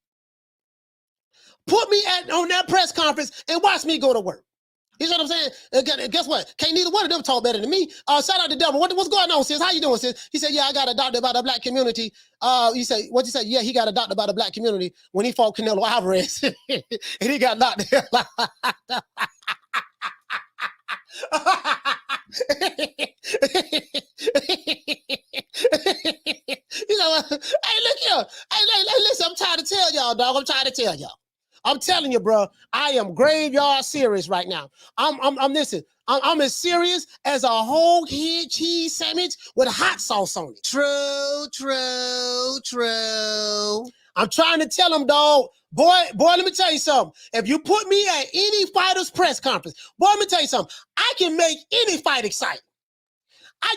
Put me on that press conference and watch me go to work. You know what I'm saying? Guess what? Can't neither one of them talk better than me. Shout out to Devil. What's going on, sis? How you doing, sis? He said, yeah, I got adopted by the black community. What'd you say? Yeah, he got adopted by the black community when he fought Canelo Alvarez. And he got knocked the hell out. You know what? Hey, look here. Hey, listen, I'm trying to tell y'all, dog. I'm telling you, bro, I am graveyard serious right now. I'm as serious as a whole head cheese sandwich with hot sauce on it. True. I'm trying to tell them, dog, boy, let me tell you something. If you put me at any fighter's press conference, boy, let me tell you something. I can make any fight exciting.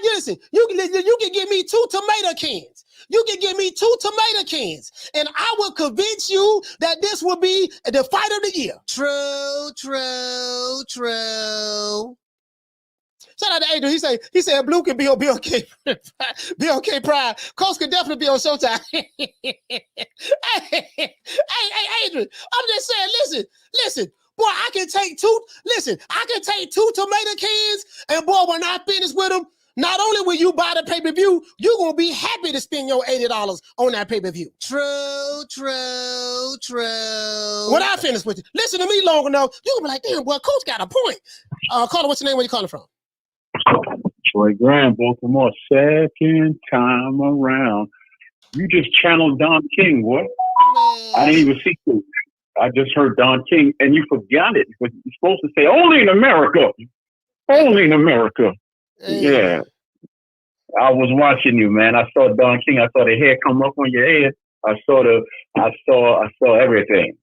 Listen, you can give me 2 tomato cans. You can give me 2 tomato cans, and I will convince you that this will be the fight of the year. True. Shout out to Adrian. He said Blue can be on BLK Pride. Coach could definitely be on Showtime. hey, Adrian, I'm just saying, listen. Boy, I can take two tomato cans, and boy, when I finish with them, not only will you buy the pay-per-view, you're going to be happy to spend your $80 on that pay-per-view. True. When I finish with you, listen to me long enough, you're going to be like, damn, boy, Coach got a point. Caller, what's your name? Where you calling from? Troy Graham, Baltimore, second time around. You just channeled Don King, boy. Man. I didn't even see you. I just heard Don King, and you forgot it. You're supposed to say, only in America. Only in America. Yeah. I was watching you, man. I saw Don King. I saw the hair come up on your head. I saw everything.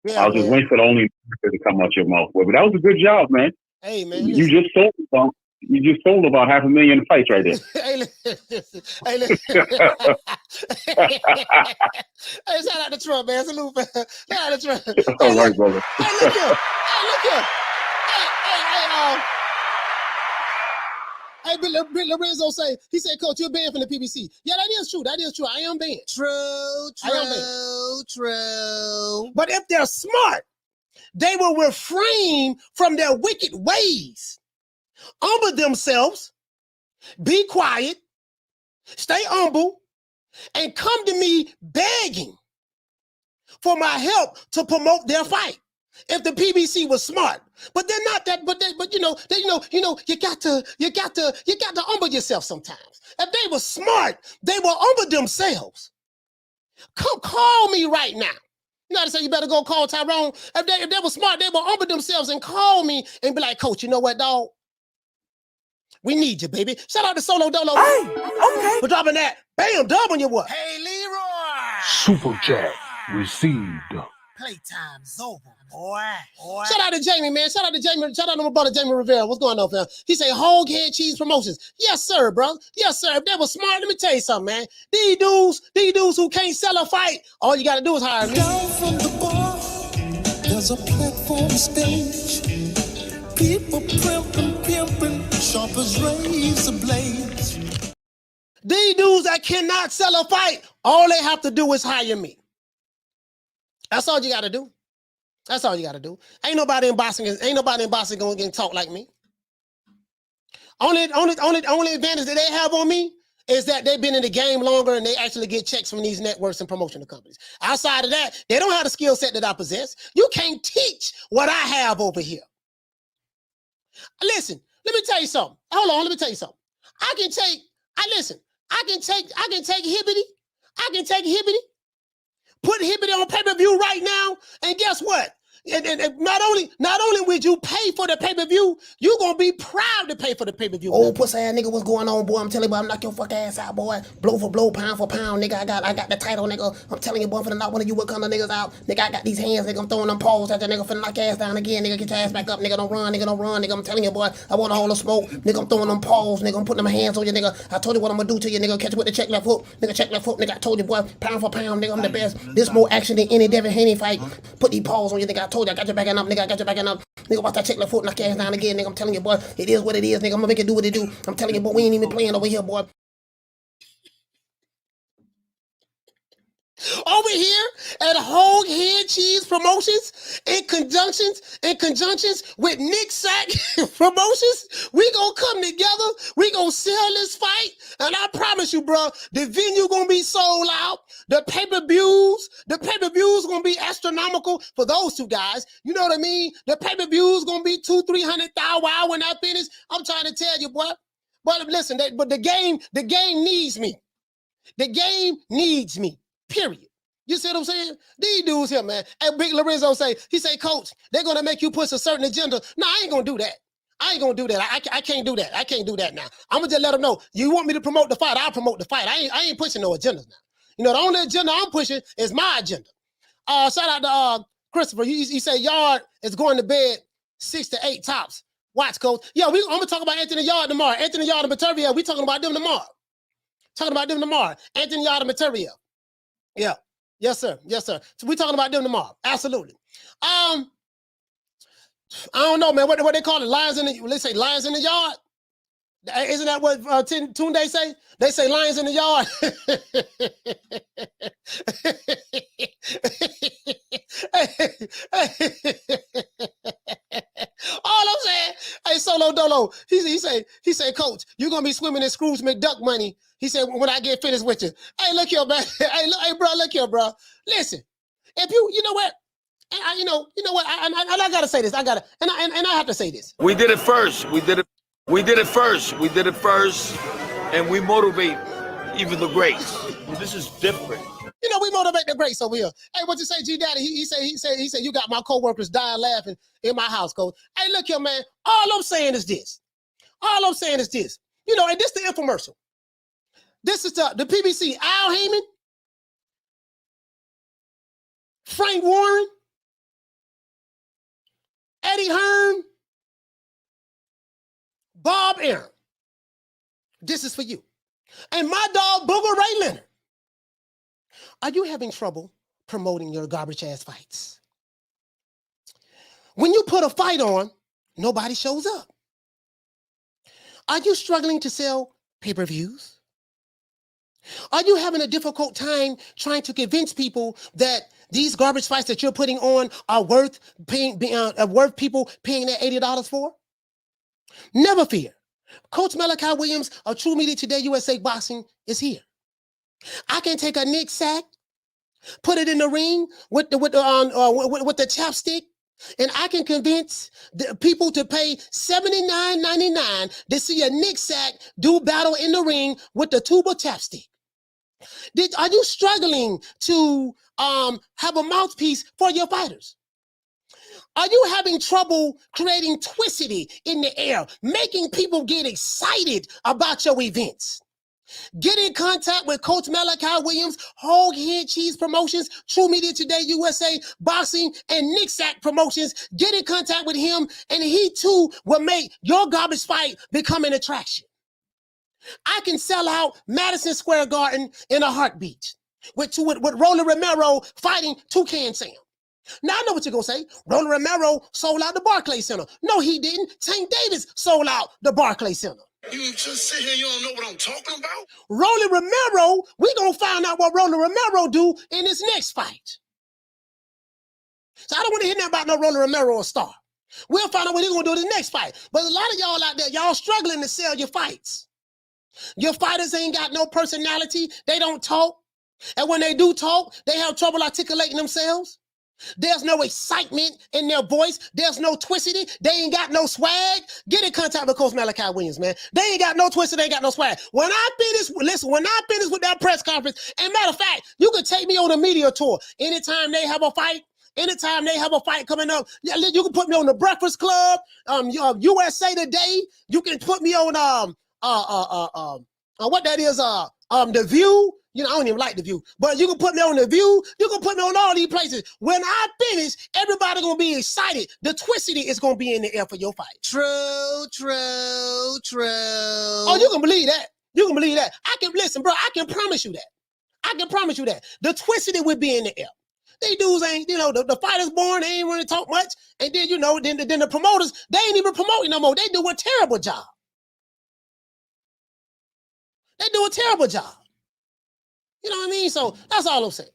Yeah, I was just waiting for the only to come out your mouth. But that was a good job, man. Hey, man. You just sold about 500,000 fights right there. Hey, shout out to Trump, man. Salute, man. Shout out to Trump. All right, brother. Hey, look here. Hey, Lorenzo he said, Coach, you're banned from the PBC. Yeah, that is true. I am banned. True. But if they're smart, they will refrain from their wicked ways, humble themselves, be quiet, stay humble, and come to me begging for my help to promote their fight. If the PBC was smart, but they're not that. But you got to humble yourself sometimes. If they were smart, they will humble themselves. Come call me right now. You know how to say you better go call Tyrone. If they were smart, they will humble themselves and call me and be like, Coach, you know what, dog? We need you, baby. Shout out to Solo Dolo. Hey, okay. For dropping that. Bam, dub on your what? Hey, Leroy. Super chat received. Playtime's over, boy. Shout out to Jamie, man. Shout out to Jamie. Shout out to my brother Jamie Rivera. What's going on, fam? He say Hog Head Cheese Promotions. Yes, sir, bro. Yes, sir. If they were smart, let me tell you something, man. These dudes who can't sell a fight, all you gotta do is hire me. Down from the bar, there's a platform stage. People pimping, sharp as razor blades. These dudes that cannot sell a fight, all they have to do is hire me. That's all you got to do. That's all you got to do. Ain't nobody in boxing going to talk like me. Only advantage that they have on me is that they've been in the game longer and they actually get checks from these networks and promotional companies. Outside of that, they don't have the skill set that I possess. You can't teach what I have over here. Listen, let me tell you something. Hold on, let me tell you something. I can take Hibbity. Put Hibbity on pay-per-view right now, and guess what? And not only would you pay for the pay-per-view, you're gonna be proud to pay for the pay-per-view. Oh, pussy ass nigga, what's going on, boy? I'm telling you, boy, I'm knock your fuck ass out, boy. Blow for blow, pound for pound, nigga. I got the title, nigga. I'm telling you, boy, finna knock one of you what kind of niggas out. Nigga, I got these hands, nigga. I'm throwing them paws at that nigga, finna knock your ass down again, nigga. Get your ass back up, nigga. Don't run, nigga. I'm telling you, boy, I want all the smoke, nigga. I'm throwing them paws, nigga. I'm putting them hands on you, nigga. I told you what I'm gonna do to you, nigga. Catch you with the check left hook, nigga. I told you, boy, pound for pound, nigga. I'm the best. This more action than any Devin Haney fight. Put these paws on you, nigga. I told you, I got your back up, nigga. I got your back up. Nigga, watch that check left foot, knock your ass down again, nigga. I'm telling you, boy, it is what it is, nigga. I'm gonna make it do what it do. I'm telling you, boy, we ain't even playing over here, boy. Over here at Hog Head Cheese Promotions, in conjunctions with Nick Sack Promotions, we gonna come together, we gonna sell this fight, and I promise you, bro, the venue gonna be sold out, the pay-per-views gonna be astronomical for those two guys, you know what I mean? The pay-per-views gonna be 200,000-300,000 when I finish. I'm trying to tell you, boy. But listen, but the game needs me. The game needs me. Period. You see what I'm saying? These dudes here, man. And Big Lorenzo he say, Coach, they're going to make you push a certain agenda. No, I ain't going to do that. I can't do that. I can't do that now. I'm going to just let them know. You want me to promote the fight? I'll promote the fight. I ain't pushing no agendas now. You know, the only agenda I'm pushing is my agenda. Shout out to Christopher. He said Yard is going to bed 6 to 8 tops. Watch, Coach. Yeah, I'm going to talk about Anthony Yard tomorrow. Anthony Yard and Materia, we talking about them tomorrow. Anthony Yard and Materia. Yeah. Yes, sir. So we talking about them tomorrow. Absolutely. I don't know, man. What they call it? Lions in the, they say lions in the yard. Isn't that what Tunde say? They say lions in the yard. All I'm saying, hey, Solo Dolo, he say, Coach, you're gonna be swimming in Scrooge McDuck money. He said, when I get finished with you. Hey, look here, man. Hey, bro, look here, bro. Listen, if you know what, you know what, I gotta say this. I have to say this. We did it first. We did it first, and we motivate even the greats. This is different. You know, we motivate the greats over here. Hey, what you say, G Daddy? He said, you got my coworkers dying laughing in my house, Coach. Hey, look here, man. All I'm saying is this. You know, and this the infomercial. This is the PBC. Al Heyman, Frank Warren, Eddie Hearn, Bob Arum. This is for you. And my dog, Booger Ray Leonard. Are you having trouble promoting your garbage-ass fights? When you put a fight on, nobody shows up. Are you struggling to sell pay-per-views? Are you having a difficult time trying to convince people that these garbage fights that you're putting on are worth people paying their $80 for? Never fear. Coach Malachi Williams of True Media Today USA Boxing is here. I can take a Nick sack, put it in the ring with the chapstick, and I can convince the people to pay $79.99 to see a Nick sack do battle in the ring with the tube of chapstick. Are you struggling to have a mouthpiece for your fighters? Are you having trouble creating twistity in the air, making people get excited about your events? Get in contact with Coach Malachi Williams, Hog Head Cheese Promotions, True Media Today USA, Boxing, and Nick Sack Promotions. Get in contact with him, and he too will make your garbage fight become an attraction. I can sell out Madison Square Garden in a heartbeat with Roland Romero fighting Toucan Sam. Now, I know what you're going to say. Roland Romero sold out the Barclays Center. No, he didn't. Tank Davis sold out the Barclays Center. You just sit here, you don't know what I'm talking about? Roland Romero, we're going to find out what Roland Romero do in his next fight. So I don't want to hear nothing about no Roland Romero or Star. We'll find out what he's going to do in his next fight. But a lot of y'all out there, y'all struggling to sell your fights. Your fighters ain't got no personality. They don't talk. And when they do talk, they have trouble articulating themselves. There's no excitement in their voice. There's no twistity. They ain't got no swag. Get in contact with Coach Malachi Williams, man. They ain't got no twisted. They ain't got no swag. When I finish with that press conference, and matter of fact, you can take me on a media tour. Anytime they have a fight coming up, you can put me on the Breakfast Club, USA Today. You can put me on what that is, The View. You know, I don't even like The View, but you can put me on The View. You can put me on all these places. When I finish, everybody gonna be excited. The twistity is gonna be in the air for your fight. True. Oh, you can believe that. I can listen, bro. I can promise you that. The twistity will be in the air. These dudes ain't, the fighters born, they ain't really talk much. And then, then the promoters, they ain't even promoting no more. They do a terrible job. You know what I mean? So that's all I'm saying.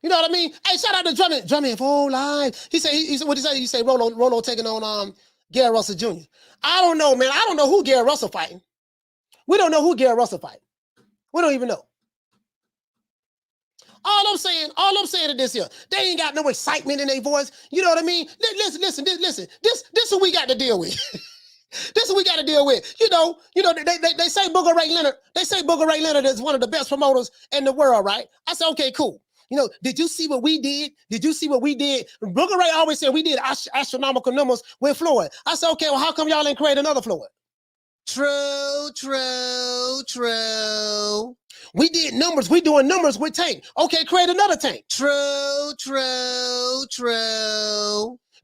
You know what I mean? Hey, shout out to Drummond for whole life. He said, what he say? He said Rolo taking on Gary Russell Jr. I don't know, man. I don't know who Gary Russell fighting. We don't know who Gary Russell fighting. We don't even know. All I'm saying is this here. They ain't got no excitement in their voice. You know what I mean? Listen. This is what we got to deal with. This is what we got to deal with. You know, they say Booger Ray Leonard. They say Booger Ray Leonard is one of the best promoters in the world, right? I said, okay, cool. Did you see what we did? Booger Ray always said we did astronomical numbers with Floyd. I said, okay, well, how come y'all ain't create another Floyd? True. We did numbers. We doing numbers with Tank. Okay, create another Tank. True.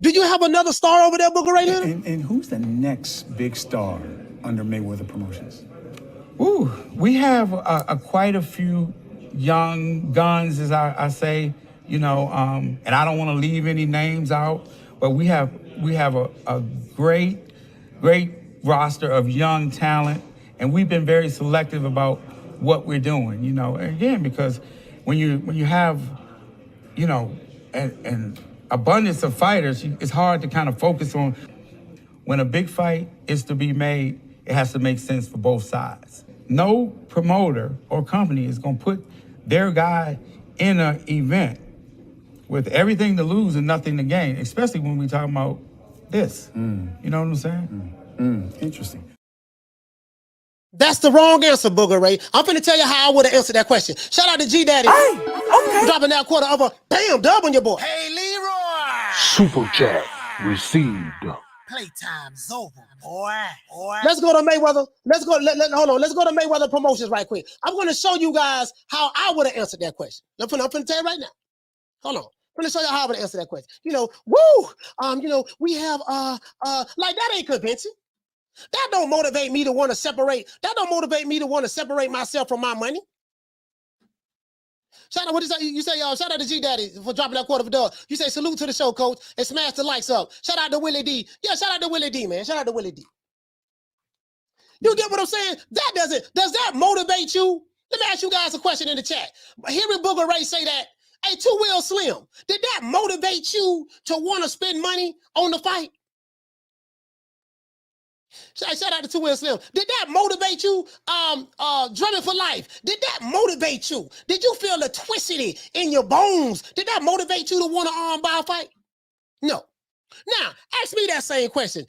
Do you have another star over there, Booger Ray Leonard? And who's the next big star under Mayweather Promotions? Ooh, we have quite a few young guns, as I say. you know, and I don't want to leave any names out, but we have a great roster of young talent, and we've been very selective about what we're doing, you know. And again, because when you have, you know, an abundance of fighters, it's hard to kind of focus on. When a big fight is to be made, it has to make sense for both sides. No promoter or company is going to put their guy in an event with everything to lose and nothing to gain, especially when we're talking about this. You know what I'm saying? Interesting. That's the wrong answer, Booger Ray. I'm finna tell you how I would have answered that question. Shout out to G Daddy. Hey, okay. Dropping that quarter of a damn dub on your boy. Hey, Leroy. Super chat received. Playtime's over, boy. Let's go to Mayweather. Hold on. Let's go to Mayweather Promotions right quick. I'm going to show you guys how I would have answered that question. I'm finna tell you right now. Hold on. I'm going to show you how I would have answered that question. You know, we have, like that ain't convincing. That don't motivate me to want to separate. That don't motivate me to want to separate myself from my money. Shout out, what is that? You say, shout out to G Daddy for dropping that quarter of a dub. You say, salute to the show, coach, and smash the likes up. Shout out to Willie D. Yeah, shout out to Willie D, man. Shout out to Willie D. You get what I'm saying? Does that motivate you? Let me ask you guys a question in the chat. Hearing Booger Ray say that, hey, Two Wheel Slim, did that motivate you to want to spend money on the fight? Shout out to Two Wheel Slim. Did that motivate you? Drumming for life. Did that motivate you? Did you feel the twistity in your bones? Did that motivate you to want to buy a fight? No. Now, ask me that same question.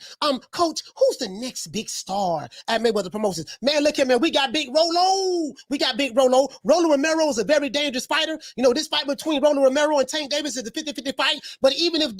Coach, who's the next big star at Mayweather Promotions? Man, look here, man. We got Big Rolo. Rolo Romero is a very dangerous fighter. You know, this fight between Rolo Romero and Tank Davis is a 50-50 fight. But even if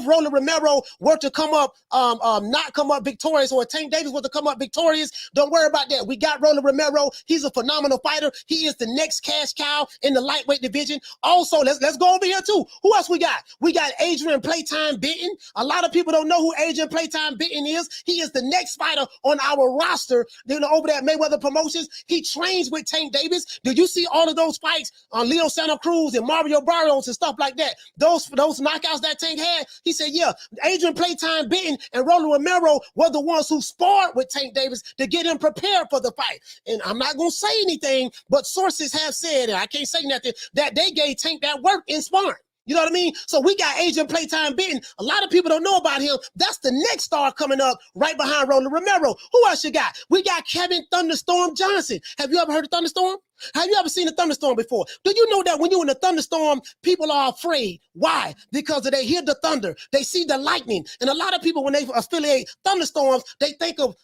Rolo Romero were to come up, not come up victorious, or Tank Davis were to come up victorious, don't worry about that. We got Rolo Romero. He's a phenomenal fighter. He is the next cash cow in the lightweight division. Also, let's go over here too. Who else we got? We got Adrian Playtime Benton. A lot of people don't know who Adrian Playtime Benton is. He is the next fighter on our roster. You know, over there at Mayweather Promotions. He trains with Tank Davis. Do you see all of those fights on Leo Santa Cruz and Mario Barrios and stuff like that? Those knockouts that Tank had, he said, yeah, Adrian Playtime Benton and Rolo Romero were the ones who sparred with Tank Davis to get him prepared for the fight. And I'm not going to say anything, but sources have said, and I can't say nothing, that they gave Tank that work in sparring. You know what I mean? So we got Adrian Playtime Benton. A lot of people don't know about him. That's the next star coming up right behind Rolo Romero. Who else you got? We got Kevin Thunderstorm Johnson. Have you ever heard of Thunderstorm? Have you ever seen a thunderstorm before? Do you know that when you're in a thunderstorm, people are afraid? Why? Because they hear the thunder, they see the lightning, and a lot of people, when they affiliate thunderstorms, they think of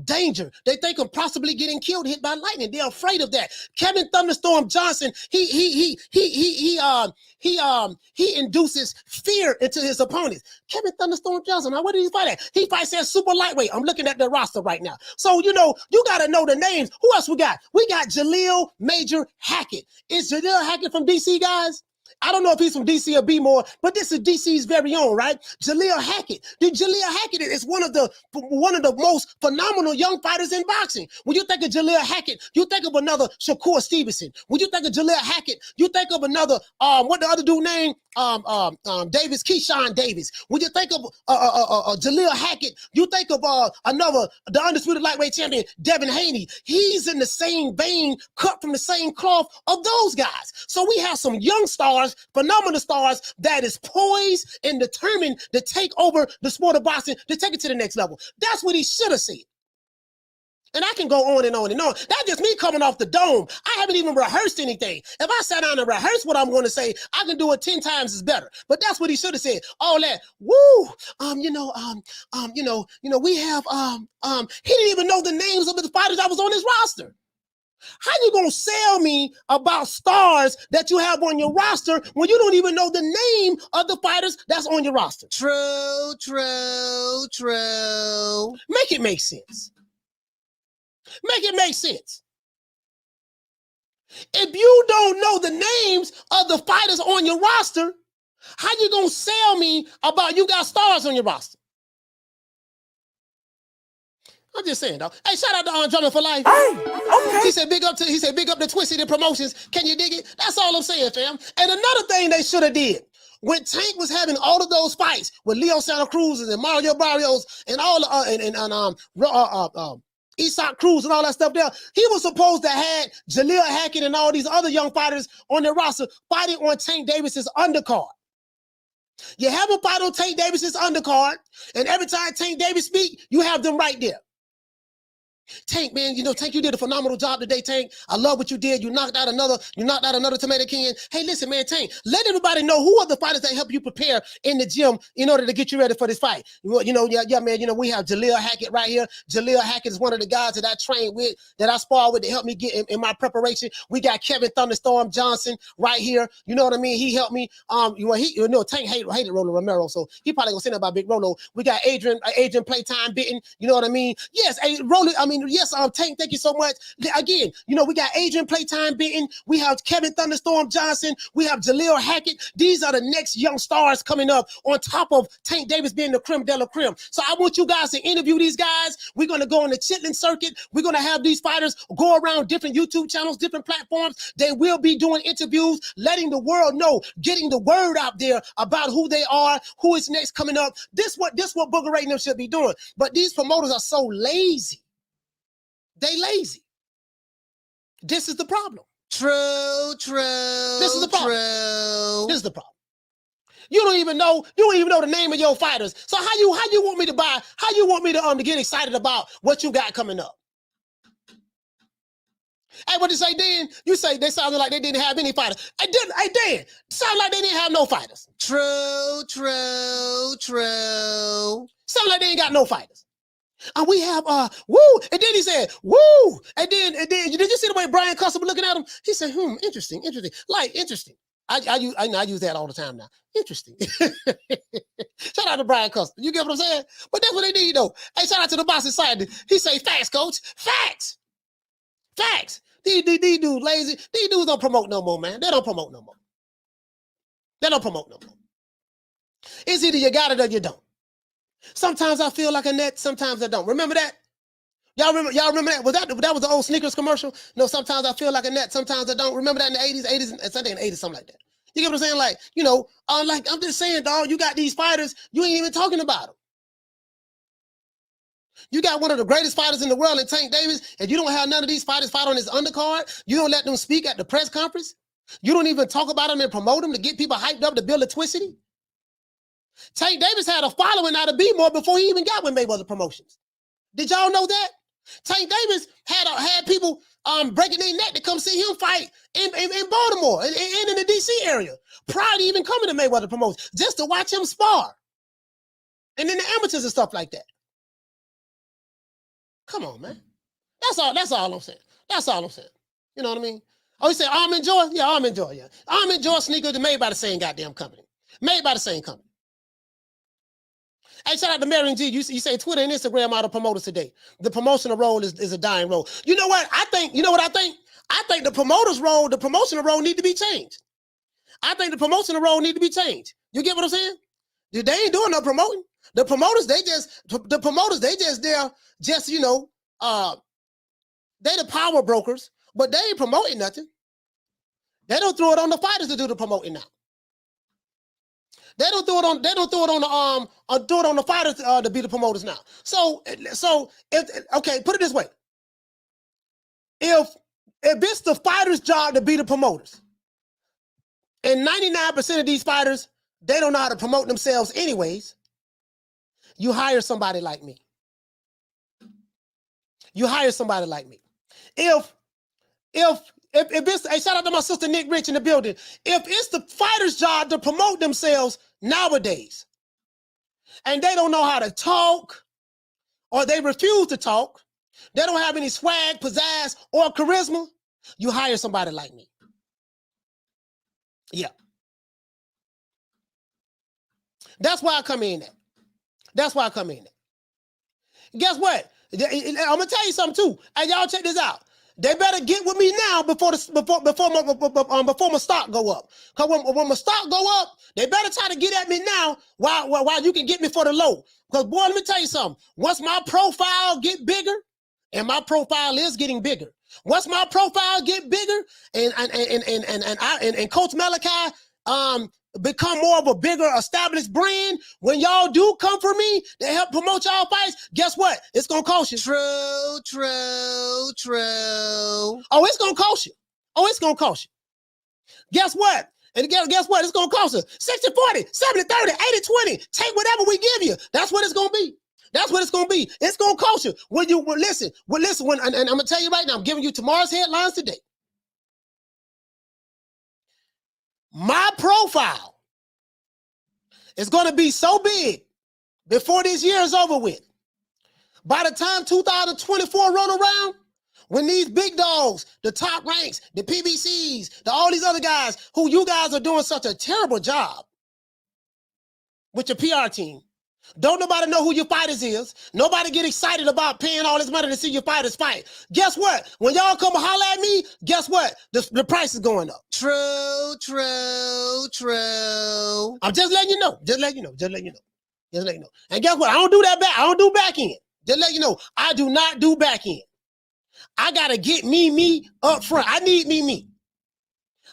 danger. They think of possibly getting killed, hit by lightning. They're afraid of that. Kevin Thunderstorm Johnson, he induces fear into his opponents. Kevin Thunderstorm Johnson, now what did he fight at? He fights at super lightweight. I'm looking at the roster right now. So, you know, you got to know the names. Who else we got? We got Jaleel Major Hackett. Is Jaleel Hackett from DC, guys? I don't know if he's from DC or B-more, but this is DC's very own, right? Jaleel Hackett. Jaleel Hackett is one of the most phenomenal young fighters in boxing. When you think of Jaleel Hackett, you think of another Shakur Stevenson. When you think of Jaleel Hackett, you think of another what the other dude name? Davis, Keyshawn Davis. When you think of Jaleel Hackett, you think of the undisputed lightweight champion, Devin Haney. He's in the same vein, cut from the same cloth of those guys. So we have some young stars, phenomenal stars that is poised and determined to take over the sport of boxing, to take it to the next level. That's what he should have said. And I can go on and on and on. That's just me coming off the dome. I haven't even rehearsed anything. If I sat down and rehearse what I'm going to say, I can do it 10 times as better. But that's what he should have said. All that, woo, we have, he didn't even know the names of the fighters that was on his roster. How you gonna sell me about stars that you have on your roster when you don't even know the name of the fighters that's on your roster? True. Make it make sense. Make it make sense. If you don't know the names of the fighters on your roster, how you gonna sell me about you got stars on your roster? I'm just saying, though. Hey, shout out to Drummond for life. Hey, okay. He said big up to Twisted Promotions. Can you dig it? That's all I'm saying, fam. And another thing they should have did. When Tank was having all of those fights with Leo Santa Cruz and Mario Barrios and all Isak Cruz and all that stuff there, he was supposed to have Jaleel Hackett and all these other young fighters on their roster fighting on Tank Davis's undercard. You have a fight on Tank Davis's undercard, and every time Tank Davis speak, you have them right there. Tank, man, Tank, you did a phenomenal job today, Tank. I love what you did. You knocked out another tomato can. Hey, listen, man, Tank, let everybody know who are the fighters that help you prepare in the gym in order to get you ready for this fight. Man, we have Jaleel Hackett right here. Jaleel Hackett is one of the guys that I trained with, that I spar with to help me get in my preparation. We got Kevin Thunderstorm Johnson right here. You know what I mean? He helped me. Tank hated Rolo Romero, so he probably gonna send about Big Rolo. We got Adrian Playtime Bitten. You know what I mean? Yes, Tank, thank you so much. Again, we got Adrian Playtime Bitten. We have Kevin Thunderstorm Johnson. We have Jaleel Hackett. These are the next young stars coming up on top of Tank Davis being the creme de la creme. So I want you guys to interview these guys. We're going to go on the Chitlin circuit. We're going to have these fighters go around different YouTube channels, different platforms. They will be doing interviews, letting the world know, getting the word out there about who they are, who is next coming up. This what Booger Ray and them should be doing. But these promoters are so lazy. They lazy. This is the problem. True. This is the problem. This is the problem. You don't even know the name of your fighters. So how you want me to get excited about what you got coming up? Hey, what you say, Dan? You say they sounded like they didn't have any fighters. Hey, Dan, sound like they didn't have no fighters. True. Sound like they ain't got no fighters. And we have woo, and then he said, woo, and then did you see the way Brian Custer was looking at him? He said, interesting, like interesting. I use that all the time now. Interesting. Shout out to Brian Custer. You get what I'm saying? But that's what they need though. Hey, shout out to the Boss Society. He say, facts, coach, facts. These dudes lazy. These dudes don't promote no more, man. They don't promote no more. It's either you got it or you don't. Sometimes I feel like a net, sometimes I don't. Remember that? Y'all remember that? That was the old sneakers commercial? No, sometimes I feel like a net, sometimes I don't. Remember that in the 80s, something in the 80s, something like that. You get what I'm saying? Like, like I'm just saying, dog, you got these fighters, you ain't even talking about them. You got one of the greatest fighters in the world in Tank Davis, and you don't have none of these fighters fight on his undercard. You don't let them speak at the press conference. You don't even talk about them and promote them to get people hyped up to build a Twicity. Tank Davis had a following out of B-More before he even got with Mayweather Promotions. Did y'all know that? Tank Davis had people breaking their neck to come see him fight in Baltimore and in the D.C. area prior to even coming to Mayweather Promotions, just to watch him spar. And then the amateurs and stuff like that. Come on, man. That's all I'm saying. You know what I mean? Oh, you say Almond Joy? Yeah, Almond Joy, yeah. Almond Joy sneakers are made by the same goddamn company. Made by the same company. Hey, shout out to Marion G. You say Twitter and Instagram are the promoters today. The promotional role is a dying role. You know what? I think the promoter's role, the promotional role need to be changed. I think the promotional role need to be changed. You get what I'm saying? They ain't doing no promoting. The promoters, they're the power brokers, but they ain't promoting nothing. They don't throw it on the fighters to do the promoting now. They don't throw it on the fighters to be the promoters now. So put it this way. If it's the fighters' job to be the promoters, and 99% of these fighters, they don't know how to promote themselves anyways, you hire somebody like me. If it's, hey, shout out to my sister Nick Rich in the building. If it's the fighters' job to promote themselves nowadays, and they don't know how to talk, or they refuse to talk, they don't have any swag, pizzazz, or charisma, you hire somebody like me. Yeah. That's why I come in at. Guess what? I'm going to tell you something too. And y'all check this out. They better get with me now before my stock go up. Cause when my stock go up, they better try to get at me now while you can get me for the low. Cause boy, let me tell you something. Once my profile get bigger, and my profile is getting bigger. Once my profile get bigger, and Coach Malachi become more of a bigger established brand, when y'all do come for me to help promote y'all fights, guess what? It's gonna cost you. True. Oh, it's gonna cost you. Oh, it's gonna cost you. Guess what? And guess what? It's gonna cost us 60-40, 70-30, 80-20. Take whatever we give you. That's what it's gonna be. That's what it's gonna be. It's gonna cost you. When you listen, and I'm gonna tell you right now, I'm giving you tomorrow's headlines today. My profile is going to be so big before this year is over with. By the time 2024 roll around, when these big dogs, the top ranks, the PBCs, all these other guys, who you guys are doing such a terrible job with your PR team, don't nobody know who your fighters is. Nobody get excited about paying all this money to see your fighters fight. Guess what? When y'all come holler at me, guess what? The price is going up. True. I'm just letting you know. And guess what? I don't do that back. I don't do back end. Just let you know. I do not do back end. I got to get me up front. I need me.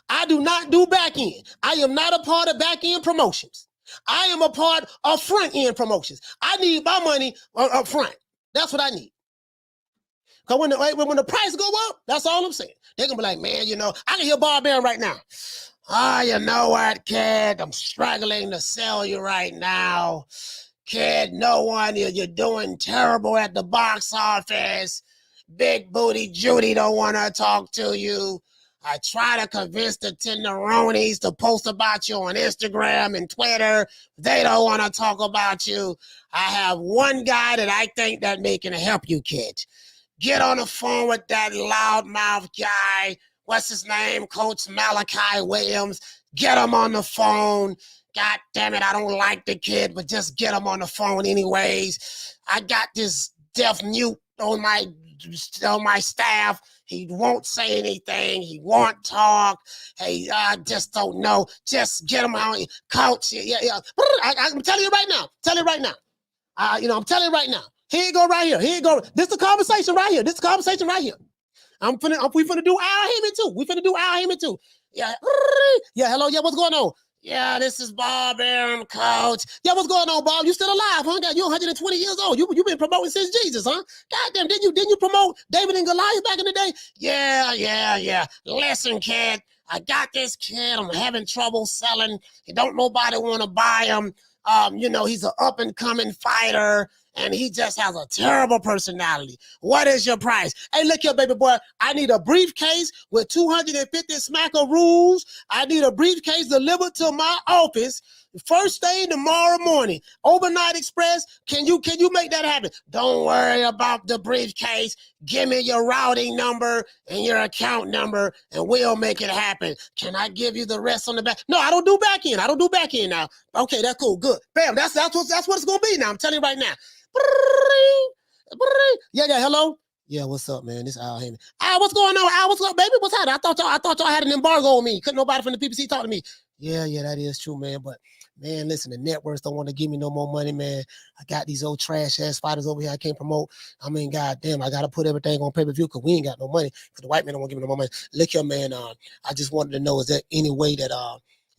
I do not do back end. I am not a part of back end promotions. I am a part of front end promotions. I need my money up front. That's what I need. Because when the price go up, that's all I'm saying. They're going to be like, man, I can hear Bob Aaron right now. You know what, kid? I'm struggling to sell you right now. Kid, you're doing terrible at the box office. Big booty Judy don't want to talk to you. I try to convince the tenderonis to post about you on Instagram and Twitter. They don't want to talk about you. I have one guy that I think that can help you, kid. Get on the phone with that loudmouth guy. What's his name? Coach Malachi Williams. Get him on the phone. God damn it, I don't like the kid, but just get him on the phone anyways. I got this deaf mute on my staff. He won't say anything. He won't talk. Hey, I just don't know. Just get him out, coach. Yeah. I'm telling you right now. I'm telling you right now. Here you go right here. This is the conversation right here. We finna do Al Heyman too. Yeah. Hello. Yeah, what's going on? Yeah, this is Bob Aaron, coach. Yeah, what's going on, Bob? You still alive, huh? You're 120 years old. You've been promoting since Jesus, huh? Goddamn, didn't you promote David and Goliath back in the day? Yeah. Listen, kid, I got this kid. I'm having trouble selling. Don't nobody want to buy him. He's an up-and-coming fighter, and he just has a terrible personality. What is your price? Hey, look here, baby boy. I need a briefcase with 250 smackaroos. I need a briefcase delivered to my office first thing tomorrow morning. Overnight express. Can you make that happen? Don't worry about the briefcase. Give me your routing number and your account number, and we'll make it happen. Can I give you the rest on the back? No, I don't do back end now. Okay, that's cool. Good. Bam. That's what it's gonna be now. I'm telling you right now. Yeah. Hello. Yeah, what's up, man? This is Al Heyman. Al, what's going on? Al, what's up, baby? What's happening? I thought y'all had an embargo on me. Couldn't nobody from the PPC talk to me. Yeah, that is true, man. But man, listen, the networks don't want to give me no more money, man. I got these old trash ass fighters over here I can't promote. I mean, goddamn, I gotta put everything on pay-per-view because we ain't got no money. Because the white man don't want to give me no more money. Look here, man. I just wanted to know, is there any way that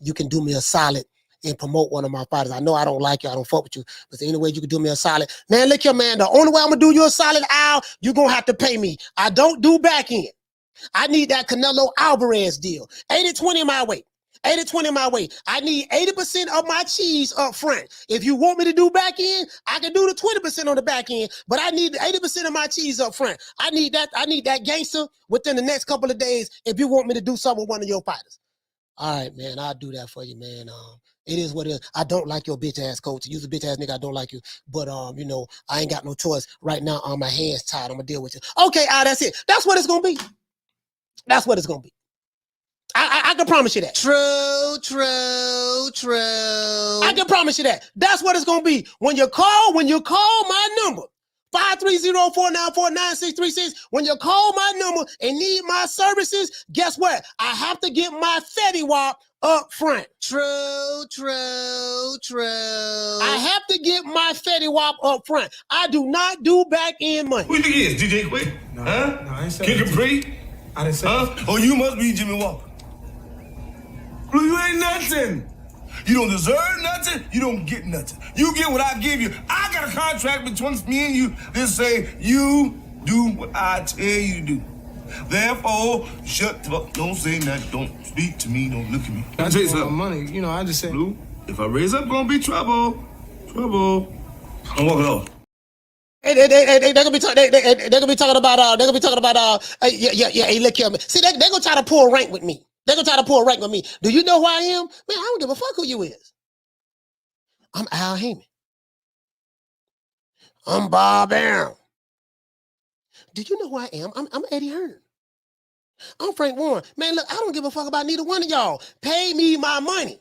you can do me a solid and promote one of my fighters? I know I don't like you, I don't fuck with you, but any way you can do me a solid? Man, look here, man. The only way I'm gonna do you a solid, Al, you're gonna have to pay me. I don't do back end. I need that Canelo Alvarez deal. 80-20 my way. 80-20 my way. I need 80% of my cheese up front. If you want me to do back end, I can do the 20% on the back end, but I need 80% of my cheese up front. I need that gangster within the next couple of days if you want me to do something with one of your fighters. All right, man, I'll do that for you, man. It is what it is. I don't like your bitch ass coach. You's a bitch ass nigga. I don't like you. But I ain't got no choice. Right now, my hands tied. I'm gonna deal with you. Okay, that's it. That's what it's gonna be. I can promise you that. True. I can promise you that. That's what it's gonna be. When you call my number, 530-494-9636. When you call my number and need my services, guess what? I have to get my Fetty Wap up front. True, true, true. I have to get my Fetty Wap up front. I do not do back end money. Who you think he is? DJ Quick? No, huh? No, I ain't saying Kid Capri? I didn't say that. Oh, you must be Jimmy Walker. Well, you ain't nothing. You don't deserve nothing. You don't get nothing. You get what I give you. I got a contract between me and you that say you do what I tell you to do. Therefore, shut the fuck. Don't say nothing. Don't speak to me. Don't look at me. I just want money. You know, I just said. Blue, if I raise up, gonna be trouble. Trouble. I'm walking off. They're gonna be talking about hey, look here. See, they're gonna try to pull rank with me. They're gonna try to pull rank with me. Do you know who I am? Man, I don't give a fuck who you is. I'm Al Heyman. I'm Bob Arum. Do you know who I am? I'm Eddie Hearn. I'm Frank Warren. Man, look, I don't give a fuck about neither one of y'all. Pay me my money.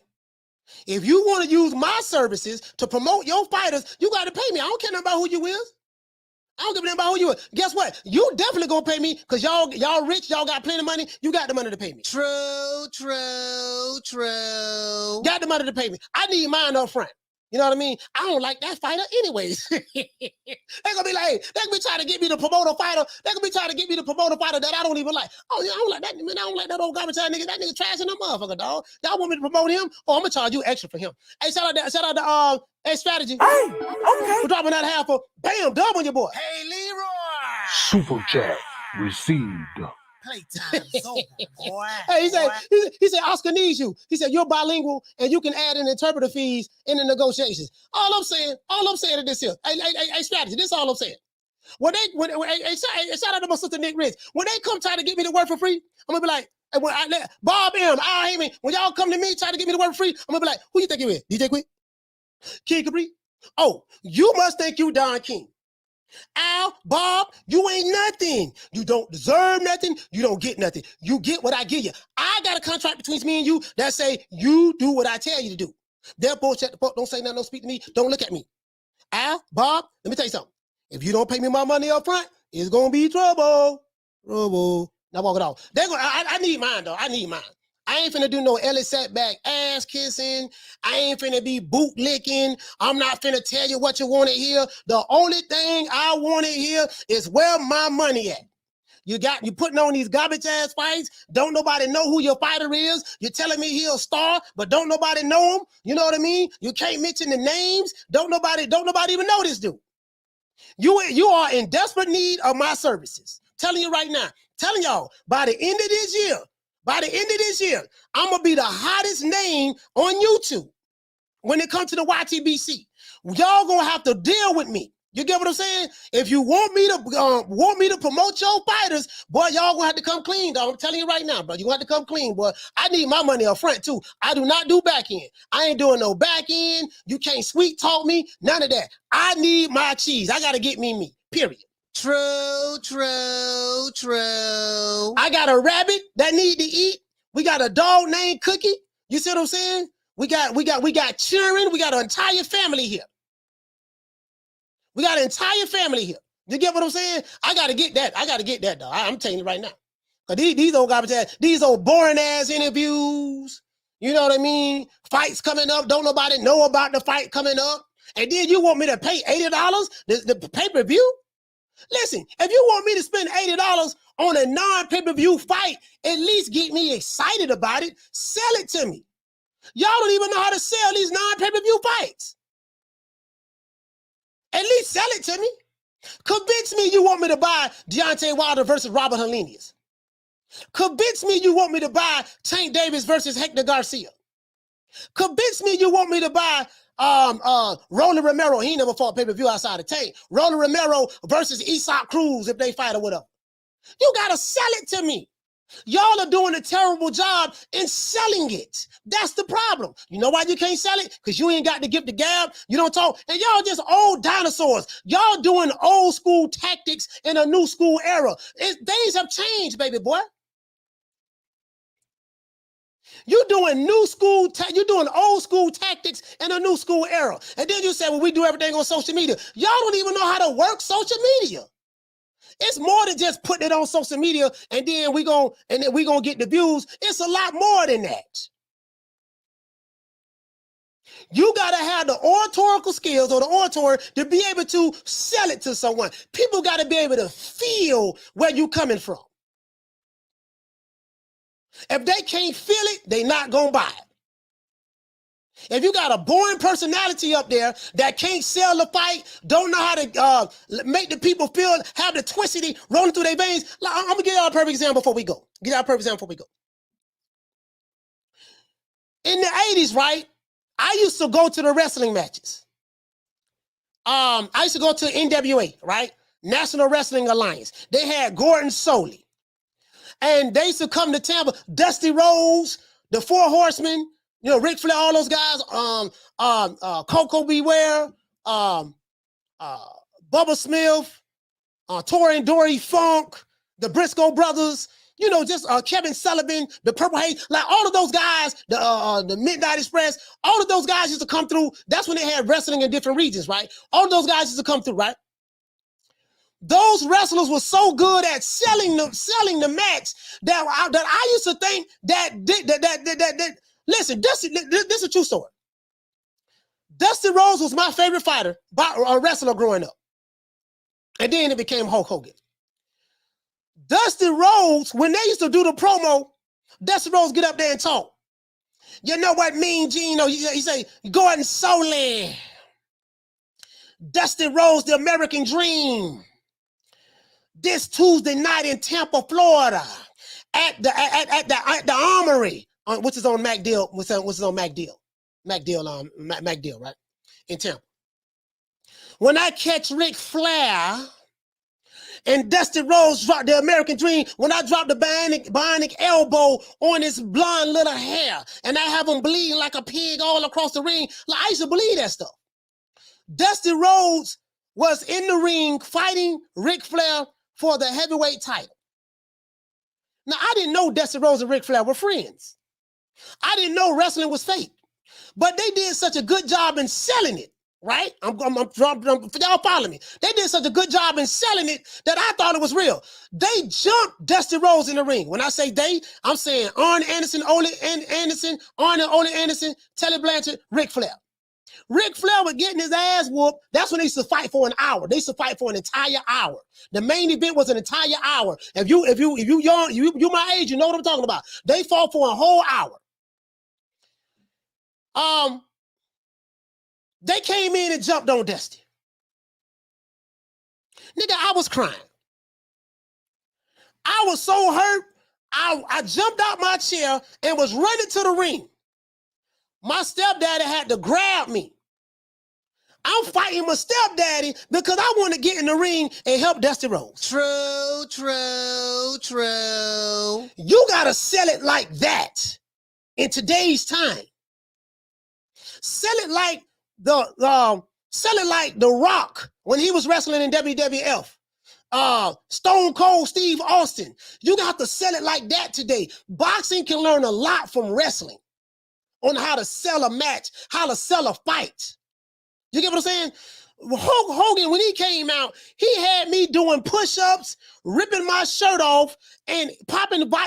If you want to use my services to promote your fighters, you got to pay me. I don't care nothing about who you is. I don't give a damn about who you is. Guess what? You definitely gonna pay me because y'all rich, y'all got plenty of money. You got the money to pay me. True, true, true. Got the money to pay me. I need mine up front. You know what I mean? I don't like that fighter anyways. They're gonna be like, hey, they're gonna be trying to get me to promote a fighter. They're gonna be trying to get me to promote a fighter that I don't even like. Oh, yeah, I don't like that, man. I don't like that old garbage ass nigga. That nigga trash in the motherfucker, dog. Y'all want me to promote him? Oh, I'm gonna charge you extra for him. Hey, shout out to hey, Strategy. Hey, okay. We're dropping that half for bam, dub on your boy. Hey, Leroy. Super chat received. Playtime's over, boy. Hey, he said Oscar needs you. He said you're bilingual and you can add in interpreter fees in the negotiations. All I'm saying is this here. Hey, Strategy, this is all I'm saying. Shout out to my sister Nick Ritz. When they come try to get me to work for free, I'm gonna be like, Bob M, Al Heyman, when y'all come to me try to get me to work for free, I'm gonna be like, who you think you is? DJ Quick? King Capri? Oh, you must think you Don King. Al, Bob, you ain't nothing. You don't deserve nothing. You don't get nothing. You get what I give you. I got a contract between me and you that say you do what I tell you to do. Therefore, shut the fuck, don't say nothing, don't speak to me, don't look at me. Al, Bob, let me tell you something. If you don't pay me my money up front, it's gonna be trouble. Trouble. Now walk it off. I need mine though. I need mine. I ain't finna do no Ellis setback ass kissing. I ain't finna be boot licking. I'm not finna tell you what you want to hear. The only thing I want to hear is where my money at. You putting on these garbage ass fights. Don't nobody know who your fighter is. You're telling me he a star, but don't nobody know him. You know what I mean? You can't mention the names. Don't nobody even know this dude. You are in desperate need of my services. Telling you right now. Telling y'all by the end of this year. I'm going to be the hottest name on YouTube when it comes to the YTBC. Y'all going to have to deal with me. You get what I'm saying? If you want me to promote your fighters, boy, y'all gonna have to come clean, dog. I'm telling you right now, bro. You gonna have to come clean, boy. I need my money up front too. I do not do back end. I ain't doing no back end. You can't sweet talk me. None of that. I need my cheese. I gotta get me. Period. True, true, true. I got a rabbit that need to eat. We got a dog named Cookie. You see what I'm saying? We got children. We got an entire family here. We got an entire family here. You get what I'm saying? I gotta get that. Dog. I'm telling you right now. Cause these old garbage ass, these old boring ass interviews. You know what I mean? Fights coming up. Don't nobody know about the fight coming up. And then you want me to pay $80 the pay-per-view? Listen, if you want me to spend $80 on a non-pay-per-view fight, at least get me excited about it. Sell it to me. Y'all don't even know how to sell these non-pay-per-view fights. At least sell it to me. Convince me you want me to buy Deontay Wilder versus Robert Helenius. Convince me you want me to buy Tank Davis versus Hector Garcia. Convince me you want me to buy Roland Romero. He never fought pay-per-view outside of Tank. Roland Romero versus Isak Cruz if they fight or whatever. You gotta sell it to me. Y'all are doing a terrible job in selling it. That's the problem. You know why you can't sell it? Because you ain't got to give the gab. You don't talk. And y'all just old dinosaurs. Y'all doing old school tactics in a new school era. Things have changed, baby boy. You're doing you're doing old school tactics in a new school era. And then you say, well, we do everything on social media. Y'all don't even know how to work social media. It's more than just putting it on social media and then we gonna get the views. It's a lot more than that. You gotta have the oratorical skills or the oratory to be able to sell it to someone. People gotta be able to feel where you're coming from. If they can't feel it, they're not gonna buy it. If you got a boring personality up there that can't sell the fight, don't know how to make the people feel, have the twistity rolling through their veins. I'm gonna give y'all a perfect example before we go. In the 80s, right? I used to go to the wrestling matches. I used to go to NWA, right? National Wrestling Alliance. They had Gordon Soley. And they used to come to Tampa. Dusty Rhodes, the Four Horsemen, you know, Ric Flair, all those guys, Coco Beware, Bubba Smith, Tori and Dory Funk, the Briscoe brothers, you know, just Kevin Sullivan, the Purple Haze, like all of those guys, the Midnight Express, all of those guys used to come through. That's when they had wrestling in different regions, right? All of those guys used to come through, right? Those wrestlers were so good at selling the match that I used to think that listen, this is a true story. Dusty Rhodes was my favorite fighter, a wrestler growing up. And then it became Hulk Hogan. Dusty Rhodes, when they used to do the promo, Dusty Rhodes get up there and talk. You know what Mean Gene, he say, Gordon Soley, Dusty Rhodes, the American Dream. This Tuesday night in Tampa, Florida, at the Armory, which is on MacDill, MacDill, right? In Tampa. When I catch Ric Flair and Dusty Rhodes drop the American Dream, when I drop the bionic elbow on his blonde little hair, and I have him bleeding like a pig all across the ring, like I used to believe that stuff. Dusty Rhodes was in the ring fighting Ric Flair for the heavyweight title. Now, I didn't know Dusty Rhodes and Ric Flair were friends. I didn't know wrestling was fake. But they did such a good job in selling it, right? Y'all follow me. They did such a good job in selling it that I thought it was real. They jumped Dusty Rhodes in the ring. When I say they, I'm saying Arn Anderson, Ole Anderson, Tully Blanchard, Ric Flair. Ric Flair was getting his ass whooped. That's when they used to fight for an hour. They used to fight for an entire hour. The main event was an entire hour. If you young, you my age, you know what I'm talking about. They fought for a whole hour. They came in and jumped on Dusty. Nigga, I was crying. I was so hurt. I jumped out my chair and was running to the ring. My stepdaddy had to grab me. I'm fighting my stepdaddy because I want to get in the ring and help Dusty Rhodes. True. You got to sell it like that in today's time. Sell it like the Rock when he was wrestling in WWF. Stone Cold Steve Austin. You got to sell it like that today. Boxing can learn a lot from wrestling on how to sell a match, how to sell a fight. You get what I'm saying? Hulk Hogan, when he came out, he had me doing push-ups, ripping my shirt off, and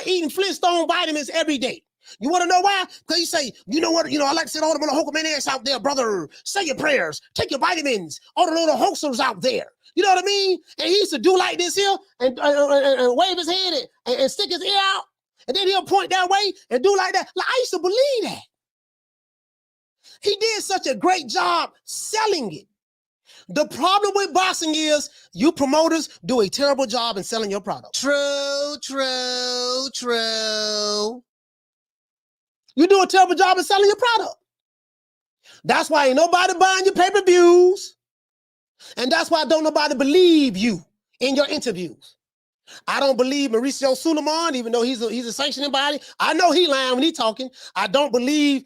eating Flintstone vitamins every day. You want to know why? Because you say, you know what? I like to say all the little Hulkamaniacs out there, brother. Say your prayers. Take your vitamins. All the little Hulksters out there. You know what I mean? And he used to do like this here and wave his hand and stick his ear out. And then he'll point that way and do like that. Like, I used to believe that. He did such a great job selling it. The problem with boxing is you promoters do a terrible job in selling your product. True. You do a terrible job in selling your product. That's why ain't nobody buying your pay-per-views. And that's why don't nobody believe you in your interviews. I don't believe Mauricio Suleiman, even though he's a sanctioning body. I know he lying when he talking. I don't believe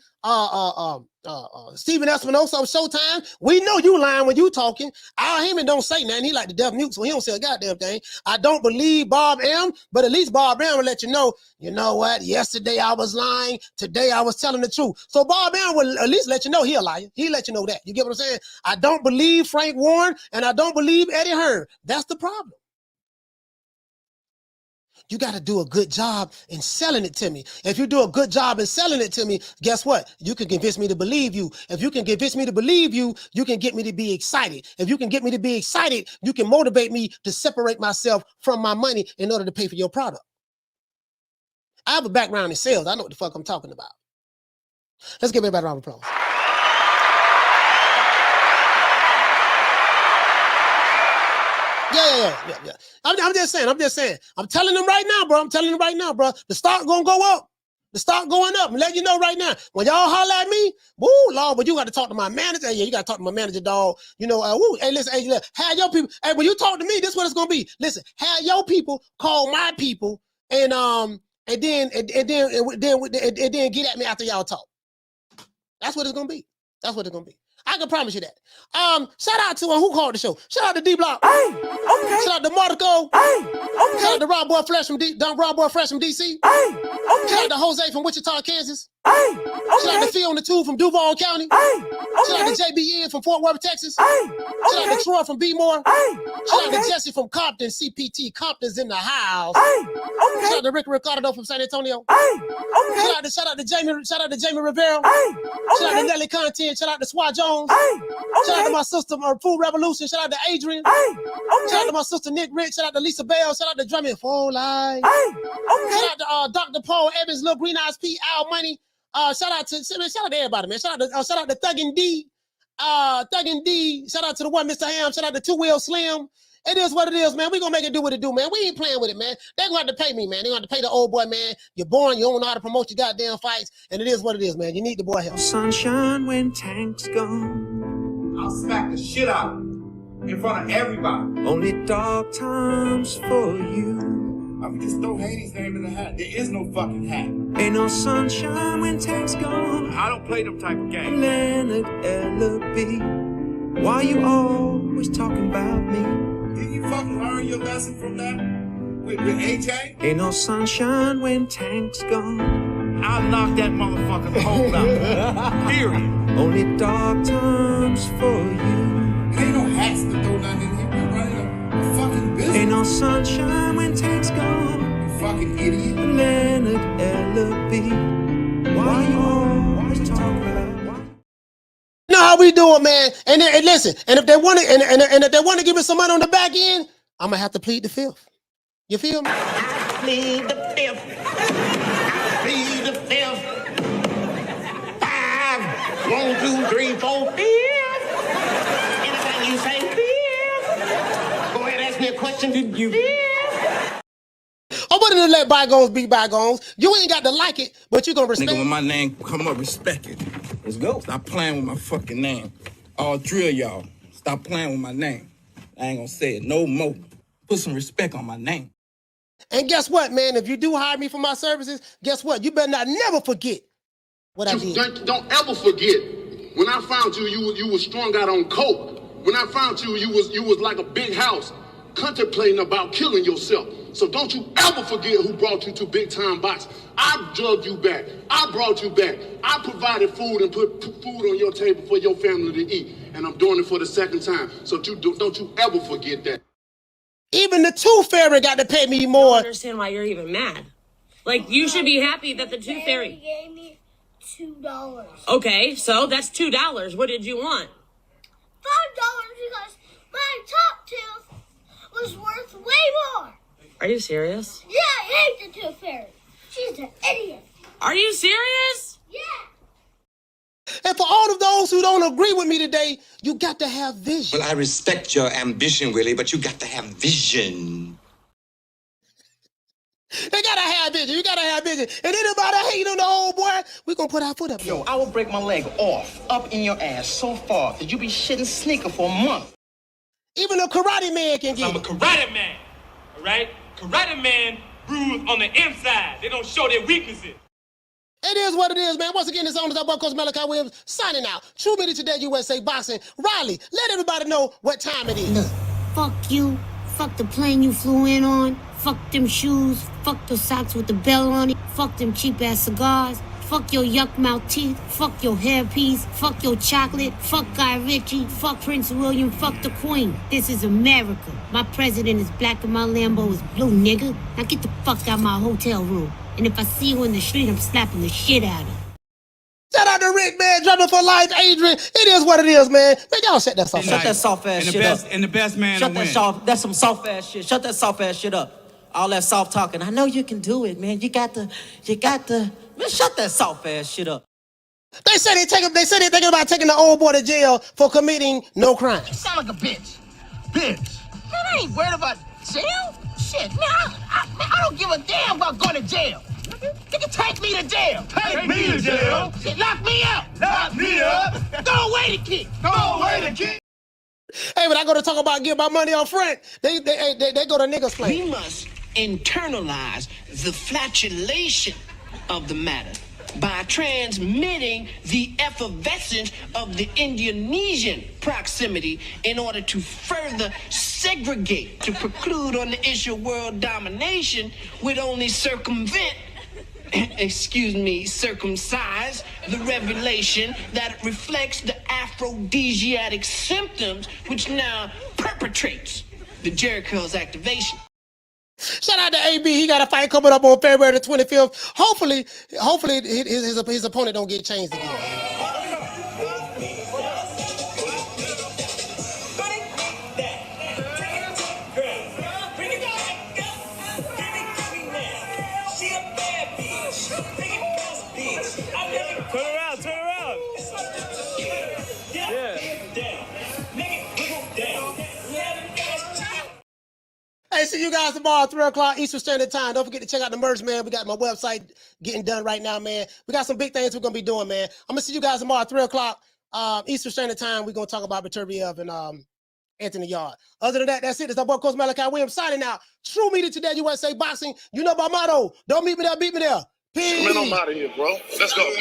Steven Espinosa on Showtime. We know you lying when you talking. Al Heyman don't say nothing. He like the deaf mute, so he don't say a goddamn thing. I don't believe Bob M, but at least Bob M will let you know what? Yesterday I was lying. Today I was telling the truth. So Bob M will at least let you know he a liar. He'll let you know that. You get what I'm saying? I don't believe Frank Warren, and I don't believe Eddie Hearn. That's the problem. You got to do a good job in selling it to me. If you do a good job in selling it to me, guess what? You can convince me to believe you. If you can convince me to believe you, you can get me to be excited. If you can get me to be excited, you can motivate me to separate myself from my money in order to pay for your product. I have a background in sales. I know what the fuck I'm talking about. Let's give everybody a round of applause. Yeah. I'm just saying. I'm telling them right now, bro. The stock gonna go up. The stock going up. I'm letting you know right now. When y'all holler at me, woo, Lord, but you got to talk to my manager. Yeah, you got to talk to my manager, dog. You know, woo, hey, listen, have your people. Hey, when you talk to me, this is what it's gonna be. Listen, have your people call my people, and then get at me after y'all talk. That's what it's gonna be. I can promise you that. Shout out to who called the show. Shout out to D Block. Hey, okay. Shout out to Marco. Hey, okay. Shout out to Rob Boy Fresh from DC. Hey, okay. Shout out to Jose from Wichita, Kansas. Hey, okay. Shout out to Phil on the Tube from Duval County. Hey, okay. Shout out to JBN from Fort Worth, Texas. Hey, okay. Shout out to Troy from Bmore. Hey, okay. Shout out to Jesse from Compton, CPT. Compton's in the house. Hey, okay. Shout out to Rick Ricardo from San Antonio. Hey, okay. Shout out to Jamie Rivera. Hey, okay. Shout out to Nelly Content. Shout out to Swat Jones. Hey, okay. Shout out to my sister Food Revolution. Shout out to Adrian. Hey, okay. Shout out to my sister Nick Rich. Shout out to Lisa Bell. Shout out to Drummond Full Life. Hey, okay. Shout out to Dr. Paul Evans, Lil Green Eyes P, Al Money. Shout out to everybody, man. Shout out to Thuggin' D. Shout out to the one Mr. Ham. Shout out to Two Wheel Slim. It is what it is, man. We gonna make it do what it do, man. We ain't playing with it, man. They gonna have to pay me, man. They gonna have to pay the old boy, man. You're born, you don't know how to promote your goddamn fights, and it is what it is, man. You need the boy help. Sunshine when tank's gone. I'll smack the shit out of you in front of everybody. Only dark times for you. I mean, just throw Haney's name in the hat. There is no fucking hat. Ain't no sunshine when tank's gone. I don't play them type of games. Leonard L.B. Why you always talking about me? Didn't you fucking learn your lesson from that? With AJ? Ain't no sunshine when tank's gone. I'll knock that motherfucker's hole out. Period. Only dark times for you. Ain't no hats to throw nothing in here. We're running a fucking business. Ain't no sunshine when tank's gone. You fucking idiot. Leonard L.B. Why you always talking about? You know how we do it, man. And listen, and if they want to, and if they want to give me some money on the back end, I'm gonna have to plead the fifth. You feel me? I plead the fifth. I plead the fifth. 5, 1, 2, 3, 4, 5. Anything you say, 5. Go ahead, ask me a question. Did you? 5. I wanted to let bygones be bygones. You ain't got to like it, but you gonna respect. Nigga, when my name come up, respect it. Let's go. Stop playing with my fucking name. All drill y'all. Stop playing with my name. I ain't gonna say it no more. Put some respect on my name. And guess what, man? If you do hire me for my services, guess what? You better not never forget what I did. Don't ever forget. When I found you, you was strung out on coke. When I found you, you was like a big house, contemplating about killing yourself. So don't you ever forget who brought you to Big Time Box. I drugged you back. I brought you back. I provided food and put food on your table for your family to eat. And I'm doing it for the second time. So don't you ever forget that. Even the Tooth Fairy got to pay me more. I don't understand why you're even mad. Like, you should be happy that the Tooth Fairy gave me $2. Okay, so that's $2. What did you want? $5 because my top tooth was worth way more. Are you serious? Yeah, I hate the Tooth Fairy. She's an idiot. Are you serious? Yeah. And for all of those who don't agree with me today, you got to have vision. Well, I respect your ambition, Willie, but you got to have vision. They gotta have vision. You gotta have vision. And anybody hate on the old boy, we gonna put our foot up. Yo, I will break my leg off, up in your ass so far that you be shitting sneaker for a month. Even a karate man can get I'm a karate man, all right? Karate man bruise on the inside. They don't show their weaknesses. It is what it is, man. Once again, it's on the Coach Malachi Williams signing out. True Media Today, USA Boxing. Riley, let everybody know what time it is. Look, fuck you. Fuck the plane you flew in on. Fuck them shoes. Fuck the socks with the bell on it. Fuck them cheap-ass cigars. Fuck your yuck mouth teeth. Fuck your hairpiece. Fuck your chocolate. Fuck Guy Ritchie. Fuck Prince William. Fuck the Queen. This is America. My president is black and my Lambo is blue, nigga. Now get the fuck out of my hotel room. And if I see you in the street, I'm slapping the shit out of you. Shout out to Rick, man. Drumming for life, Adrian. It is what it is, man. Man, y'all shut that soft Shut that soft ass shit up. And the best man Shut to win. That's some soft ass shit. Shut that soft ass shit up. All that soft talking. I know you can do it, man. You got the. Man, shut that soft ass shit up. They said they're thinking about taking the old boy to jail for committing no crime. You sound like a bitch. Bitch. Man, I ain't worried about jail. Shit, man, I don't give a damn about going to jail. Nigga, take me to jail. Take me to jail. Shit, lock me up. Lock me up. Throw away the key. Throw away the key. Hey, when I go to talk about give my money up front, they go to niggas play. We must internalize the flatulation of the matter by transmitting the effervescence of the Indonesian proximity in order to further segregate, to preclude on the issue of world domination would only circumvent, circumcise the revelation that reflects the aphrodisiac symptoms which now perpetrates the Jericho's activation. Shout out to AB. He got a fight coming up on February the 25th. Hopefully his opponent don't get changed again. Turn around. Hey, see you guys tomorrow at 3 o'clock Eastern Standard Time. Don't forget to check out the merch, man. We got my website getting done right now, man. We got some big things we're going to be doing, man. I'm going to see you guys tomorrow at 3 o'clock Eastern Standard Time. We're going to talk about Beterbiev and Anthony Yard. Other than that, that's it. It's our boy, Coach Malachi Williams, signing out. True Media Today, USA Boxing. You know my motto. Don't meet me there, beat me there. Peace. Man, I'm out of here, bro. Let's go.